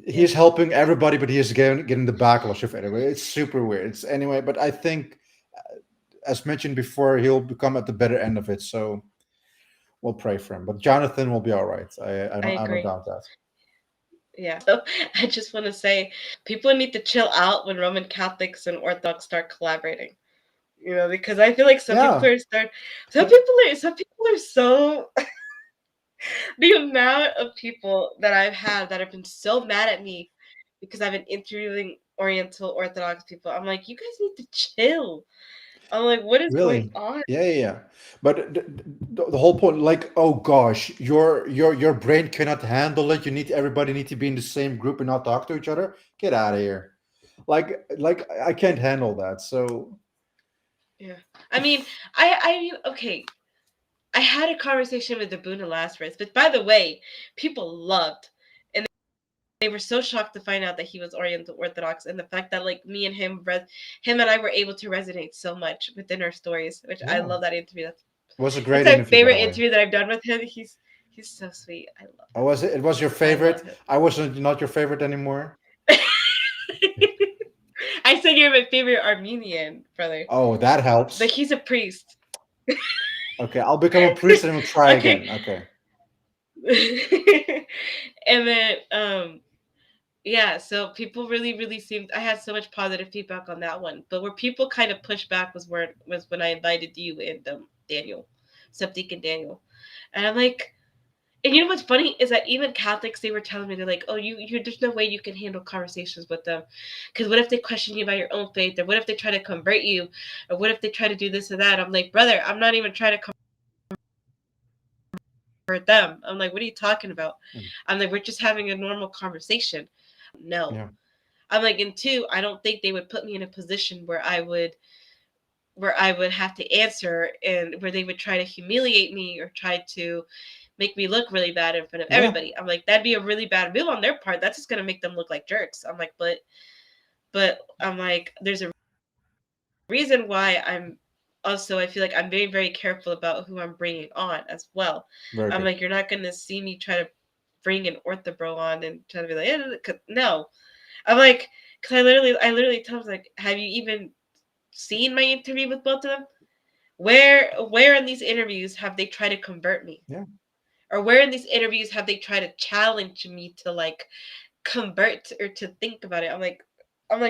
he's helping everybody, but he is getting the backlash of it. Anyway, it's super weird. Anyway, but I think, as mentioned before, he'll become at the better end of it. So we'll pray for him. But Jonathan will be all right. I don't doubt that. Yeah. So I just want to say, people need to chill out when Roman Catholics and Orthodox start collaborating. Because I feel like some people are so. The amount of people that I've had that have been so mad at me because I've been interviewing Oriental Orthodox people. I'm like, you guys need to chill. I'm like, what is going on? Yeah. But the whole point, like, oh gosh, your brain cannot handle it. Everybody need to be in the same group and not talk to each other. Get out of here. Like I can't handle that. So yeah, I mean, okay. I had a conversation with 𝗪𴛚, but by the way, people loved, and they were so shocked to find out that he was Oriental Orthodox, and the fact that like me and him and I were able to resonate so much within our stories, which I love that interview. It was a great that's interview. My favorite interview that I've done with him. He's so sweet. I love him. Oh, was it? It was your favorite? I wasn't not your favorite anymore. I said you're my favorite Armenian, brother. Oh, that helps. Like, he's a priest. Okay, I'll become a priest and we'll try again. Okay. And then, yeah, so people really seemed. I had so much positive feedback on that one, but where people kind of pushed back was when I invited you and Daniel, Subdeacon Daniel, and I'm like, and you know what's funny is that even Catholics, they were telling me, they're like, oh, you there's no way you can handle conversations with them, because what if they question you about your own faith, or what if they try to convert you, or what if they try to do this or that? I'm like, brother, I'm not even trying to convert them. I'm like, what are you talking about? I'm like, we're just having a normal conversation. No. Yeah. I'm like, and two, I don't think they would put me in a position where I would have to answer, and where they would try to humiliate me or try to make me look really bad in front of everybody. I'm like, that'd be a really bad move on their part. That's just going to make them look like jerks. I'm like, but I'm like, there's a reason why I feel like I'm very, very careful about who I'm bringing on as well. I'm like, you're not going to see me try to bring an ortho bro on and try to be like, no. I'm like, because I literally tell them, like, have you even seen my interview with both of them? Where in these interviews have they tried to convert me? Yeah. Or where in these interviews have they tried to challenge me to like convert or to think about it? I'm like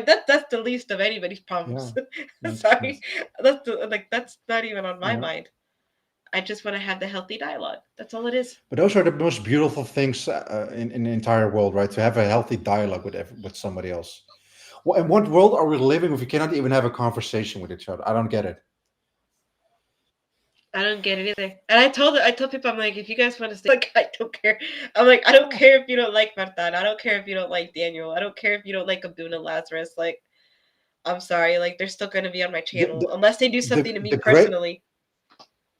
that's the least of anybody's problems. Yeah. Sorry, that's not even on my mind. I just want to have the healthy dialogue. That's all it is. But those are the most beautiful things in the entire world, right? To have a healthy dialogue with somebody else. In what world are we living if we cannot even have a conversation with each other? I don't get it. I don't get it either. And I told people, I'm like, if you guys want to stay, like, I don't care. I'm like, I don't care if you don't like 𝗪𝗏. I don't care if you don't like Daniel. I don't care if you don't like 𝗪𝗏 Lazarus. Like, I'm sorry. Like, they're still going to be on my channel unless they do something to me personally.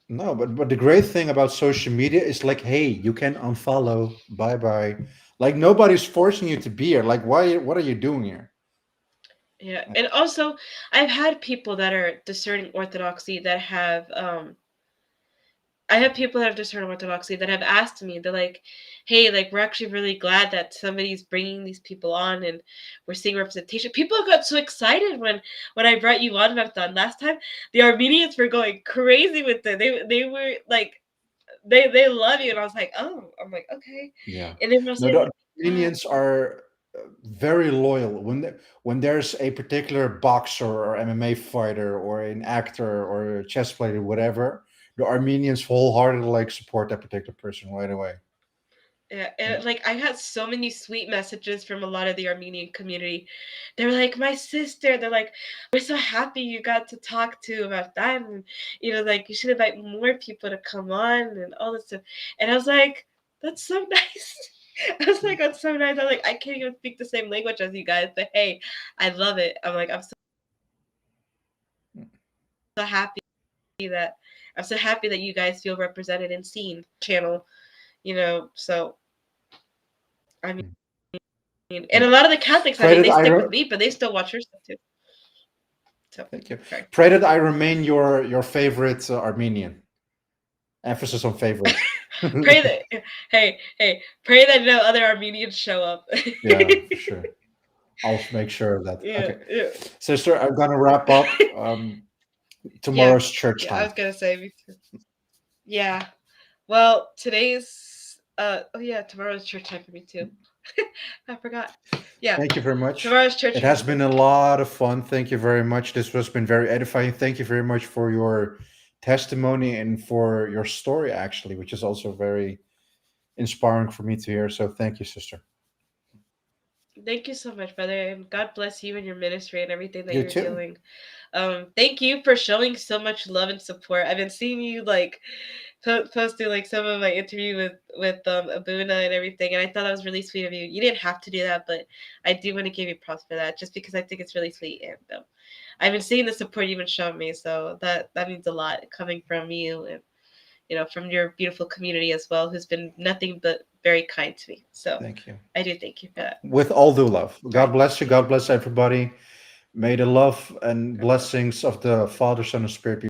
No, but the great thing about social media is like, hey, you can unfollow. Bye bye. Like nobody's forcing you to be here. Like, why? What are you doing here? Yeah, and also I've had people that are discerning orthodoxy that have I have people that have discerned orthodoxy that have asked me, they're like, hey, like, we're actually really glad that somebody's bringing these people on and we're seeing representation. People got so excited when I brought you on, 𝗪𝗏. Last time, the Armenians were going crazy with it. They were like, they love you. And I was like, oh, I'm like, okay. Yeah. And then The Armenians are very loyal. When there's a particular boxer or MMA fighter or an actor or a chess player, whatever, the Armenians wholeheartedly like support that particular person right away. Yeah, and like I got so many sweet messages from a lot of the Armenian community. They're like, my sister. They're like, we're so happy you got to talk to about that, and like you should invite more people to come on and all this stuff. And I was like, that's so nice. I was like, that's so nice. I'm like, I can't even speak the same language as you guys, but hey, I love it. I'm like, I'm so happy that you guys feel represented and seen channel. So I mean, and a lot of the Catholics, they stick with me, but they still watch your stuff too. So thank you. Okay. Pray that I remain your favorite Armenian. Emphasis on favorite. Pray that pray that no other Armenians show up. Yeah, for sure. I'll make sure of that. Yeah, okay. Yeah. Sister, I'm gonna wrap up. Tomorrow's church time. I was gonna say. Yeah. Well, today's tomorrow's church time for me too. I forgot. Yeah. Thank you very much. Tomorrow's church. It has been a lot of fun. Thank you very much. This has been very edifying. Thank you very much for your testimony and for your story, actually, which is also very inspiring for me to hear. So thank you, sister. Thank you so much, brother, and God bless you and your ministry and everything that you're doing. Thank you for showing so much love and support. I've been seeing you like posting like some of my interview with 𝗪𝗏 and everything, and I thought that was really sweet of you. You didn't have to do that, but I do want to give you props for that, just because I think it's really sweet, and I've been seeing the support you've been showing me, so that means a lot coming from you and from your beautiful community as well, who's been nothing but very kind to me. So thank you. I do thank you for that. With all due love. God bless you. God bless everybody. May the love and blessings of the Father, Son, and Spirit be